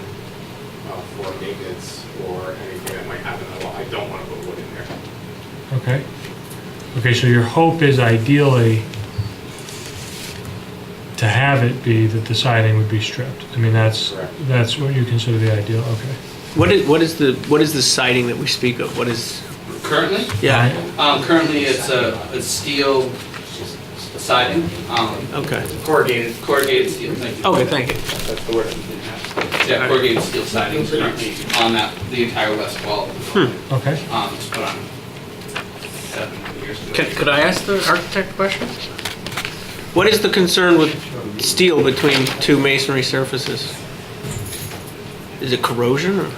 for maintenance or anything that might happen at all. I don't want to put wood in there. Okay. Okay, so your hope is ideally to have it be that the siding would be stripped. I mean, that's what you consider the ideal. Okay. What is the siding that we speak of? What is? Currently? Yeah. Currently, it's steel siding. Okay. Corrugated steel. Thank you. Okay, thank you. That's the word. Yeah, corrugated steel siding is currently on the entire west wall. Okay. It's put on 7 years ago. Could I ask the architect a question? What is the concern with steel between two masonry surfaces? Is it corrosion or?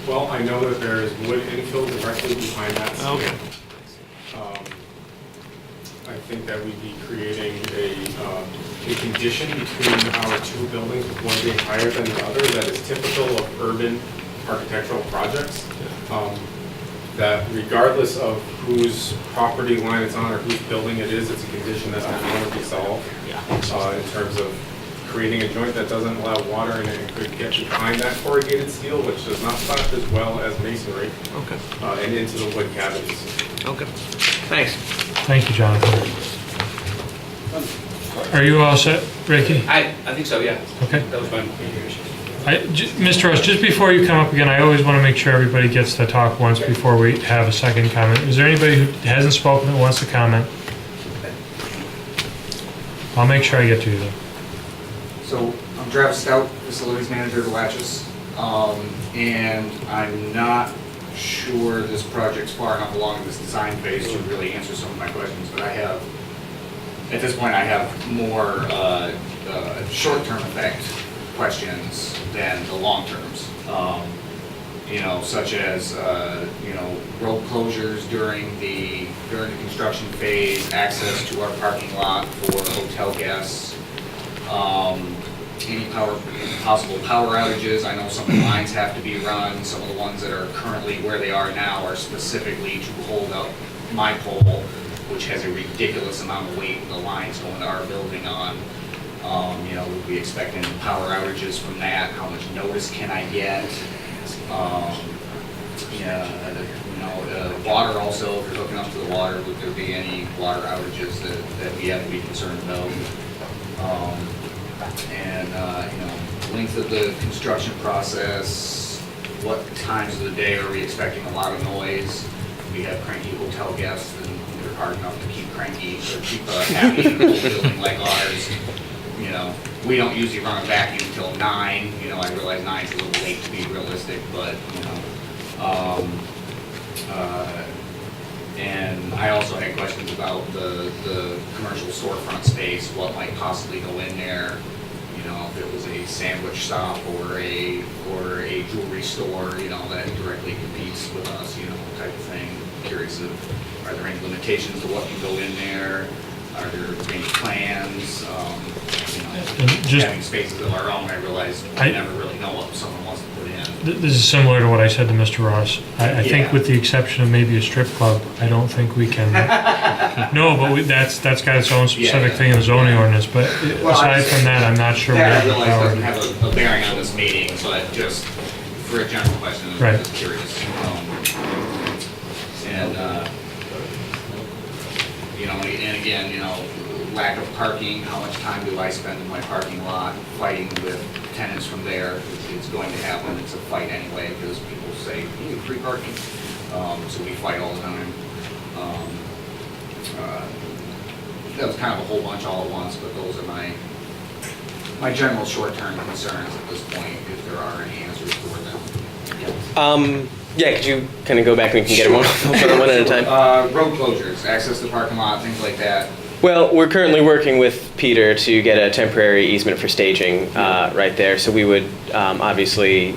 Well, I know that there is wood infill directly behind that steel. Okay. I think that we'd be creating a condition between our two buildings, with one being higher than the other, that is typical of urban architectural projects. That regardless of whose property line it's on or whose building it is, it's a condition that I want to be solved in terms of creating a joint that doesn't allow water in it and could get behind that corrugated steel, which does not slap as well as masonry, and into the wood cavities. Okay, thanks. Thank you, Jonathan. Are you all set, Ricky? I think so, yeah. Okay. That was fine. Mr. Rush, just before you come up again, I always want to make sure everybody gets to talk once before we have a second comment. Is there anybody who hasn't spoken that wants to comment? I'll make sure I get to you though. So I'm Travis Stout, Facilities Manager to Latches, and I'm not sure this project's far enough along in this design phase to really answer some of my questions, but I have, at this point, I have more short-term effect questions than the long terms. You know, such as, you know, road closures during the construction phase, access to our parking lot for hotel guests, any possible power outages. I know some of the lines have to be run. Some of the ones that are currently where they are now are specifically to hold up my pole, which has a ridiculous amount of weight the lines going to our building on. You know, we'll be expecting power outages from that. How much notice can I get? Yeah, you know, water also, if you're hooking up to the water, would there be any water outages that we have to be concerned about? And, you know, length of the construction process, what times of the day are we expecting a lot of noise? We have cranky hotel guests, and they're hard enough to keep cranky, or keep happy in a building like ours. You know, we don't usually run a vacuum until 9. You know, I realize 9's a little late to be realistic, but, you know. And I also had questions about the commercial storefront space, what might possibly go in there. You know, if it was a sandwich shop or a jewelry store, you know, that directly competes with us, you know, type of thing. Curious of, are there any limitations to what can go in there? Are there any plans? You know, having spaces of our own, I realize I never really know what someone wants to put in. This is similar to what I said to Mr. Ross. I think with the exception of maybe a strip club, I don't think we can. No, but that's got its own specific thing in the zoning ordinance, but aside from that, I'm not sure. That I realize doesn't have a bearing on this meeting, but just for a general question, I'm just curious. You know, and again, you know, lack of parking, how much time do I spend in my parking lot fighting with tenants from there? It's going to happen, it's a fight anyway, because people say, hey, free parking. So we fight all the time. That was kind of a whole bunch all at once, but those are my general short-term concerns at this point, if there are any answers for them. Yeah, could you kind of go back and we can get them one at a time? Road closures, access to the parking lot, things like that. Well, we're currently working with Peter to get a temporary easement for staging right there. So we would obviously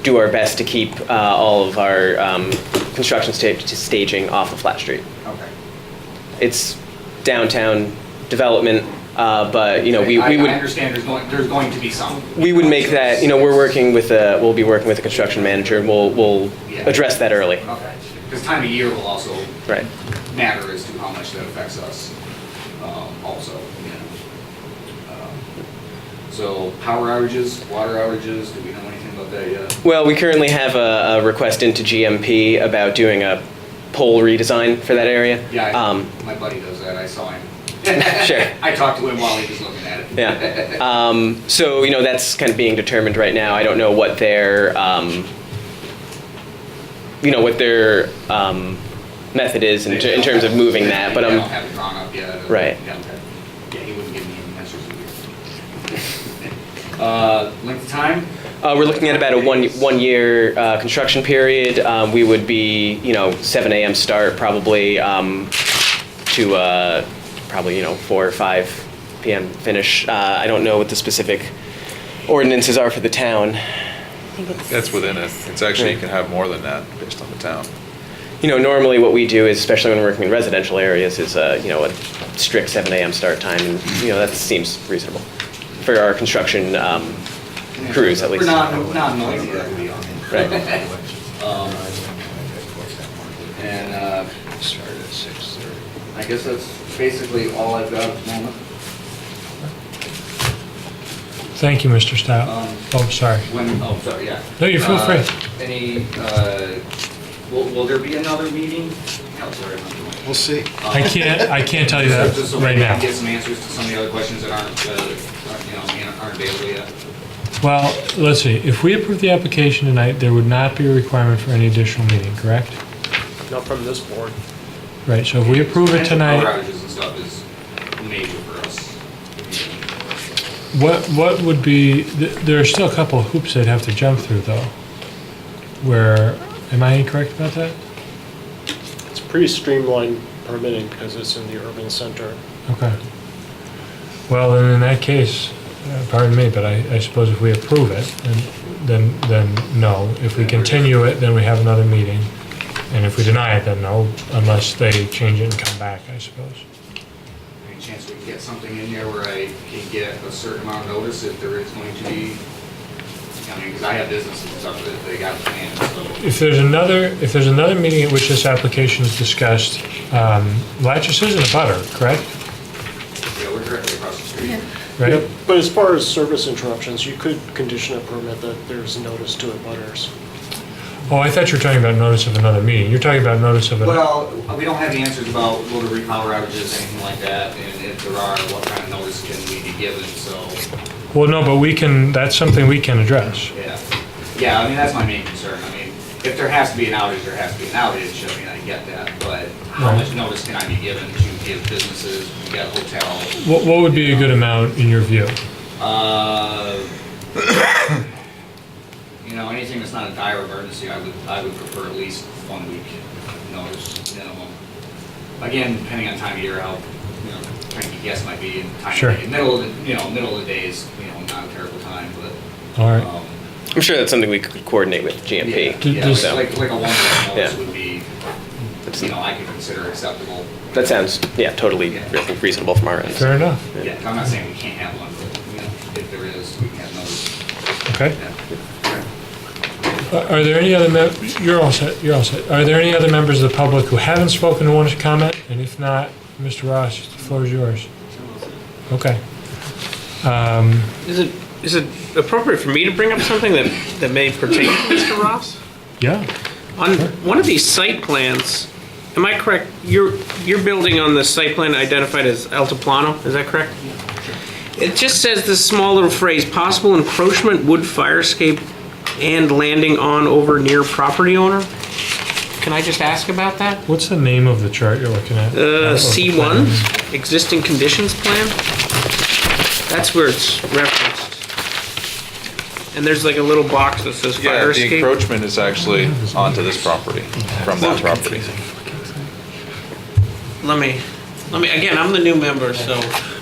do our best to keep all of our construction staging off of Flat Street. Okay. It's downtown development, but you know we would. I understand there's going to be some. We would make that. You know, we'll be working with a construction manager, and we'll address that early. Okay. Because time of year will also Right. matter as to how much that affects us. Also, you know. So power outages, water outages, do we know anything about that yet? Well, we currently have a request into GMP about doing a pole redesign for that area. Yeah, my buddy does that, I saw him. Sure. I talked to him while he was looking at it. Yeah. So, you know, that's kind of being determined right now. I don't know what their, method is in terms of moving that, but I don't have it drawn up yet. Right. Yeah, okay. Yeah, he wouldn't give me any answers. Length of time? We're looking at about a one-year construction period. We would be, 7 a.m. start, probably to probably 4 or 5 p.m. finish. I don't know what the specific ordinances are for the town. That's within it. It's actually, you can have more than that based on the town. Normally what we do is, especially when we're working in residential areas, is a strict 7 a.m. start time, and that seems reasonable for our construction crews, at least. We're not noisy, that would be on. Right. And Started at 6:30. I guess that's basically all I've got at the moment. Thank you, Mr. Stout. Sorry. Sorry, yeah. No, you feel free. Any, will there be another meeting? No, sorry, I'm not doing it. We'll see. I can't tell you that Just so right maybe I now. can get some answers to some of the other questions that aren't available yet. Well, let's see. If we approve the application tonight, there would not be a requirement for any additional meeting, correct? Not from this board. Right, so if we approve it Power tonight, outages and stuff is major for us. what would be, there are still a couple of hoops they'd have to jump through, though. Where, am I incorrect about that? It's pretty streamlined permitting because it's in the urban center. Okay. Well, then in that case, pardon me, but I suppose if we approve it, then no. If we continue it, then we have another meeting. And if we deny it, then no, unless they change it and come back, I suppose. Any chance we can get something in there where I can get a certain amount of notice if there is going to be, I mean, because I have businesses and stuff that they got planned, so. If there's another meeting at which this application is discussed, Latches isn't a butter, correct? Yeah, we're directly across the street. Right? Yeah, but as far as service interruptions, you could condition a permit that there's notice to abutters. Oh, I thought you were talking about notice of another meeting. You're talking about notice of Well, we don't have the answers about rotary power outages, anything like that, and if there are, what kind of notice can we be given, so, Well, no, but that's something we can address. yeah. Yeah, I mean, that's my main concern. I mean, if there has to be an outage, there has to be an outage, I mean, I get that, but how Right. much notice can I be given to give businesses, we got a hotel? What would be a good amount in your view? You know, anything that's not a dire emergency, I would prefer at least 1 week notice minimum. Again, depending on time of year, how, cranky guests might be in time Sure. of day. Middle of the day is, not a terrible time, but. All right. I'm sure that's something we could coordinate with GMP. Yeah, so. like a 1 week notice Yeah. would be, I could consider acceptable. That sounds, totally reasonable from our end. Fair enough. Yeah, I'm not saying we can't have one, but, if there is, we can have notice. Okay. Are there any other, you're all set. Are there any other members of the public who haven't spoken who want to comment? And if not, Mr. Ross, the floor is yours. Okay. Is it appropriate for me to bring up something that may pertain to Mr. Ross? Yeah. On one of these site plans, am I correct, your building on the site plan identified as Altiplano, is that correct? It just says this small little phrase, possible encroachment, wood fire escape, and landing on over near property owner? Can I just ask about that? What's the name of the chart you're looking at? C1, existing conditions plan. That's where it's referenced. And there's like a little box that says Yeah, fire the escape. encroachment is actually onto this property, from that property. Let me, again, I'm the new member, so.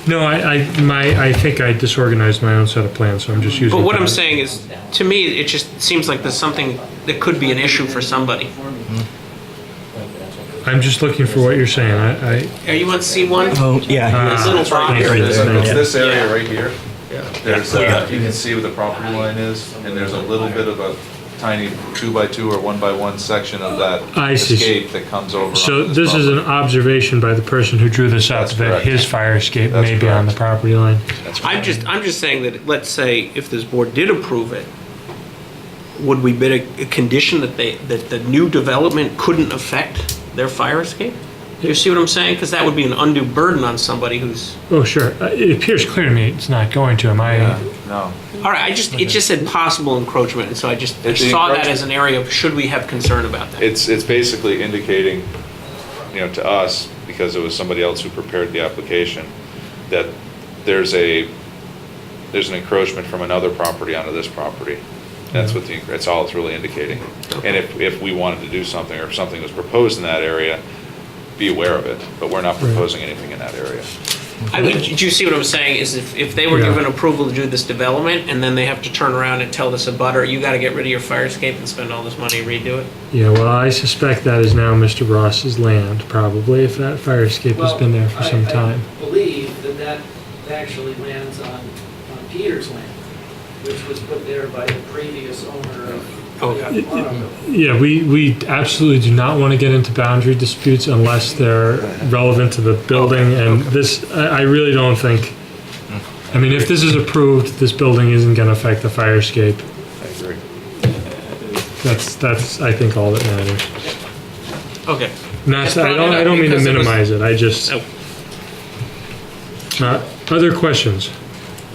No, I think I disorganized my own set of plans, so I'm just using. But what I'm that. saying is, to me, it just seems like there's something that could be an issue for somebody. I'm just looking for what you're saying. Are you on C1? Oh, yeah. This little box. It's this area Yeah. right here. There's, you can see where the property line is, and there's a little bit of a tiny 2x2 or 1x1 section of that I see. escape that comes over. So onto this is an property. observation by the person who drew this up, That's that correct. his fire escape That's may be on the correct. property line. I'm just saying that, let's say, if this board did approve it, would we bid a condition that the new development couldn't affect their fire escape? Do you see what I'm saying? Because that would be an undue burden on somebody who's. Oh, sure. It appears clear to me it's not going to. Am I? No. All right, it just said possible encroachment, and so I It's saw the that encroachment. as an area of, should we have concern about that? It's basically indicating, to us, because it was somebody else who prepared the application, that there's an encroachment from another property onto this property. That's what that's all it's really indicating. And if we wanted to do something, or if something was proposed in that area, be aware of it, but we're not proposing anything in that area. Do you see what I'm saying? Is if they were Yeah. given approval to do this development, and then they have to turn around and tell this abutter, you gotta get rid of your fire escape and spend all this money to redo it? Yeah, well, I suspect that is now Mr. Ross's land, probably, if that fire escape has been there for some time. I believe that actually lands on Peter's land, which was put there by the previous owner of. Okay. Yeah, we absolutely do not want to get into boundary disputes unless they're relevant to the building, and this, I really don't think, I mean, if this is approved, this building isn't going to affect the fire escape. I agree. That's, I think, all that matters. Okay. Not, I don't mean to minimize it, I just. Other questions?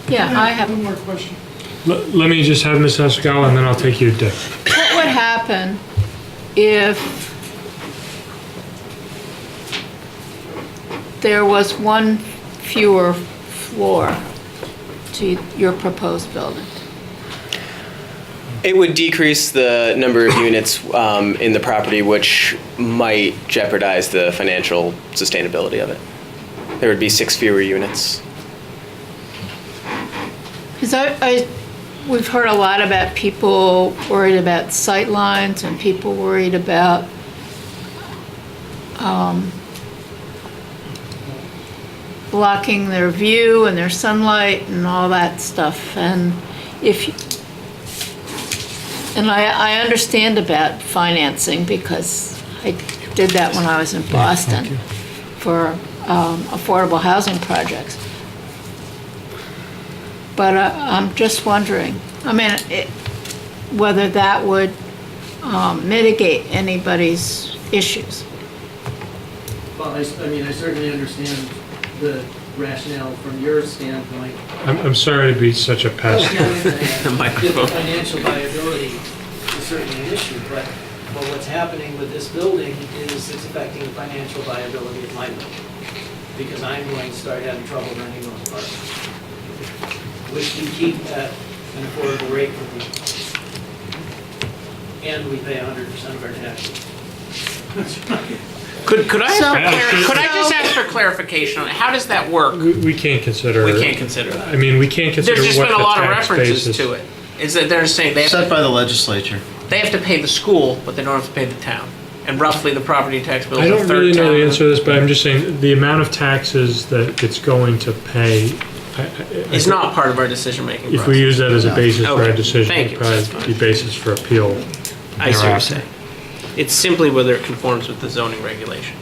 Yeah, I have. One more question. Let me just have Ms. Escala, and then I'll take you, Dick. What would happen if there was one fewer floor to your proposed building? It would decrease the number of units in the property, which might jeopardize the financial sustainability of it. There would be 6 fewer units. Because we've heard a lot about people worried about sight lines and people worried about blocking their view and their sunlight and all that stuff. And I understand about financing because I did that when I was in Boston for affordable housing projects. But I'm just wondering, whether that would mitigate anybody's issues. Well, I certainly understand the rationale from your standpoint. I'm sorry to be such a pest. The financial viability is certainly an issue, but what's happening with this building is it's affecting the financial viability of my building, because I'm going to start having trouble renting those apartments, which we keep at an affordable rate for people. And we pay 100% of our taxes. Could I just ask for clarification on it? How does that work? We can't consider. We can't consider that. I mean, we can't consider There's just what been a the lot of tax references basis. to it. Is that they're saying they have Set by the legislature. They have to pay the school, but they don't have to pay the town. And roughly the property tax bill I is a don't third really know town. the answer to this, but I'm just saying the amount of taxes that it's going to pay. It's not part of our decision-making process. If we use that as a basis for our Okay. decision, Thank it'd you. probably be basis for appeal. I see what you're thereafter. saying. It's simply whether it conforms with the zoning regulations.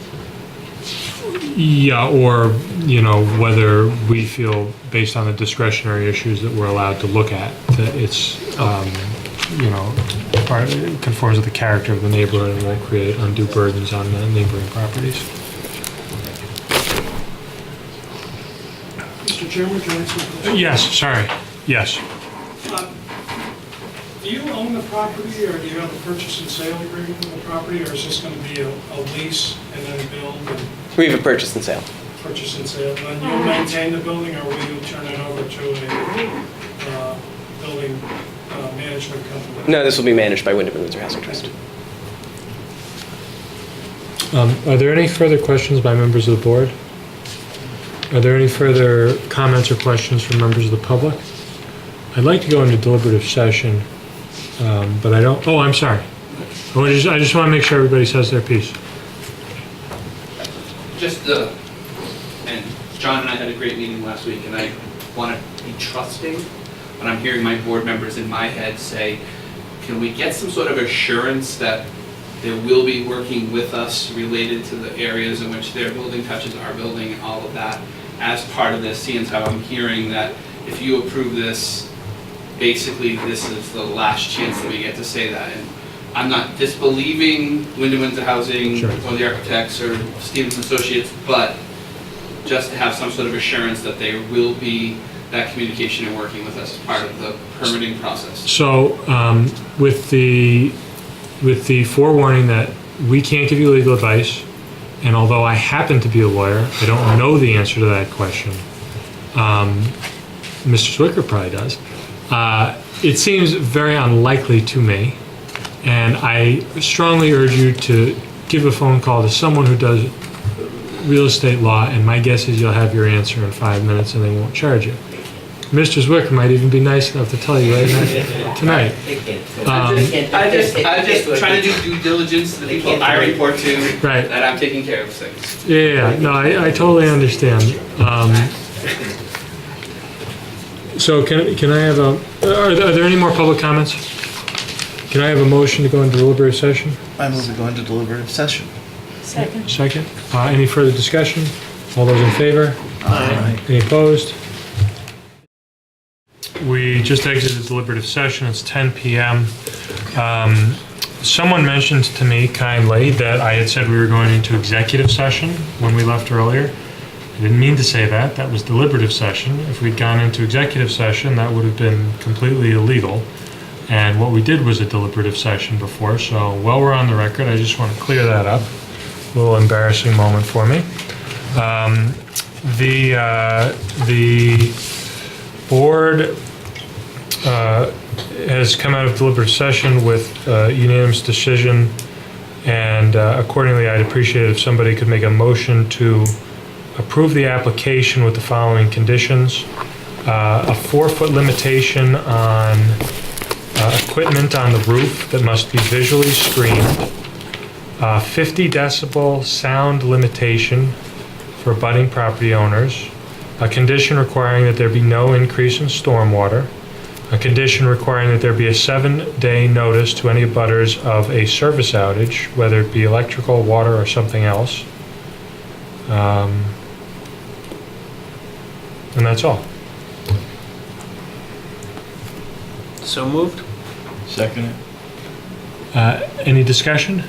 Yeah, or, whether we feel, based on the discretionary issues that we're allowed to look at, that it's, it conforms with the character of the neighborhood and won't create undue burdens on the neighboring properties. Mr. Chairman, can I ask you a question? Yes, sorry, yes. Do you own the property, or do you have a purchase and sale agreement with the property, or is this going to be a lease and then build and We have a purchase and sale. purchase and sale? And you'll maintain the building, or will you turn it over to a building management company? No, this will be managed by Wyndham and Windsor Housing Trust. Are there any further questions by members of the board? Are there any further comments or questions from members of the public? I'd like to go into deliberative session, but I don't, I'm sorry. I just want to make sure everybody says their piece. And John and I had a great meeting last week, and I want to be trusting when I'm hearing my board members in my head say, can we get some sort of assurance that they will be working with us related to the areas in which their building touches our building and all of that as part of this, seeing as how I'm hearing that if you approve this, basically this is the last chance that we get to say that. And I'm not disbelieving Wyndham Windsor Housing Sure. or the architects or Stevens Associates, but just to have some sort of assurance that there will be that communication and working with us as part of the permitting process. So, with the forewarning that we can't give you legal advice, and although I happen to be a lawyer, I don't know the answer to that question. Mr. Zwicker probably does. It seems very unlikely to me, and I strongly urge you to give a phone call to someone who does real estate law, and my guess is you'll have your answer in 5 minutes and they won't charge you. Mr. Zwicker might even be nice enough to tell you right now, tonight. I just try to do due diligence to the people I report to, Right. that I'm taking care of things. Yeah, no, I totally understand. So can I have are there any more public comments? Can I have a motion to go into deliberative session? I move to go into deliberative session. Second. Second. Any further discussion? All those in favor? Aye. Any opposed? We just exited deliberative session. It's 10 p.m. Someone mentioned to me kindly that I had said we were going into executive session when we left earlier. I didn't mean to say that. That was deliberative session. If we'd gone into executive session, that would have been completely illegal. And what we did was a deliberative session before. So while we're on the record, I just want to clear that up. A little embarrassing moment for me. The board has come out of deliberative session with unanimous decision, and accordingly, I'd appreciate it if somebody could make a motion to approve the application with the following conditions. a 4-foot limitation on equipment on the roof that must be visually screened, 50 decibel sound limitation for budding property owners, a condition requiring that there be no increase in stormwater, a condition requiring that there be a 7-day notice to any abutters of a service outage, whether it be electrical, water, or something else. And that's all. So moved? Second it. Any discussion?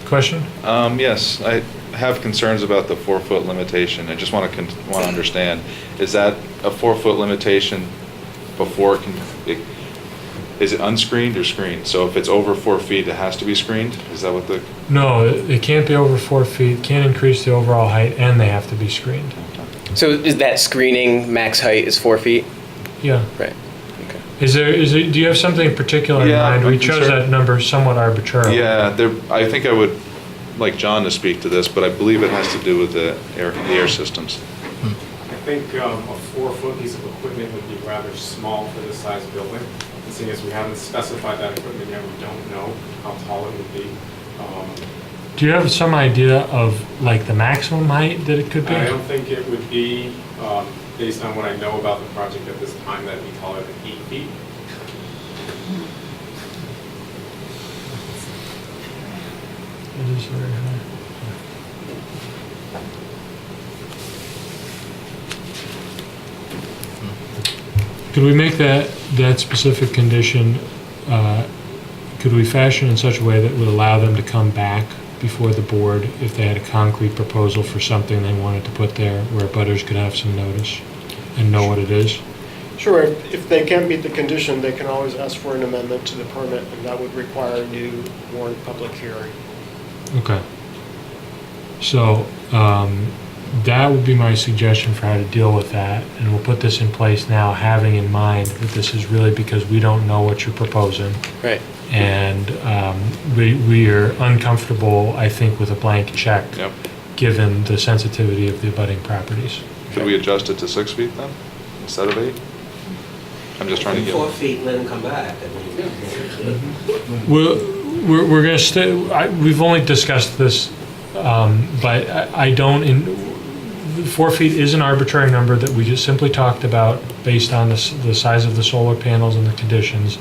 Question? Yes, I have concerns about the 4-foot limitation. I just want to understand, is that a 4-foot limitation before is it unscreened or screened? So if it's over 4 feet, it has to be screened? Is that what the? No, it can't be over 4 feet, can't increase the overall height, and they have to be screened. So is that screening max height is 4 feet? Yeah. Right. Is there, do you have something in particular in mind? We chose that number somewhat arbitrarily. Yeah, I think I would like John to speak to this, but I believe it has to do with the air systems. I think a 4-foot piece of equipment would be rather small for this size building. And seeing as we haven't specified that equipment yet, we don't know how tall it would be. Do you have some idea of like the maximum height that it could be? I don't think it would be, based on what I know about the project at this time, that'd be taller than 8 feet. It is very high. Could we make that specific condition, could we fashion in such a way that would allow them to come back before the board if they had a concrete proposal for something they wanted to put there where butters could have some notice and know what it is? Sure, if they can't meet the condition, they can always ask for an amendment to the permit, and that would require a new warned public hearing. Okay. So, that would be my suggestion for how to deal with that, and we'll put this in place now, having in mind that this is really because we don't know what you're proposing. Right. And we are uncomfortable, I think, with a blank check, given the sensitivity of the abutting properties. Could we adjust it to 6 feet then, instead of 8? I'm just trying to get. 4 feet, let them come back. We're going to stay, we've only discussed this, but I don't, 4 feet is an arbitrary number that we just simply talked about based on the size of the solar panels and the conditions.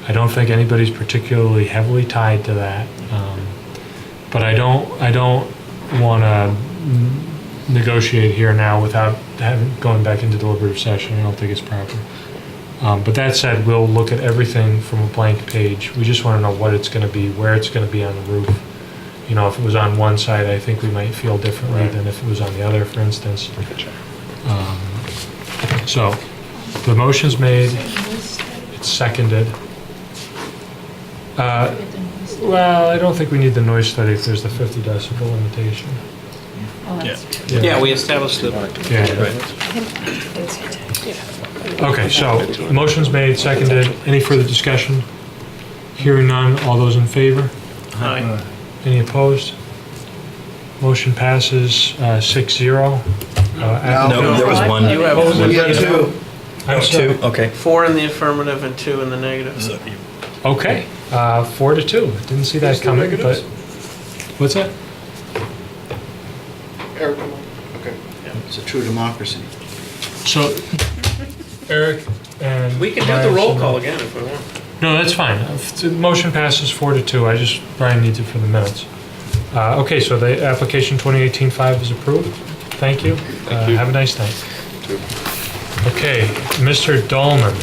I don't think anybody's particularly heavily tied to that. But I don't want to negotiate here now without going back into deliberative session. I don't think it's proper. But that said, we'll look at everything from a blank page. We just want to know what it's going to be, where it's going to be on the roof. You know, if it was on one side, I think we might feel differently than if it was on the other, for instance. So, the motion's made, it's seconded. Well, I don't think we need the noise study if there's the 50 decibel limitation. Oh, that's Yeah, we established the. Okay, so, motion's made, seconded. Any further discussion? Hearing none, all those in favor? Aye. Any opposed? Motion passes 6-0. No, there was one. You have We got two. I'm sorry. 2, okay. 4 in the affirmative and 2 in the negative. Okay, 4-2. Didn't see that coming, but, what's that? Eric, okay. It's a true democracy. So, Eric and. We can do the roll call again if we want. No, that's fine. The motion passes 4-2. Brian needs it for the minutes. Okay, so the application 2018-5 is approved. Thank you. Have a nice night. Okay, Mr. Dolman,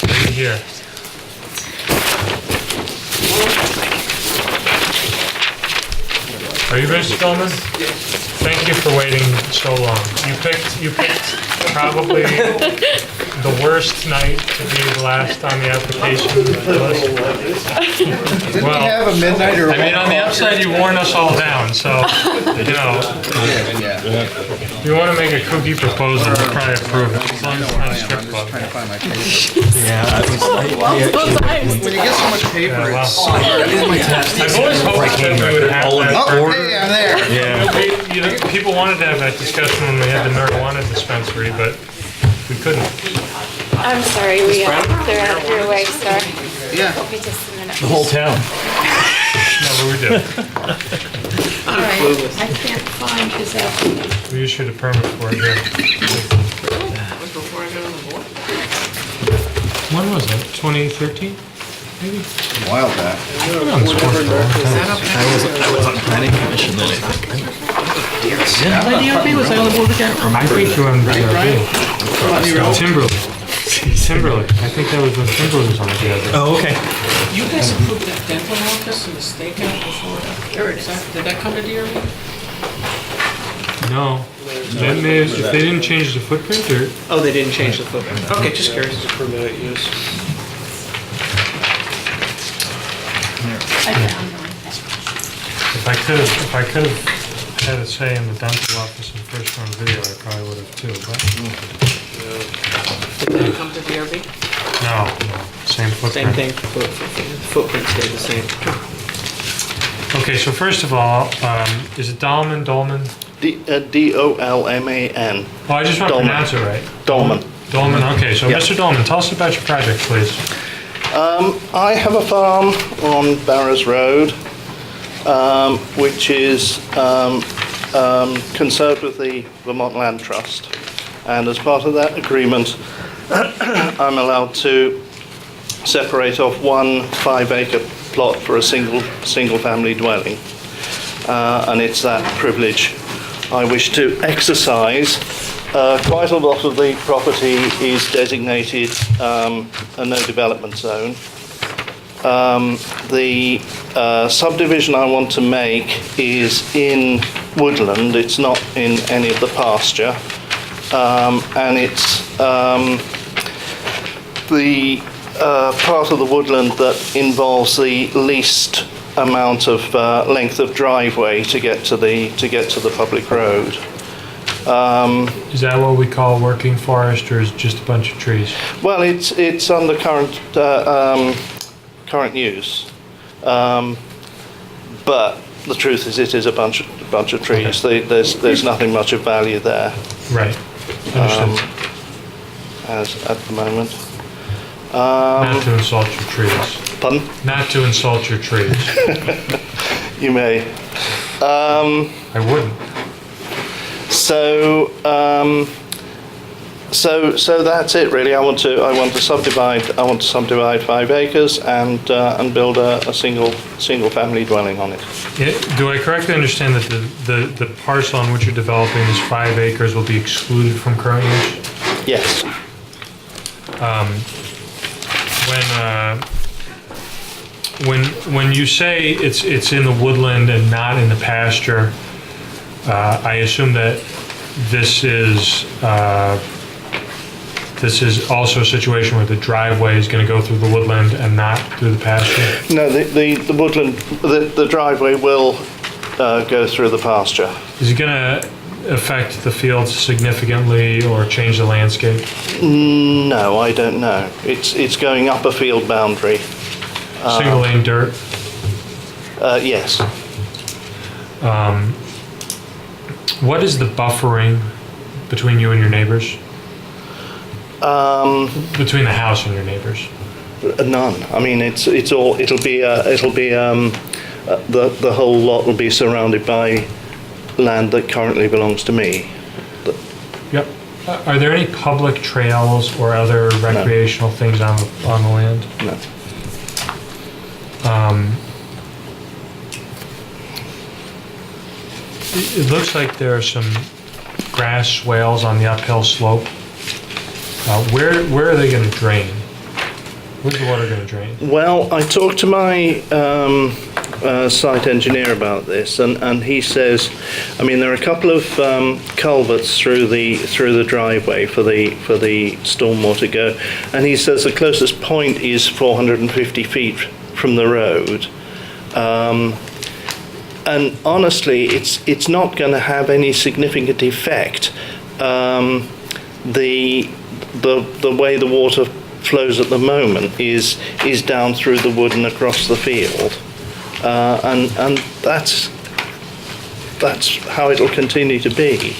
right here. Are you ready, Mr. Dolman? Thank you for waiting so long. You picked probably the worst night to be last on the application list? Didn't we have a midnight or? I mean, on the upside, you worn us all down, so, you know, Yeah. if you want to make a kooky proposal, we'll probably approve it, as long as it's not a strip club. Trying to find my paper. Yeah, When you get so much paper, Yeah, well. it's so hard. I've always hoped that we would have that. Oh, hey, I'm there. You know, people wanted to have that discussion when we had the marijuana dispensary, but we couldn't. I'm sorry, they're out of your way, sir. Yeah. It'll be just a minute. The whole town. No, but we do. All right, I can't find his application. We issued a permit for it, yeah. Before I got on the board? When was it? 2013? Maybe? A while back. I've been on this board for a long time. I was on planning commission then, I think. Was I DRB? Was I on the board again? Or I think you were on DRB. Timberlake. Timberlake. I think that was when Timberlake was on the DRB. Oh, okay. You guys approved that dental office and the stakeout before that? Did that come to DRB? No. That may have, if they didn't change the footprint, or? Oh, they didn't change the footprint. Okay, just curious. It's a permitted use. I found one. If I could have had a say in the dental office in first run video, I probably would have too, but Did that come to DRB? no, same footprint. Same thing, the footprint stayed the same. Okay, so first of all, is it Dolman? D-O-L-M-A-N. Oh, I just want to Dolman. pronounce it right. Dolman. Dolman, okay, so Yeah. Mr. Dolman, tell us about your project, please. I have a farm on Barrows Road, which is conserved with the Vermont Land Trust. And as part of that agreement, I'm allowed to separate off one 5-acre plot for a single family dwelling. And it's that privilege I wish to exercise. Quite a lot of the property is designated a no development zone. The subdivision I want to make is in woodland. It's not in any of the pasture. And it's the part of the woodland that involves the least amount of length of driveway to get to the public road. Is that what we call working forest, or is it just a bunch of trees? Well, it's under current use, but the truth is it is a bunch of trees. Okay. There's nothing much of value there. Right. Understood. As at the moment. Not to insult your trees. Pardon? Not to insult your trees. You may. I wouldn't. So that's it really. I want to subdivide 5 acres and build a single family dwelling on it. Do I correctly understand that the parcel on which you're developing is 5 acres will be excluded from current use? Yes. When you say it's in the woodland and not in the pasture, I assume that this is also a situation where the driveway is going to go through the woodland and not through the pasture? No, the woodland, the driveway will go through the pasture. Is it going to affect the fields significantly or change the landscape? No, I don't know. It's going up a field boundary. Single lane dirt? Yes. What is the buffering between you and your neighbors? Between the house and your neighbors? None. I mean, it'll be the whole lot will be surrounded by land that currently belongs to me. Yep. Are there any public trails or other recreational things on the land? No. It looks like there are some grass swales on the uphill slope. Where are they going to drain? Where's the water going to drain? Well, I talked to my site engineer about this, and he says, I mean, there are a couple of culverts through the driveway for the stormwater go, and he says the closest point is 450 feet from the road. And honestly, it's not going to have any significant effect. The way the water flows at the moment is down through the wood and across the field, and that's how it'll continue to be.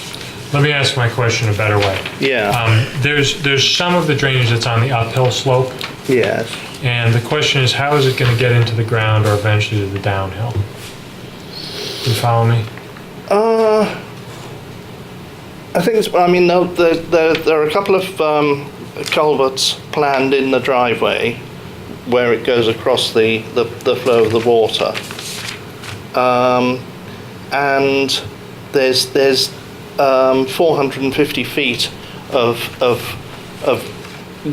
Let me ask my question a better way. Yeah. There's some of the drainage that's on the uphill slope. Yes. And the question is, how is it going to get into the ground or eventually to the downhill? You follow me? I think it's, I mean, there are a couple of culverts planned in the driveway where it goes across the flow of the water. And there's 450 feet of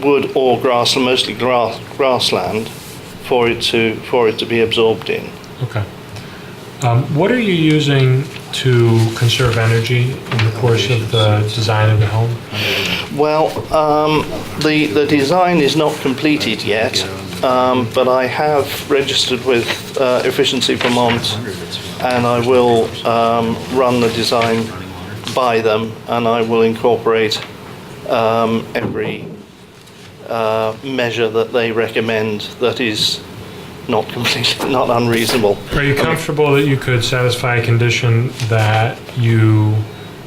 wood or grass, mostly grassland, for it to be absorbed in. Okay. What are you using to conserve energy in the course of the design of the home? Well, the design is not completed yet, but I have registered with Efficiency Vermont, and I will run the design by them, and I will incorporate every measure that they recommend that is not completely, not unreasonable. Are you comfortable that you could satisfy a condition that you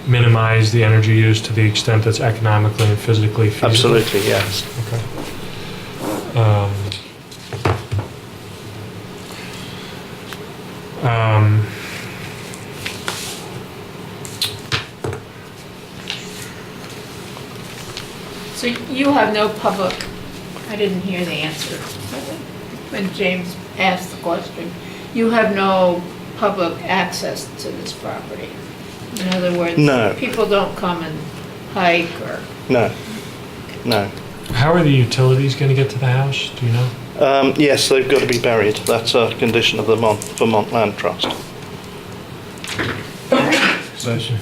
minimize the energy use to the extent that's economically and physically feasible? Absolutely, yes. Okay. So you have no public, I didn't hear the answer when James asked the question. You have no public access to this property? In other words, No. people don't come and hike or? No. How are the utilities going to get to the house? Do you know? Yes, they've got to be buried. That's a condition of the Vermont Land Trust. Bless you.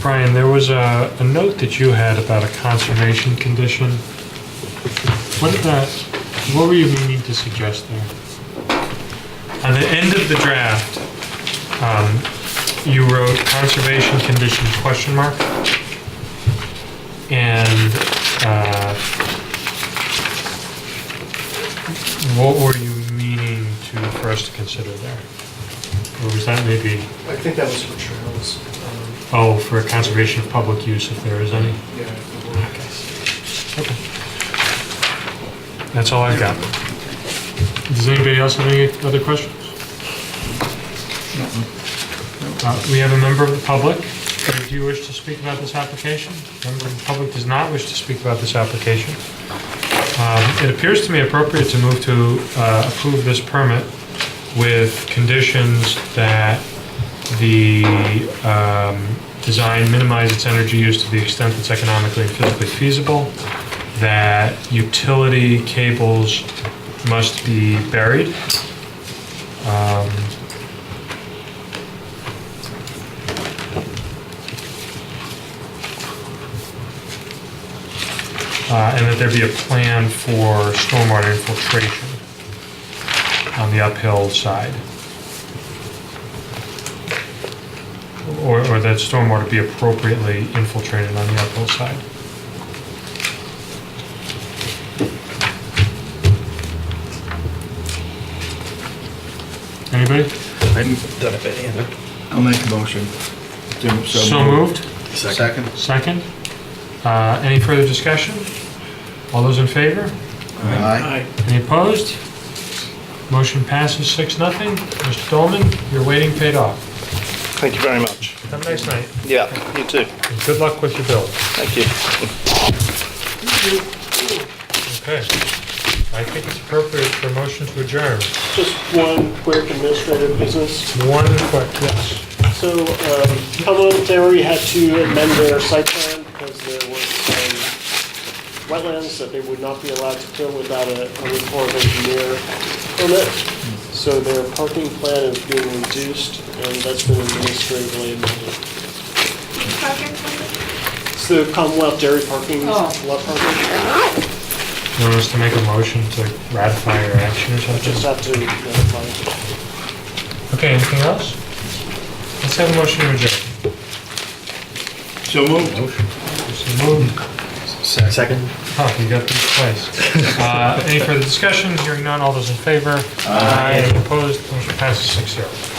Brian, there was a note that you had about a conservation condition. What were you meaning to suggest there? On the end of the draft, you wrote conservation condition ? And what were you meaning for us to consider there? Or was that maybe? I think that was for trails. Oh, for conservation of public use, if there is any? Yeah. Okay. That's all I've got. Does anybody else have any other questions? We have a member of the public. Do you wish to speak about this application? Member of the public does not wish to speak about this application. It appears to me appropriate to move to approve this permit with conditions that the design minimize its energy use to the extent that's economically and physically feasible, that utility cables must be buried, and that there be a plan for stormwater infiltration on the uphill side. Or that stormwater be appropriately infiltrated on the uphill side. Anybody? I haven't done it either. I'll make a motion. So moved? Second. Second. Any further discussion? All those in favor? Aye. Any opposed? Motion passes 6-0. Mr. Dolman, your waiting paid off. Thank you very much. Have a nice night. Yeah, you too. And good luck with your build. Thank you. Okay. I think it's appropriate for a motion to adjourn. Just one quick administrative business. One quick, yes. So, Cumberland Dairy had to amend their site plan because there was some wetlands that they would not be allowed to till without a Army Corps of Engineer permit. So their parking plan is being reduced, and that's been administratively amended. It's the Commonwealth Dairy parking, lot parking. You want us to make a motion to ratify your action or something? Just have to notify it. Okay, anything else? Let's have a motion to adjourn. So moved. So moved. Second. Oh, you got these twice. Any further discussion? Hearing none, all those in favor? Aye. Any opposed? Motion passes 6-0.